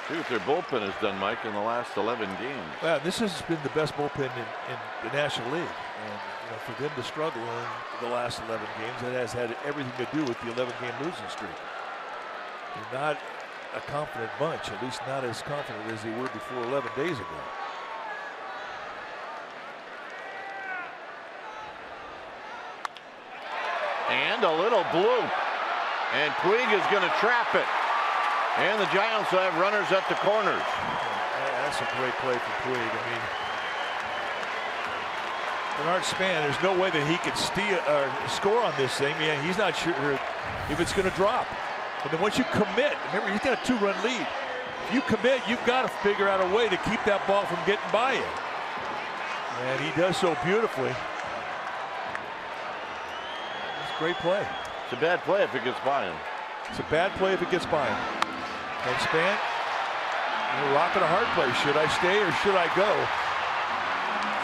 Speaker 1: See what their bullpen has done, Mike, in the last 11 games.
Speaker 6: Well, this has been the best bullpen in the National League. And for them to struggle in the last 11 games, that has had everything to do with the 11-game losing streak. They're not a confident bunch, at least not as confident as they were before 11 days ago.
Speaker 1: And a little bloop. And Puig is going to trap it. And the Giants will have runners at the corners.
Speaker 6: That's a great play for Puig. I mean, Denard Span, there's no way that he could score on this thing. Yeah, he's not sure if it's going to drop. But then once you commit, remember, he's got a 2-run lead. If you commit, you've got to figure out a way to keep that ball from getting by you. And he does so beautifully. It's a great play.
Speaker 1: It's a bad play if it gets by him.
Speaker 6: It's a bad play if it gets by him. And Span, rocking a hard place. Should I stay or should I go?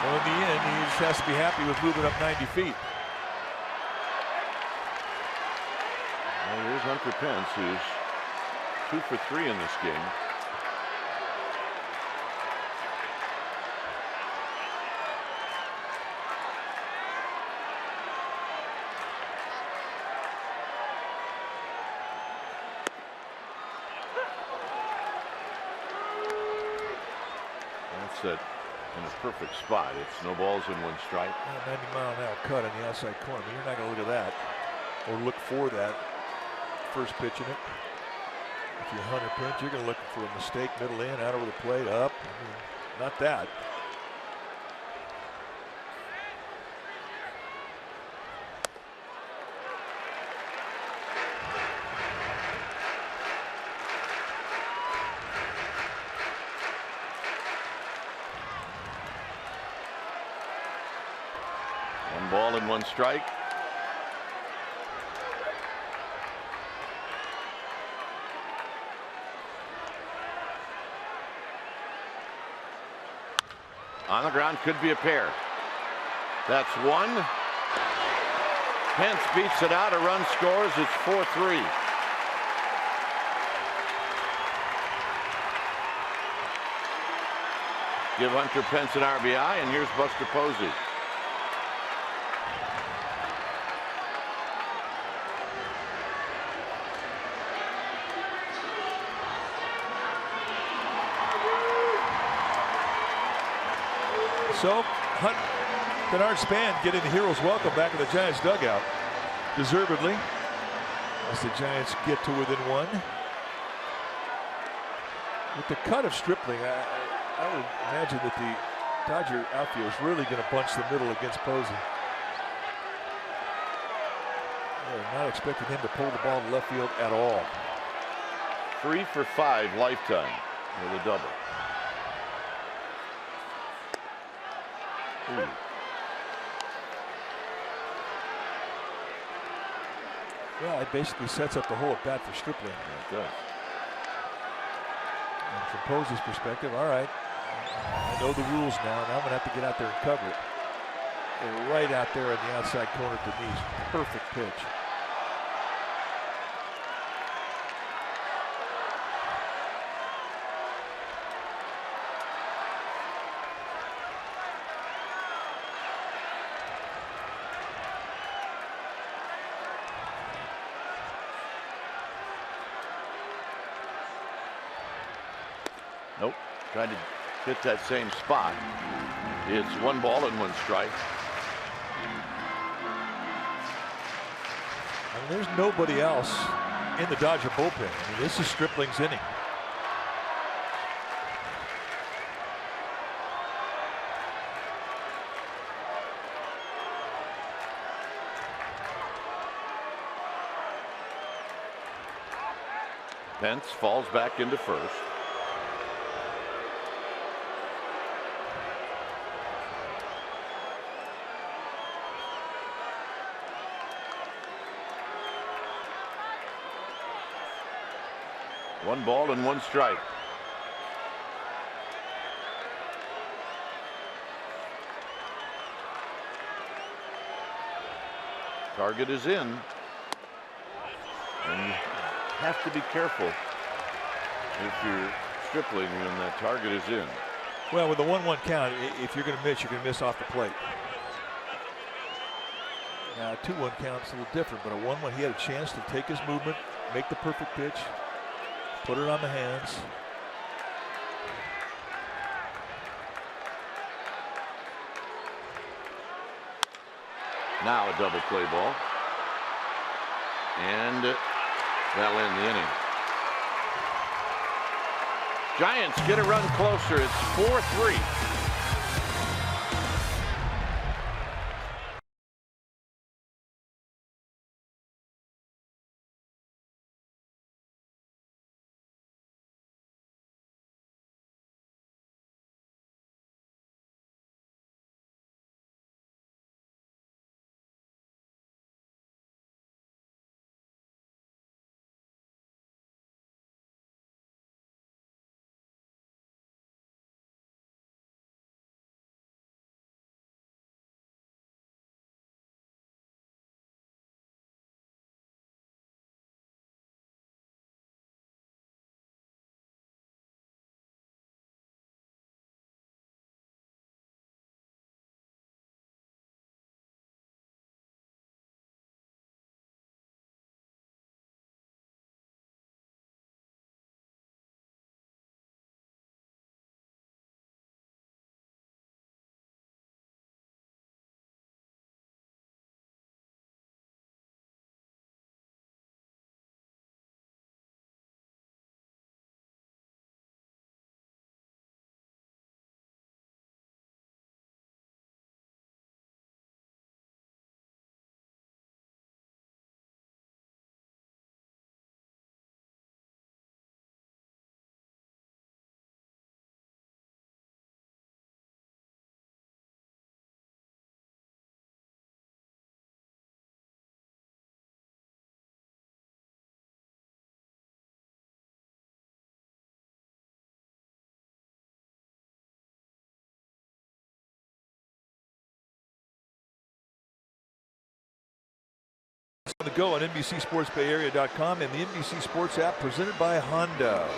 Speaker 6: Well, in the end, he just has to be happy with moving up 90 feet.
Speaker 1: Well, here's Hunter Pence, who's 2 for 3 in this game. That in a perfect spot. It's no balls and 1 strike.
Speaker 6: 90-mile-an-hour cut on the outside corner. You're not going to look at that or look for that first pitch in it. If you're Hunter Pence, you're going to look for a mistake, middle in, out over the plate, up. I mean, not that.
Speaker 1: Ball and 1 strike. On the ground, could be a pair. That's 1. Pence beats it out. A run scores. It's 4-3. Give Hunter Pence an RBI, and here's Buster Posey.
Speaker 6: So, Denard Span getting the hero's welcome back in the Giants dugout, deservedly, as the Giants get to within 1. With the cut of Stripling, I would imagine that the Dodger outfield is really going to bunch the middle against Posey. They're not expecting him to pull the ball to left field at all.
Speaker 1: 3 for 5 lifetime with a double.
Speaker 6: Yeah, it basically sets up the whole at bat for Stripling.
Speaker 1: It does.
Speaker 6: And from Posey's perspective, all right, I know the rules now, and I'm going to have to get out there and cover it. They're right out there on the outside corner at the knees. Perfect pitch.
Speaker 1: Trying to hit that same spot. It's 1 ball and 1 strike.
Speaker 6: And there's nobody else in the Dodger bullpen. I mean, this is Stripling's inning.
Speaker 1: Pence falls back into first. One ball and 1 strike. Target is in. And you have to be careful if you're Stripling when that target is in.
Speaker 6: Well, with a 1-1 count, if you're going to miss, you're going to miss off the plate. Now, a 2-1 count is a little different, but a 1-1, he had a chance to take his movement, make the perfect pitch, put it on the hands.
Speaker 1: Now a double play ball. And that'll end the inning. Giants get a run closer. It's 4-3.
Speaker 6: On the go on NBCSportsBayArea.com and the NBC Sports app presented by Honda.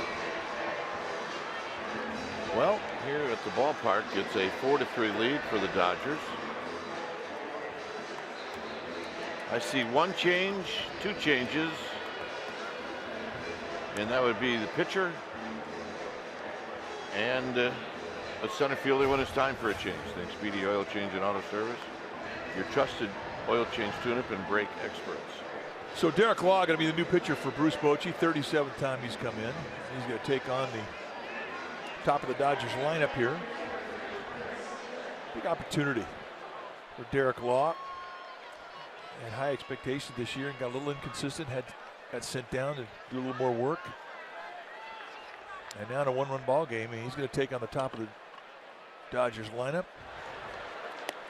Speaker 1: Well, here at the ballpark, it's a 4-3 lead for the Dodgers. I see 1 change, 2 changes, and that would be the pitcher and a center fielder when it's time for a change. Think Speedy Oil Change and Auto Service. Your trusted oil change tune-up and brake experts.
Speaker 6: So Derek Law going to be the new pitcher for Bruce Bochy. 37th time he's come in. He's going to take on the top of the Dodgers lineup here. Big opportunity for Derek Law. Had high expectations this year and got a little inconsistent. Got sent down to do a little more work. And now in a 1-run ball game, and he's going to take on the top of the Dodgers lineup.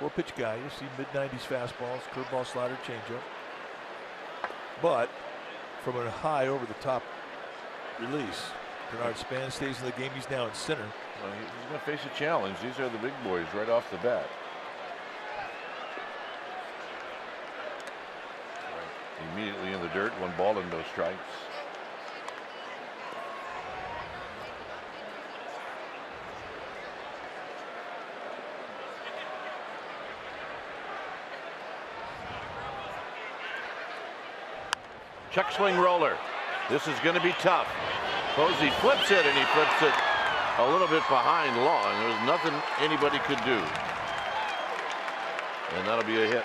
Speaker 6: 4-pitch guy. You see mid-90s fastballs, curveball, slider, changeup. But from a high over-the-top release, Bernard Span stays in the game. He's now in center.
Speaker 1: Well, he's going to face a challenge. These are the big boys right off the bat. Right. Immediately in the dirt, 1 ball and no strikes. Check swing roller. This is going to be tough. Posey flips it, and he flips it a little bit behind long. There was nothing anybody could do. And that'll be a hit.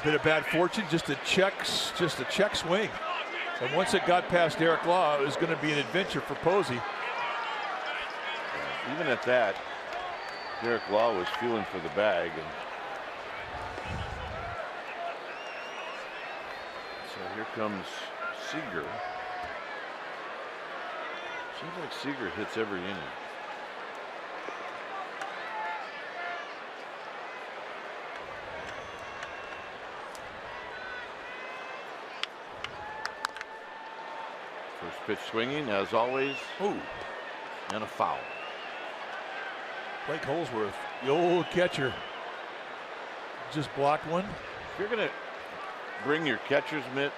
Speaker 6: Bit of bad fortune, just a check swing. And once it got past Eric Law, it was going to be an adventure for Posey.
Speaker 1: Even at that, Derek Law was feeling for the bag. And so here comes Seager. Seems like Seager hits every inning. First pitch swinging, as always.
Speaker 6: Ooh.
Speaker 1: And a foul.
Speaker 6: Blake Holsworth, the old catcher, just blocked one.
Speaker 1: If you're going to bring your catcher's mitt,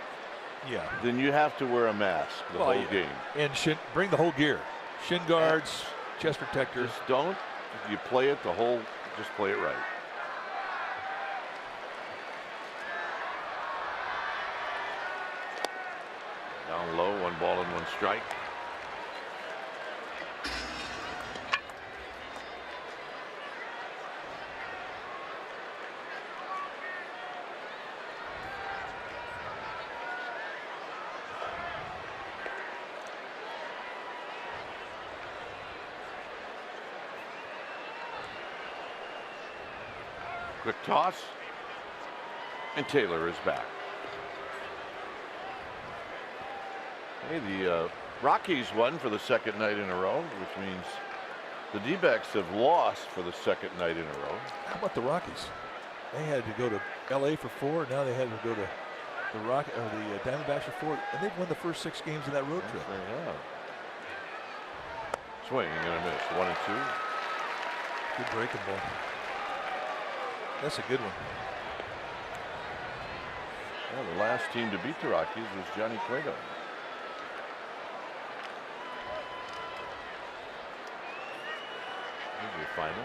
Speaker 6: yeah,
Speaker 1: then you have to wear a mask the whole game.
Speaker 6: And bring the whole gear. Shin guards, chest protectors.
Speaker 1: Just don't. If you play it just play it right. Down low, 1 ball and 1 strike. Quick toss, and Taylor is back. Hey, the Rockies won for the 2nd night in a row, which means the D-backs have lost for the 2nd night in a row.
Speaker 6: How about the Rockies? They had to go to LA for 4. Now they had to go to the Diamondbacks for 4, and they've won the first 6 games of that road trip.
Speaker 1: They have. Swing and a miss. 1 and 2.
Speaker 6: Good breaking ball. That's a good one.
Speaker 1: Well, the last team to beat the Rockies was Johnny Cueto. Here's your final.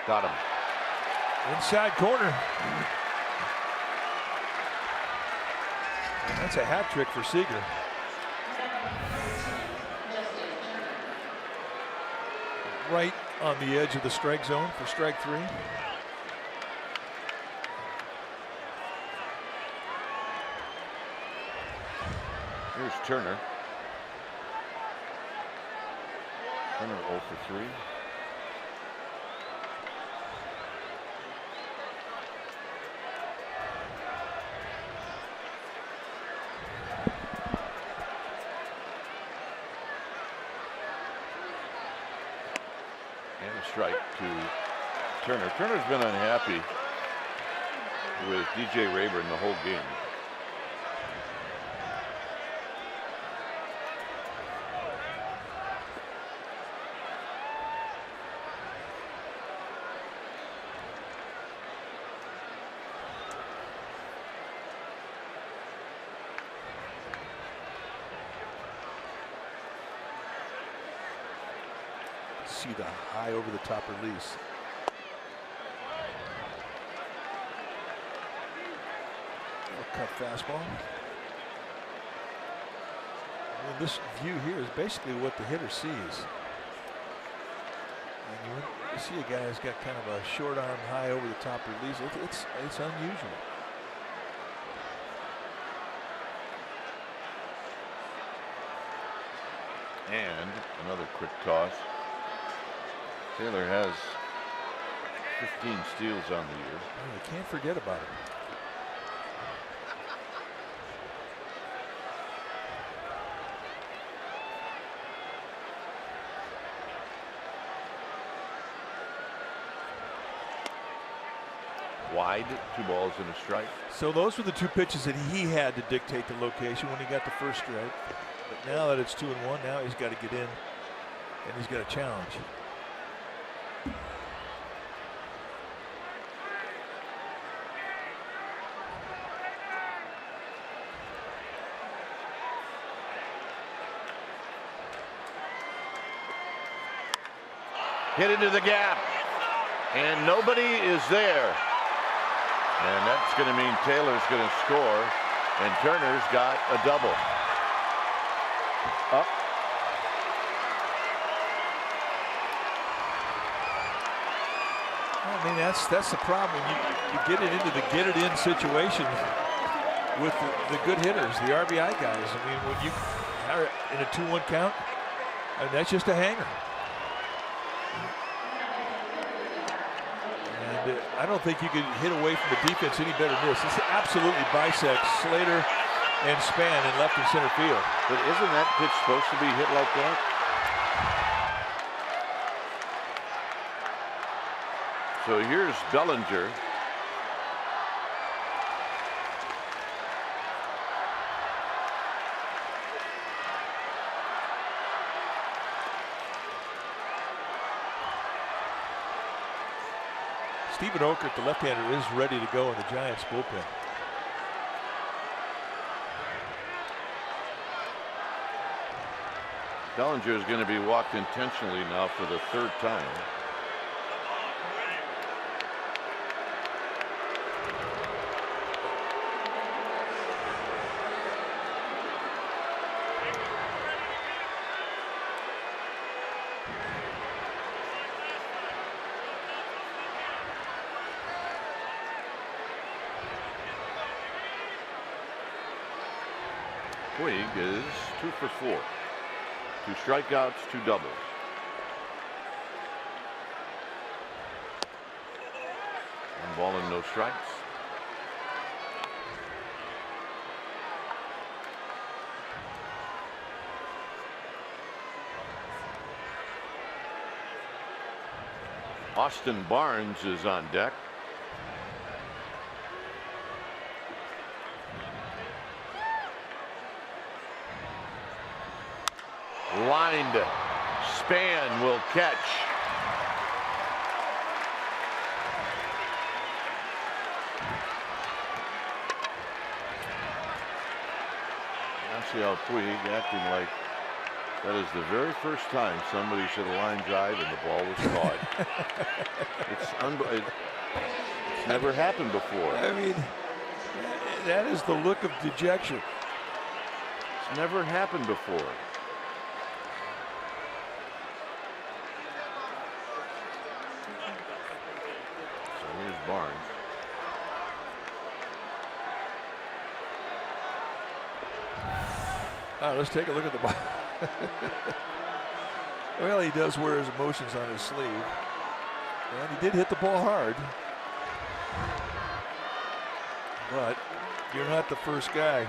Speaker 1: Got him.
Speaker 6: Inside corner. And that's a hat trick for Seager. Right on the edge of the strike zone for strike 3.
Speaker 1: Here's Turner. Turner 0 for 3. Strike to Turner. Turner's been unhappy with DJ Rayburn the whole game.
Speaker 6: See the high over the top release. Cut fastball. And this view here is basically what the hitter sees. And you see a guy who's got kind of a short arm high over the top release. It's unusual.
Speaker 1: And another quick toss. Taylor has 15 steals on the year.
Speaker 6: Oh, you can't forget about it.
Speaker 1: Wide, 2 balls and a strike.
Speaker 6: So those were the 2 pitches that he had to dictate the location when he got the first strike. But now that it's 2-1, now he's got to get in and he's got a challenge.
Speaker 1: hit into the gap. And nobody is there. And that's going to mean Taylor's going to score. And Turner's got a double. Up.
Speaker 6: I mean, that's the problem. You get it into the get-it-in situation with the good hitters, the RBI guys. I mean, when you are in a 2-1 count, that's just a hanger. And I don't think you could hit away from the defense any better than this. This absolutely bisects Slater and Span in left and center field.
Speaker 1: But isn't that pitch supposed to be hit like that? So here's Bellinger.
Speaker 6: Stephen Okert, the left-hander, is ready to go in the Giants bullpen.
Speaker 1: Bellinger is going to be walked intentionally now for the 3rd time. Puig is 2 for 4. 2 strikeouts, 2 doubles. One ball and no strikes. Austin Barnes is on deck. Lined. Span will catch. I see how Puig acting like that is the very first time somebody should have line drive and the ball was caught. It's never happened before.
Speaker 6: I mean, that is the look of dejection.
Speaker 1: It's never happened before. Barnes.
Speaker 6: Let's take a look at the ball. Well, he does wear his emotions on his sleeve. And he did hit the ball hard. But you're not the first guy.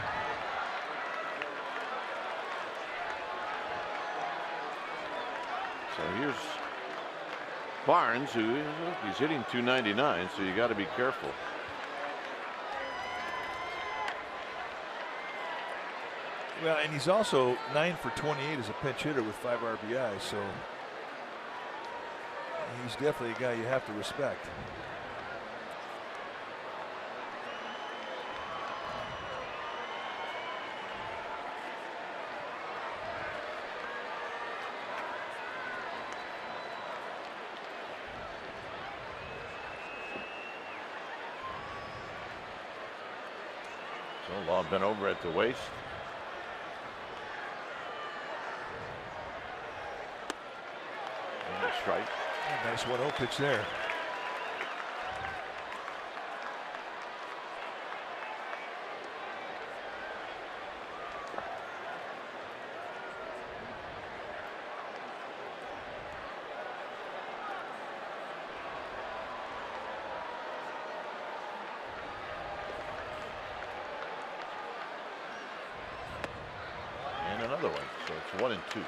Speaker 1: So here's Barnes, who he's hitting .299, so you got to be careful.
Speaker 6: Well, and he's also 9 for 28 as a pinch hitter with 5 RBIs, so he's definitely a guy you have to respect.
Speaker 1: So Law bent over at the waist. Strike.
Speaker 6: Nice 1-0 pitch there.
Speaker 1: And another one. So it's 1 and 2.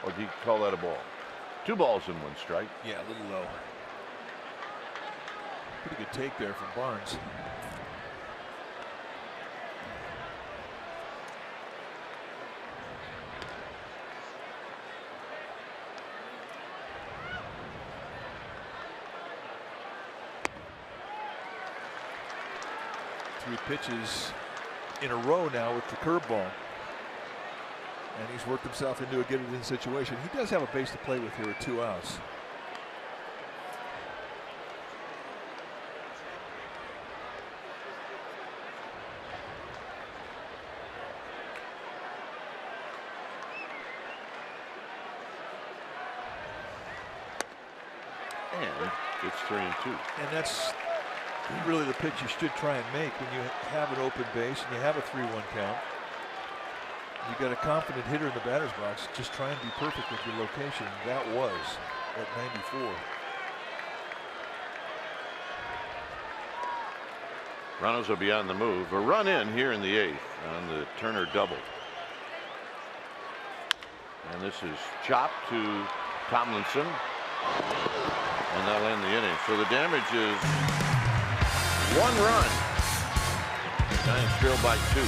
Speaker 1: Or do you call that a ball? 2 balls and 1 strike.
Speaker 6: Yeah, a little low. Pretty good take there from Barnes. Three pitches in a row now with the curveball. And he's worked himself into a get-it-in situation. He does have a base to play with here with 2 outs.
Speaker 1: And it's 3-2.
Speaker 6: And that's really the pitch you should try and make when you have an open base and you have a 3-1 count. You got a confident hitter in the batter's box. Just try and be perfect with your location. That was at 94.
Speaker 1: Runners will be on the move. A run in here in the 8th on the Turner double. And this is chopped to Tomlinson. And that'll end the inning. So the damage is 1 run. Giants trail by 2.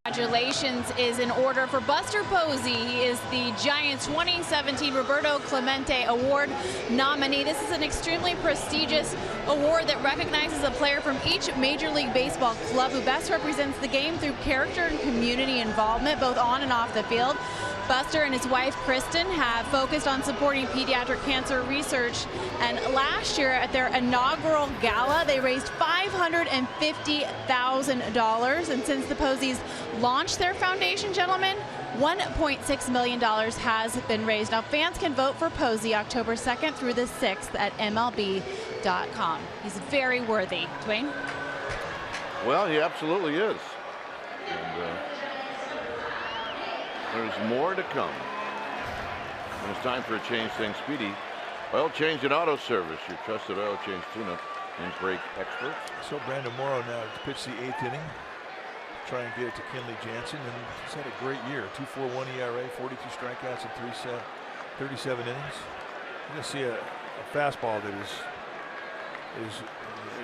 Speaker 5: Congratulations is in order for Buster Posey. He is the Giants 2017 Roberto Clemente Award nominee. This is an extremely prestigious award that recognizes a player from each Major League Baseball club who best represents the game through character and community involvement, both on and off the field. Buster and his wife Kristen have focused on supporting pediatric cancer research, and last year at their inaugural gala they raised $550,000, and since the Posies launched their foundation, gentlemen, $1.6 million has been raised. Now fans can vote for Posey October 2nd through the 6th at MLB.com. He's very worthy. Dwayne?
Speaker 1: Well, he absolutely is. And, there's more to come. And it's time for a change things speedy. Oil change and auto service, your trusted oil change tune-up and brake experts.
Speaker 6: So Brandon Morrow now to pitch the 8th inning. Try and get it to Kenley Jansen, and he's had a great year. 2.41 ERA, 42 strikeouts in 37 innings. You're going to see a fastball that is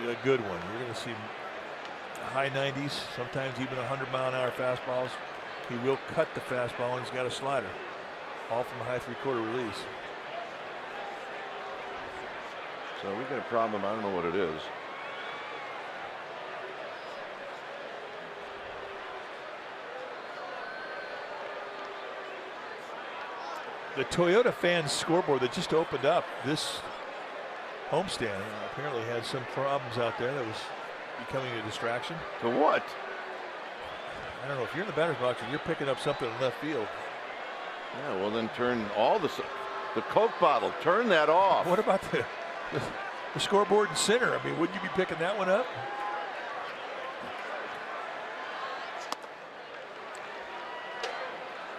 Speaker 6: a good one. You're going to see high 90s, sometimes even 100-mile-an-hour fastballs. He will cut the fastball, and he's got a slider, all from a high 3/4 release.
Speaker 1: So we've got a problem. I don't know what it is.
Speaker 6: The Toyota fans scoreboard that just opened up this homestand apparently had some problems out there that was becoming a distraction.
Speaker 1: To what?
Speaker 6: I don't know, if you're in the batter's box and you're picking up something in left field.
Speaker 1: Yeah, well then turn all the Coke bottle, turn that off.
Speaker 6: What about the scoreboard in center? I mean, wouldn't you be picking that one up?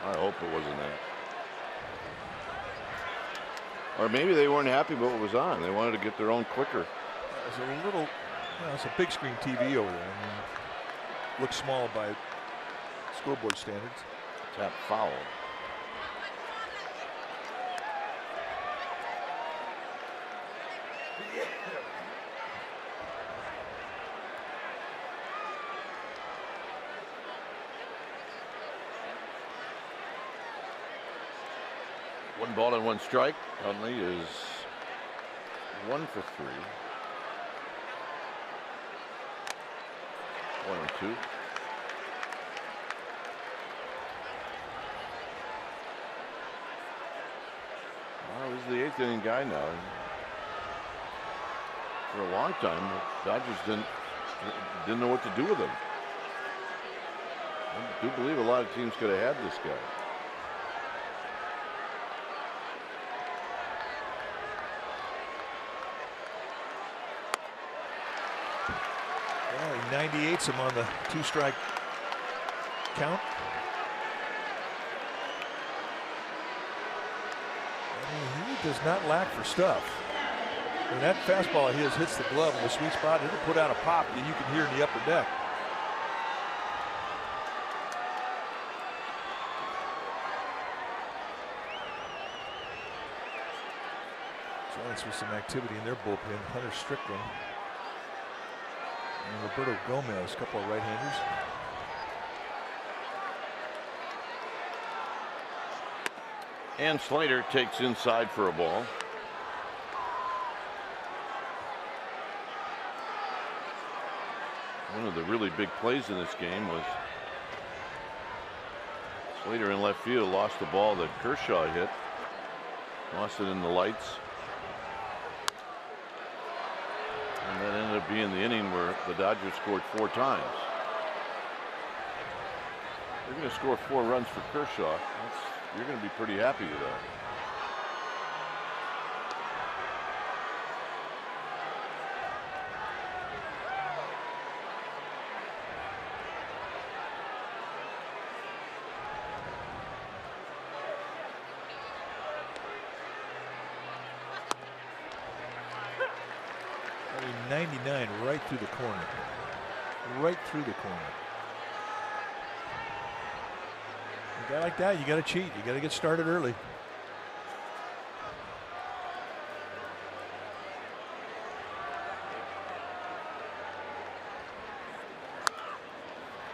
Speaker 1: I hope it wasn't that. Or maybe they weren't happy with what was on. They wanted to get their own clicker.
Speaker 6: There's a little Well, it's a big screen TV over there. I mean, looks small by scoreboard standards.
Speaker 1: Tap foul. One ball and one strike. Huntley is 1 for 3. 1 and 2. Well, he's the 8th inning guy now. For a long time, the Dodgers didn't know what to do with him. I do believe a lot of teams could have had this guy.
Speaker 6: Well, he 98's him on the 2-strike count. I mean, he does not lack for stuff. When that fastball of his hits the glove in the sweet spot, it'll put out a pop that you can hear in the upper deck. Giants with some activity in their bullpen. Hunter Strickland and Roberto Gomez, a couple of right-handers.
Speaker 1: And Slater takes inside for a ball. One of the really big plays in this game was Slater in left field lost the ball that Kershaw hit. Lost it in the lights. And that ended up being the inning where the Dodgers scored 4 times. They're going to score 4 runs for Kershaw. You're going to be pretty happy with that.
Speaker 6: I mean, 99 right through the corner. Right through the corner. A guy like that, you got to cheat. You got to get started early.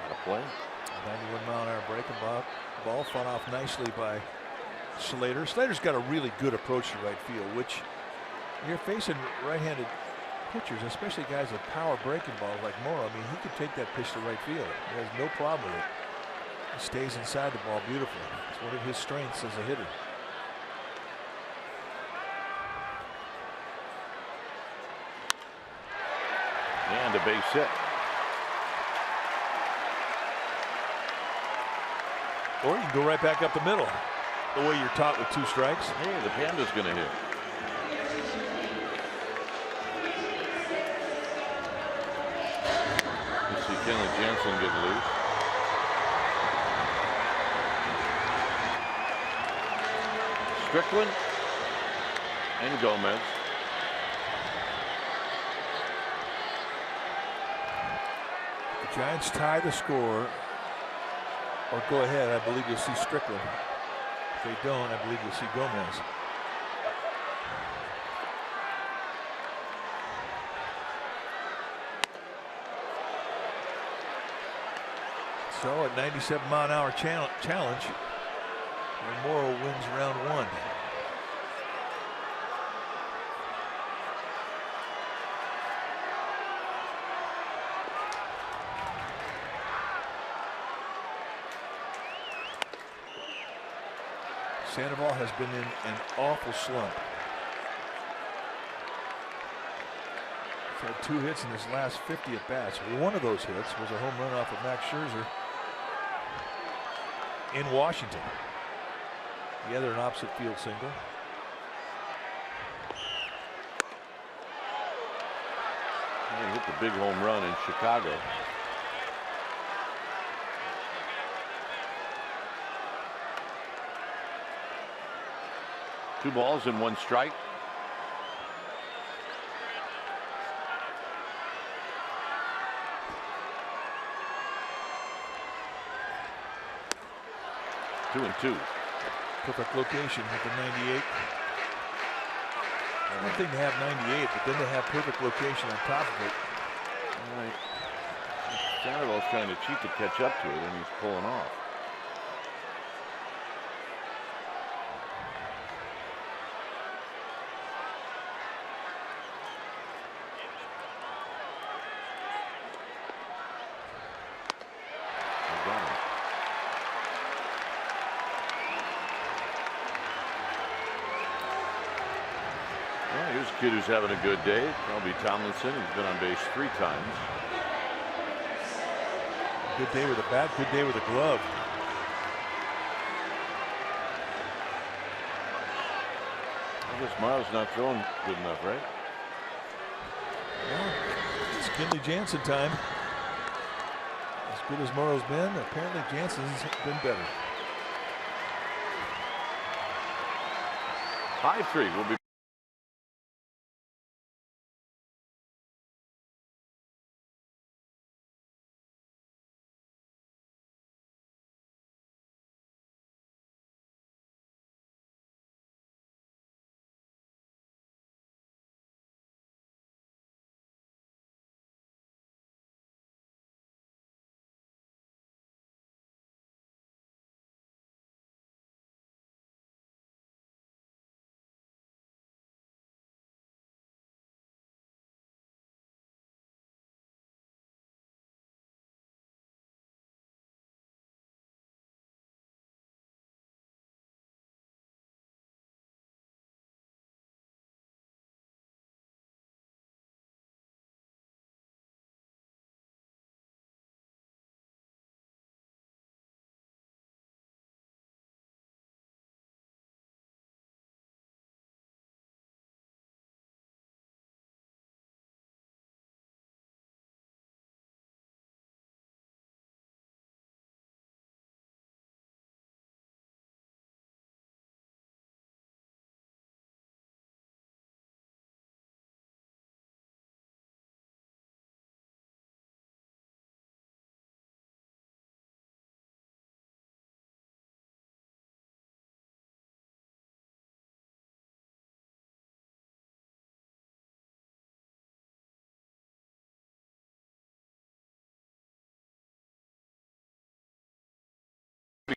Speaker 1: Out of play.
Speaker 6: 91-mile-an-hour breaking ball fought off nicely by Slater. Slater's got a really good approach to right field, which you're facing right-handed pitchers, especially guys with power breaking balls like Morrow. I mean, he could take that pitch to right field. He has no problem with it. He stays inside the ball beautifully. It's one of his strengths as a hitter.
Speaker 1: And a base hit.
Speaker 6: Or you can go right back up the middle, the way you're taught with 2 strikes.
Speaker 1: Hey, the Panda's going to hit. You see Kenley Jansen get loose. Strickland and Gomez.
Speaker 6: The Giants tie the score or go ahead. I believe you'll see Strickland. If they don't, I believe you'll see Gomez. So a 97-mile-an-hour challenge. And Morrow wins round 1. Sandoval has been in an awful slump. He's had 2 hits in his last 50 at bats. One of those hits was a home run off of Max Scherzer in Washington. The other an opposite field single.
Speaker 1: He hit the big home run in Chicago. Two balls and 1 strike. 2-2.
Speaker 6: Perfect location with the 98. One thing to have 98, but then to have perfect location on top of it.
Speaker 1: Right. Sandoval's trying to cheat to catch up to it, and he's pulling off. Here's a kid who's having a good day. That'll be Tomlinson. He's been on base 3 times.
Speaker 6: Good day with a bat, good day with a glove.
Speaker 1: I guess Miles not throwing good enough, right?
Speaker 6: Well, it's Kenley Jansen time. As good as Morrow's been, apparently Jansen's been better.
Speaker 1: 5-3 will be.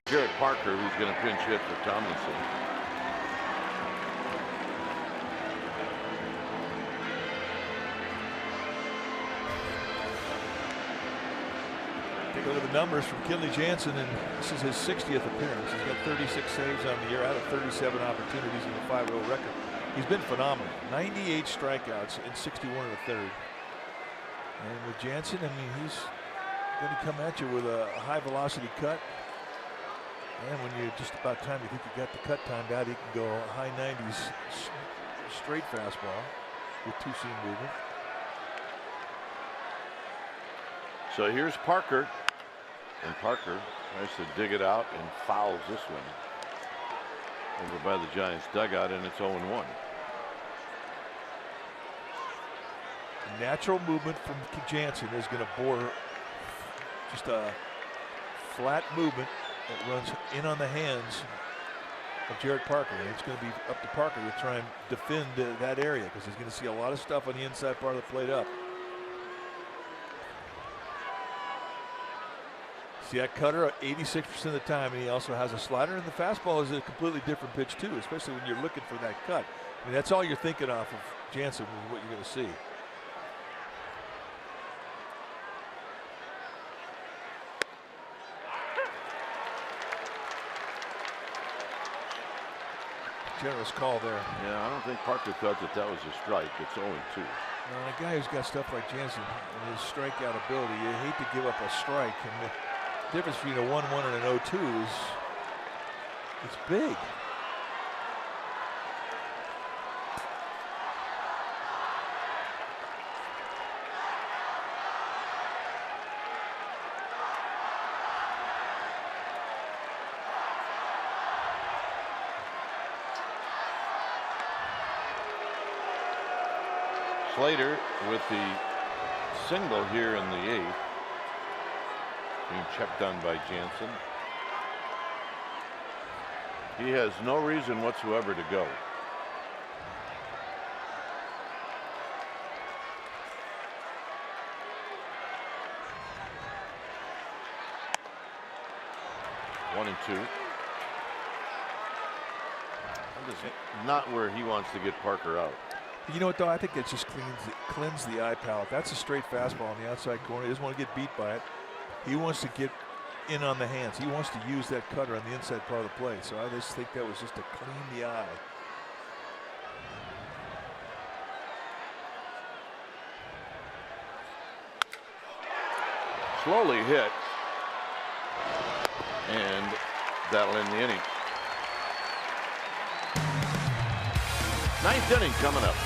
Speaker 1: Jared Parker, who's going to pinch hit for Tomlinson.
Speaker 6: Take a look at the numbers from Kenley Jansen, and this is his 60th appearance. He's got 36 saves on the year out of 37 opportunities in the 5-0 record. He's been phenomenal. 98 strikeouts in 61 and a third. And with Jansen, I mean, he's going to come at you with a high velocity cut. And when you're just about time you think you got the cut timed out, he can go high 90s straight fastball with 2-seam movement.
Speaker 1: So here's Parker, and Parker tries to dig it out and fouls this one over by the Giants dugout, and it's 0-1.
Speaker 6: Natural movement from Jansen is going to bore just a flat movement that runs in on the hands of Jared Parker, and it's going to be up to Parker to try and defend that area, because he's going to see a lot of stuff on the inside part of the plate up. See that cutter 86% of the time, and he also has a slider, and the fastball is a completely different pitch too, especially when you're looking for that cut. I mean, that's all you're thinking off of Jansen is what you're going to see. Generous call there.
Speaker 1: Yeah, I don't think Parker thought that was a strike. It's 0-2.
Speaker 6: Now, a guy who's got stuff like Jansen and his strikeout ability, you hate to give up a strike. And the difference between a 1-1 and an 0-2 is it's big.
Speaker 1: Slater with the single here in the 8th, being checked on by Jansen. He has no reason whatsoever to go. One and two. That is not where he wants to get Parker out.
Speaker 6: You know what, though? I think it just cleans the eye palate. That's a straight fastball on the outside corner. He doesn't want to get beat by it. He wants to get in on the hands. He wants to use that cutter on the inside part of the plate. So I just think that was just to clean the eye.
Speaker 1: Slowly hit. And that'll end the inning. Ninth inning coming up.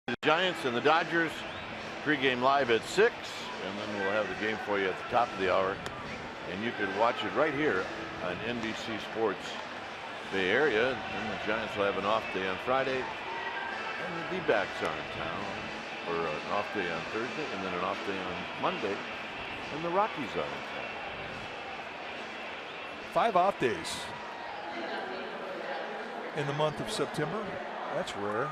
Speaker 1: The Giants and the Dodgers pregame live at 6, and then we'll have the game for you at the top of the hour. And you can watch it right here on NBC Sports Bay Area. And the Giants will have an off day on Friday, and the D-backs are in town, or an off day on Thursday, and then an off day on Monday, and the Rockies are in town.
Speaker 6: 5 off days in the month of September. That's rare.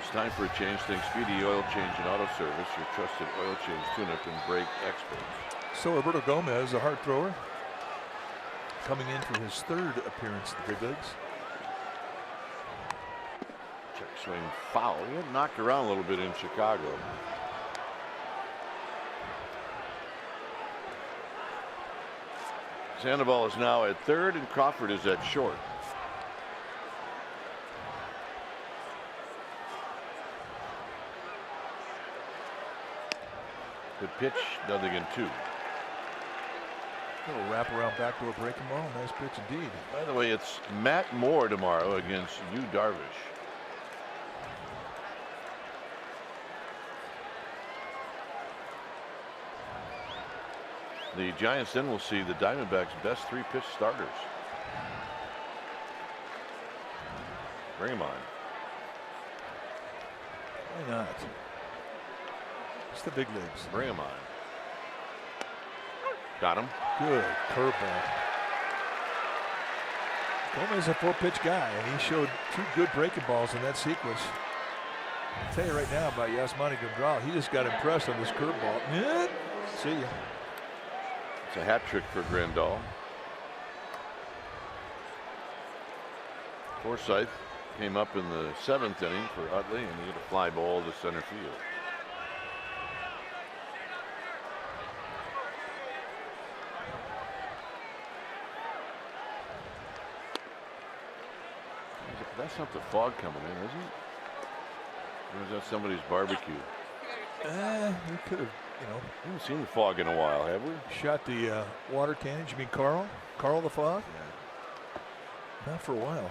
Speaker 1: It's time for a change. Think Speedy Oil Change and Auto Service, your trusted oil change tune-up and brake experts.
Speaker 6: So Roberto Gomez, a hard thrower, coming in for his 3rd appearance at the big leagues.
Speaker 1: Check swing foul. He had knocked around a little bit in Chicago. Sandoval is now at 3rd, and Crawford is at short. Good pitch, nothing in 2.
Speaker 6: Little wraparound backdoor breaking ball. Nice pitch indeed.
Speaker 1: By the way, it's Matt Moore tomorrow against Yu Darvish. The Giants then will see the Diamondbacks' best 3-pitch starters. Bring him on.
Speaker 6: Why not? It's the big leagues.
Speaker 1: Bring him on. Got him.
Speaker 6: Good curveball. Gomez is a 4-pitch guy, and he showed 2 good breaking balls in that sequence. I'll tell you right now about Yasmani Grandal. He just got impressed on this curveball. See ya.
Speaker 1: It's a hat trick for Grandal. Forsythe came up in the 7th inning for Utley, and he hit a fly ball to center field. That's not the fog coming in, is it? Or was that somebody's barbecue?
Speaker 6: We could have,
Speaker 1: We haven't seen the fog in a while, have we?
Speaker 6: shot the water cannon. You mean Carl? Carl the Fog?
Speaker 1: Yeah.
Speaker 6: Not for a while.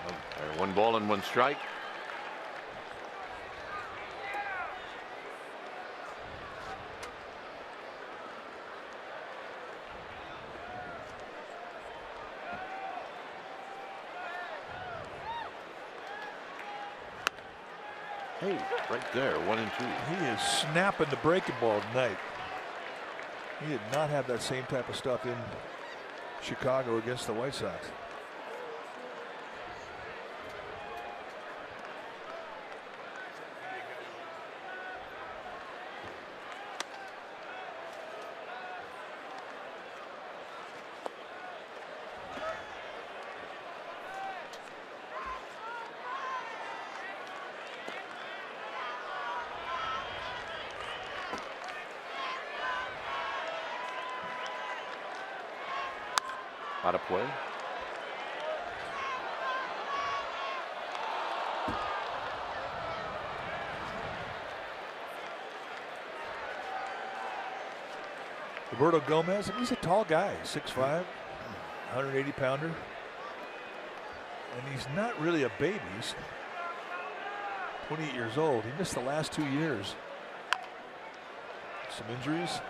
Speaker 1: All right, 1 ball and 1 strike. Hey, right there, 1 and 2.
Speaker 6: He is snapping the breaking ball tonight. He did not have that same type of stuff in Chicago against the White Sox.
Speaker 1: Out of play.
Speaker 6: Roberto Gomez, he's a tall guy, 6'5", 180-pounder. And he's not really a baby. He's 28 years old. He missed the last 2 years. Some injuries.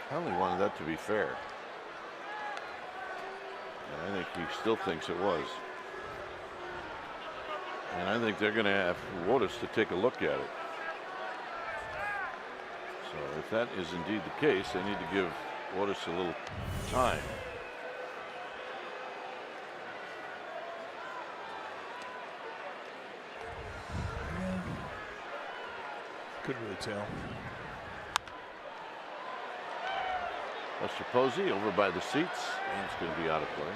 Speaker 1: I only wanted that to be fair. And I think he still thinks it was. And I think they're going to have Wotus to take a look at it. So if that is indeed the case, they need to give Wotus a little time.
Speaker 6: Couldn't really tell.
Speaker 1: Lester Posey over by the seats, and it's going to be out of play.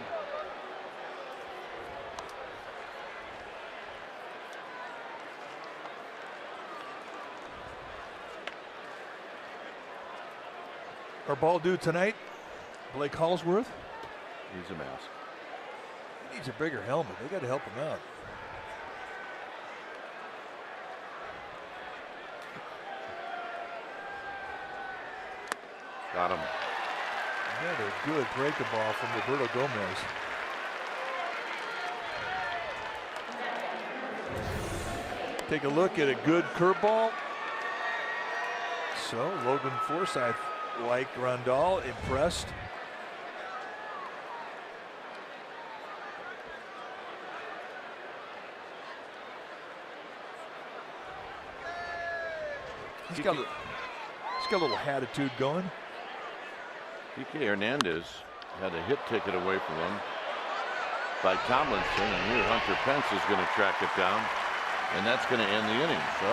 Speaker 6: Our ball due tonight, Blake Hallsworth.
Speaker 1: Needs a mask.
Speaker 6: He needs a bigger helmet. They got to help him out.
Speaker 1: Got him.
Speaker 6: Another good breaking ball from Roberto Gomez. Take a look at a good curveball. So Logan Forsythe, like Rondal, impressed. He's got a little attitude going.
Speaker 1: Kike Hernandez had a hit taken away from him by Tomlinson, and here Hunter Pence is going to track it down, and that's going to end the inning. So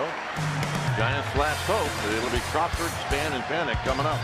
Speaker 1: Giants' last hope. It'll be Crawford, Span, and Panic coming up.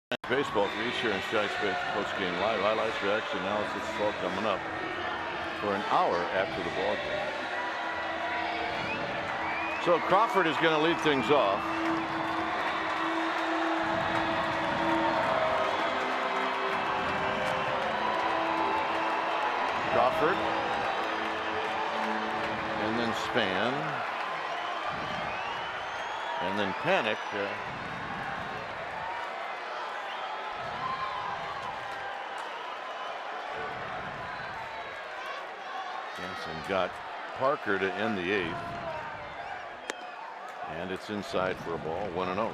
Speaker 1: Baseball for East here in Giants Post Game Live. Highlights, reaction, analysis, it's all coming up for an hour after the ball game. So Crawford is going to lead things off. Crawford. And then Span. And then Panic. Jansen got Parker to end the 8th. And it's inside for a ball, 1-0.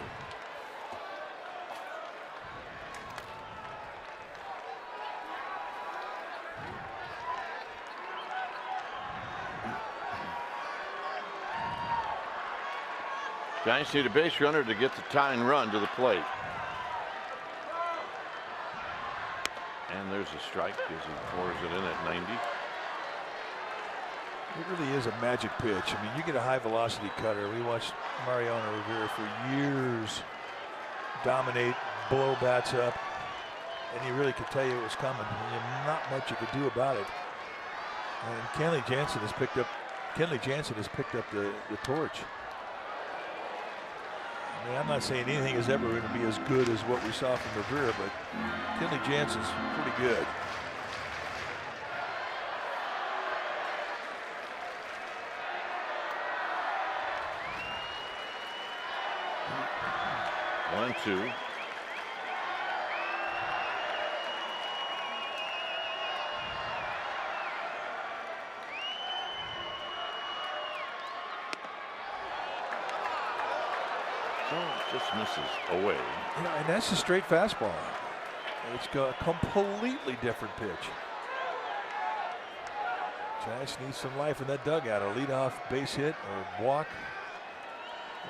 Speaker 1: Giants need a base runner to get the tying run to the plate. And there's a strike as he pours it in at 90.
Speaker 6: It really is a magic pitch. I mean, you get a high velocity cutter. We watched Mariano Rivera for years dominate, blow bats up, and he really could tell you it was coming. And not much you could do about it. And Kenley Jansen has picked up the torch. I mean, I'm not saying anything is ever going to be as good as what we saw from Rivera, but Kenley Jansen's pretty good.
Speaker 1: One, two. So it just misses away.
Speaker 6: Yeah, and that's a straight fastball. It's got a completely different pitch. Giants need some life in that dugout. A leadoff base hit or walk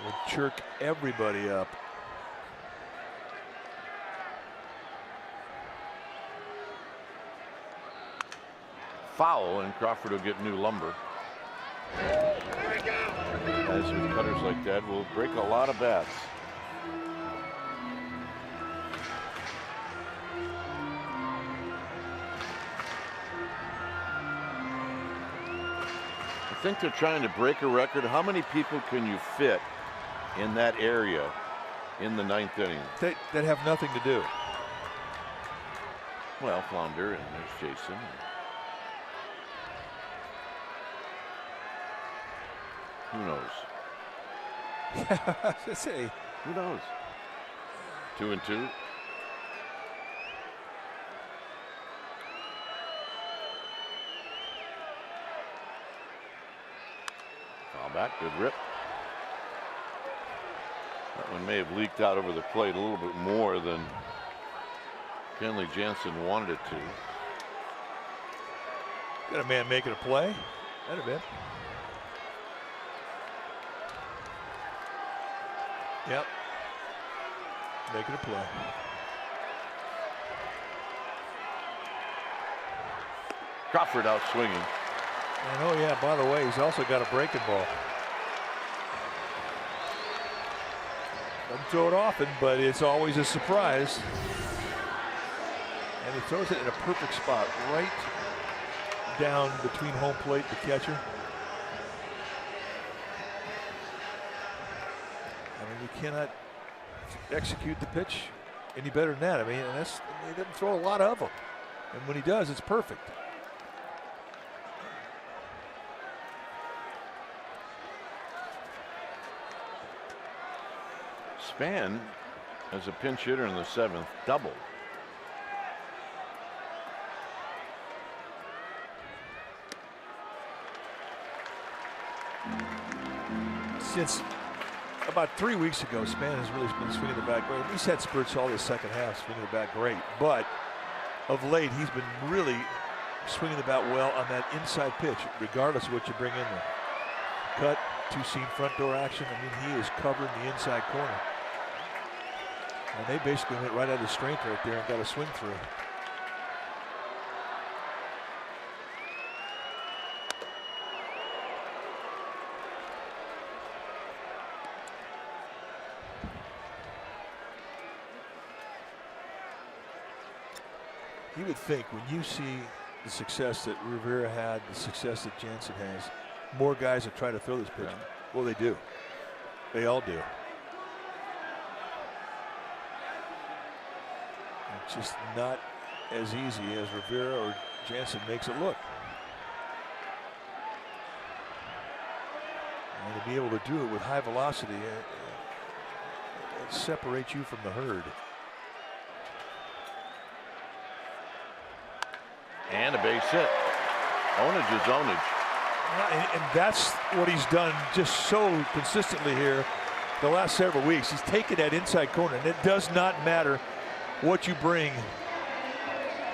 Speaker 6: would chirk everybody up.
Speaker 1: Foul, and Crawford will get new lumber. As with cutters like that, will break a lot of bats. I think they're trying to break a record. How many people can you fit in that area in the 9th inning?
Speaker 6: That have nothing to do.
Speaker 1: Well, Flounder, and there's Jason. Who knows?
Speaker 6: Say,
Speaker 1: who knows? 2-2. Foul back, good rip. That one may have leaked out over the plate a little bit more than Kenley Jansen wanted it to.
Speaker 6: Got a man making a play. That'd have been. Yep. Making a play.
Speaker 1: Crawford out swinging.
Speaker 6: And oh yeah, by the way, he's also got a breaking ball. Doesn't throw it often, but it's always a surprise. And he throws it in a perfect spot, right down between home plate and the catcher. I mean, you cannot execute the pitch any better than that. I mean, and he doesn't throw a lot of them. And when he does, it's perfect.
Speaker 1: Span, as a pinch hitter in the 7th, doubled.
Speaker 6: Since about 3 weeks ago, Span has really been swinging the bat great. He's had spurts all the second half, swinging the bat great. But of late, he's been really swinging the bat well on that inside pitch, regardless of what you bring in there. Cut, two-seam front door action. I mean, he is covering the inside corner. And they basically went right out of strength right there and got a swing through. You would think when you see the success that Rivera had, the success that Jansen has, more guys are trying to throw this pitch.
Speaker 1: Yeah.
Speaker 6: Well, they do. They all do. It's just not as easy as Rivera or Jansen makes it look. And to be able to do it with high velocity, it separates you from the herd.
Speaker 1: And a base hit. Ownage is ownage.
Speaker 6: And that's what he's done just so consistently here the last several weeks. He's taken that inside corner, and it does not matter what you bring,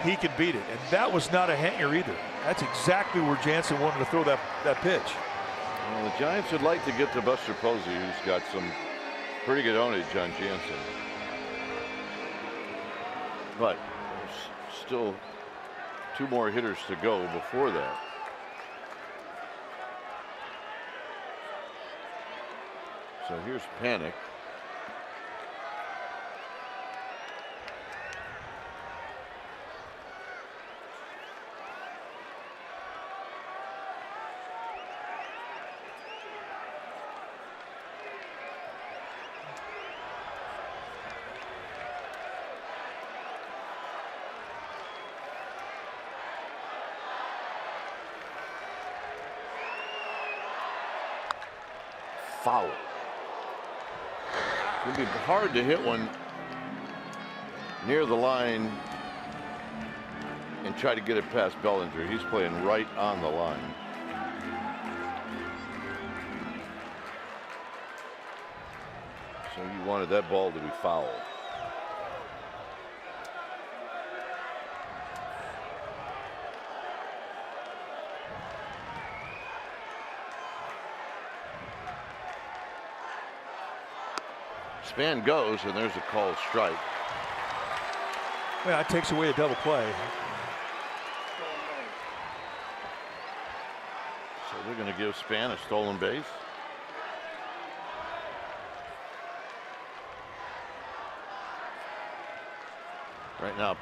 Speaker 6: he can beat it. And that was not a hanger either. That's exactly where Jansen wanted to throw that pitch.
Speaker 1: Well, the Giants would like to get to Buster Posey, who's got some pretty good ownage on Jansen. But there's still 2 more hitters to go before that. So here's Panic. Foul. It'd be hard to hit one near the line and try to get it past Bellinger. He's playing right on the line. So you wanted that ball to be foul. Span goes, and there's a called strike.
Speaker 6: Well, that takes away a double play.
Speaker 1: So they're going to give Span a stolen base. Right now,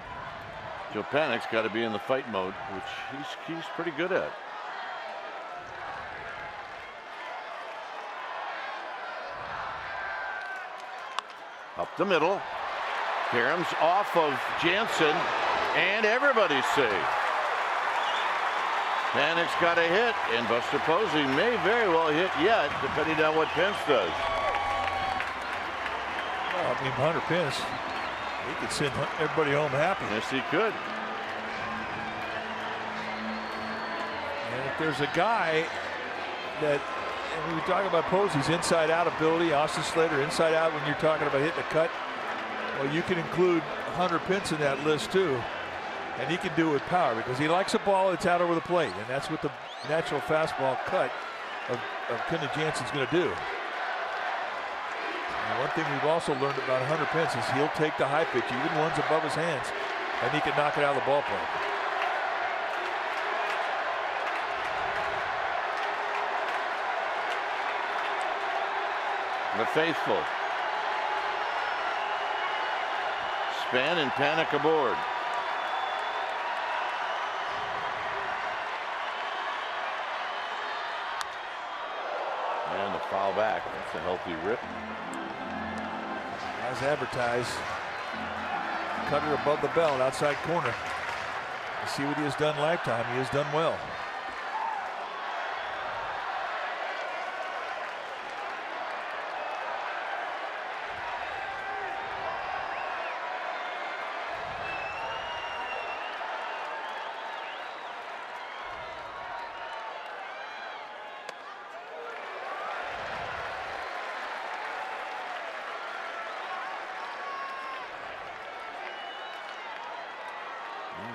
Speaker 1: Joe Panic's got to be in the fight mode, which he's pretty good at. Up the middle. Karam's off of Jansen, and everybody's safe. Panic's got a hit, and Buster Posey may very well hit yet, depending on what Pence does.
Speaker 6: Well, I mean, Hunter Pence, he could send everybody home happy.
Speaker 1: Yes, he could.
Speaker 6: And if there's a guy that, and we talk about Posey's inside-out ability, Austin Slater inside-out when you're talking about hitting a cut. Well, you can include Hunter Pence in that list too, and he can do it with power because he likes a ball that's out over the plate, and that's what the natural fastball cut of Kenley Jansen's going to do. And one thing we've also learned about Hunter Pence is he'll take the high pitch, even ones above his hands, and he can knock it out of the ballpark.
Speaker 1: The faithful. Span and Panic aboard. And the foul back. That's a healthy rip.
Speaker 6: As advertised, cutter above the belt, outside corner. You see what he has done lifetime. He has done well.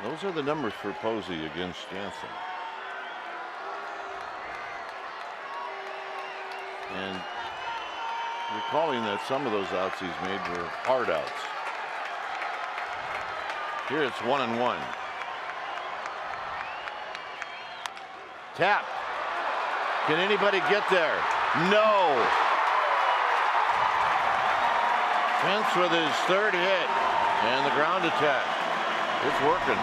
Speaker 1: Those are the numbers for Posey against Jansen. And recalling that some of those outs he's made were hard outs. Here it's 1-1. Tap. Can anybody get there? No. Pence with his 3rd hit and the ground attack. It's working.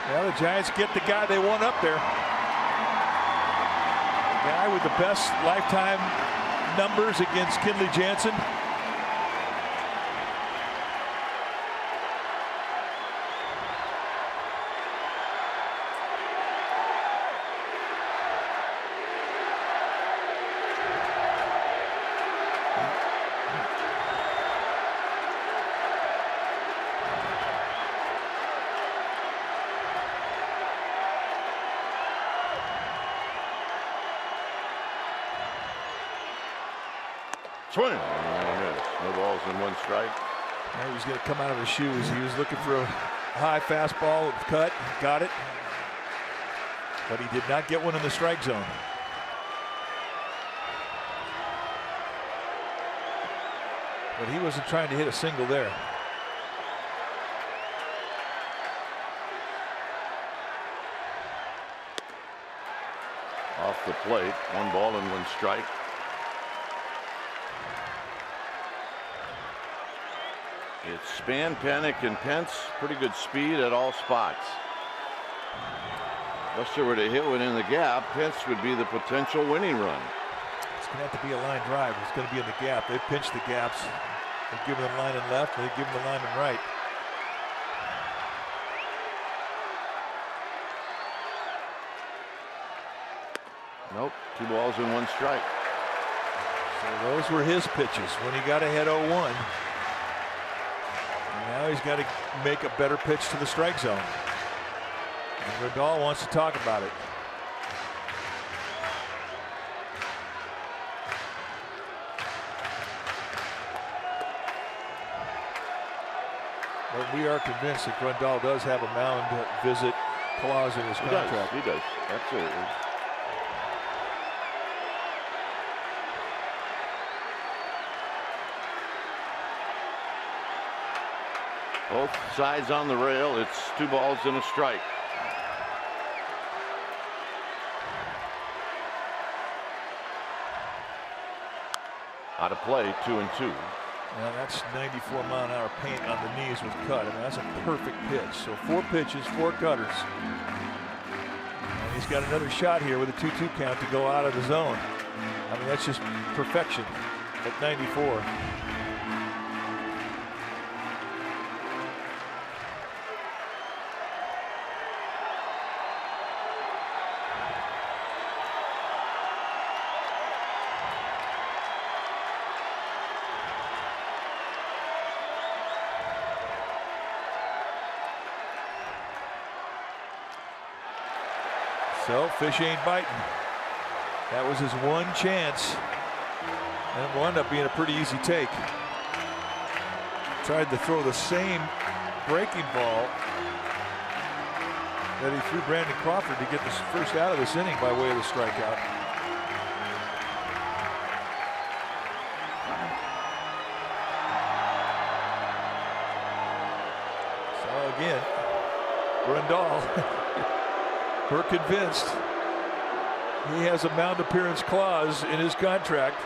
Speaker 6: Well, the Giants get the guy they want up there. The guy with the best lifetime numbers against Kenley Jansen.
Speaker 1: Swing. No balls and one strike.
Speaker 6: He was going to come out of his shoes. He was looking for a high fastball, cut, got it. But he did not get one in the strike zone. But he wasn't trying to hit a single there.
Speaker 1: Off the plate, 1 ball and 1 strike. It's Span, Panic, and Pence. Pretty good speed at all spots. If Buster were to hit one in the gap, Pence would be the potential winning run.
Speaker 6: It's going to have to be a line drive. It's going to be in the gap. They've pinched the gaps. They've given them line and left. They've given the line and right.
Speaker 1: Nope. 2 balls and 1 strike.
Speaker 6: So those were his pitches when he got ahead 0-1. Now he's got to make a better pitch to the strike zone. And Grandal wants to talk about it. But we are convinced that Grandal does have a mound visit clause in his contract.
Speaker 1: He does. Absolutely. Both sides on the rail. It's 2 balls and a strike. Out of play, 2-2.
Speaker 6: Now that's 94-mile-an-hour paint on the knees with cut. I mean, that's a perfect pitch. So 4 pitches, 4 cutters. And he's got another shot here with a 2-2 count to go out of the zone. I mean, that's just perfection at 94. So fish ain't biting. That was his one chance. And it wound up being a pretty easy take. Tried to throw the same breaking ball that he threw Brandon Crawford to get the first out of this inning by way of the strikeout. So again, Grandal. We're convinced he has a mound appearance clause in his contract.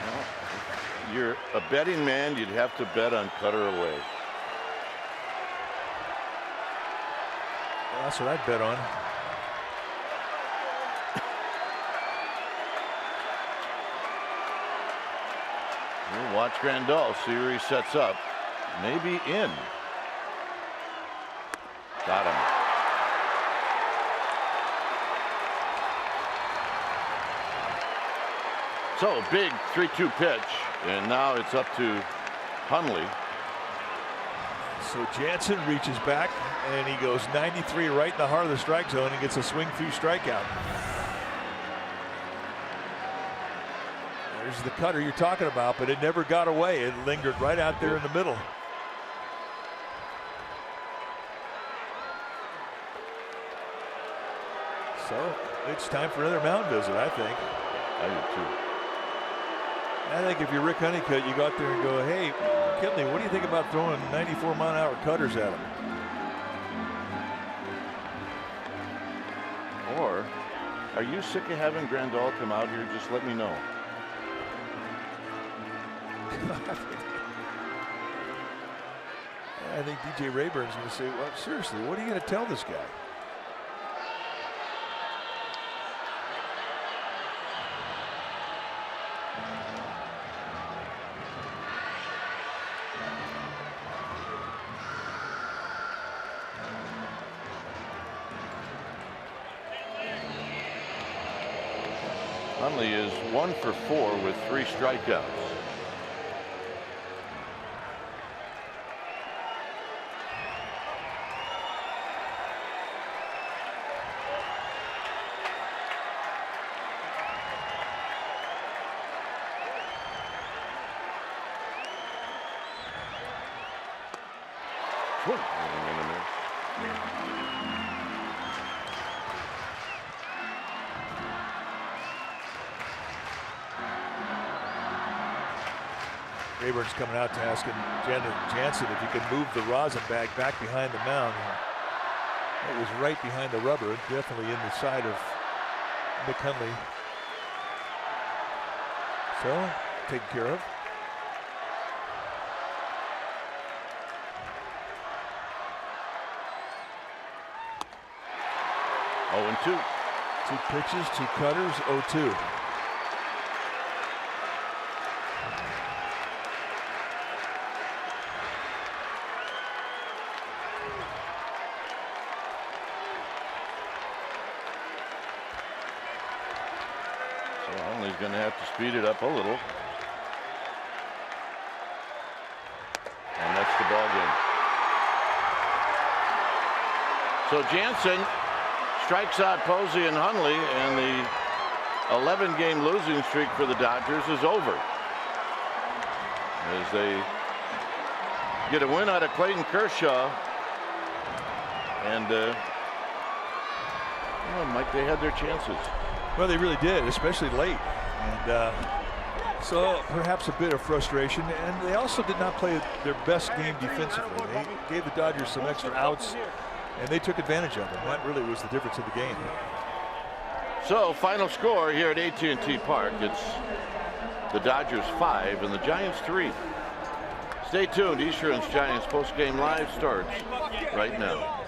Speaker 1: Well, if you're a betting man, you'd have to bet on Cutter away.
Speaker 6: Well, that's what I'd bet on.
Speaker 1: We'll watch Grandal, see where he sets up. Maybe in. Got him. So big 3-2 pitch, and now it's up to Hundley.
Speaker 6: So Jansen reaches back and he goes 93 right in the heart of the strike zone and gets a swing through strikeout. There's the cutter you're talking about, but it never got away. It lingered right out there in the middle. So it's time for another mound visit, I think.
Speaker 1: I do too.
Speaker 6: I think if you're Rick Honeycutt, you go out there and go, hey, Kinley, what do you think about throwing 94-mile-an-hour cutters at him?
Speaker 1: Or, are you sick of having Grandal come out here? Just let me know.
Speaker 6: I think DJ Rayburn's going to say, well, seriously, what are you going to tell this guy?
Speaker 1: Hundley is 1 for 4 with 3 strikeouts.
Speaker 6: Rayburn's coming out to asking Jansen if he can move the rosin bag back behind the mound. It was right behind the rubber, definitely in the side of Nick Hundley. So, taken care of.
Speaker 1: Oh, and 2.
Speaker 6: 2 pitches, 2 cutters, 0-2.
Speaker 1: He's going to have to speed it up a little. And that's the ball game. So Jansen strikes out Posey and Hundley, and the 11-game losing streak for the Dodgers is over, as they get a win out of Clayton Kershaw. And well, Mike, they had their chances.
Speaker 6: Well, they really did, especially late. And so perhaps a bit of frustration. And they also did not play their best game defensively. They gave the Dodgers some extra outs, and they took advantage of them. That really was the difference in the game.
Speaker 1: So, final score here at AT&T Park. It's the Dodgers 5 and the Giants 3. Stay tuned. Eastern's Giants postgame live starts right now.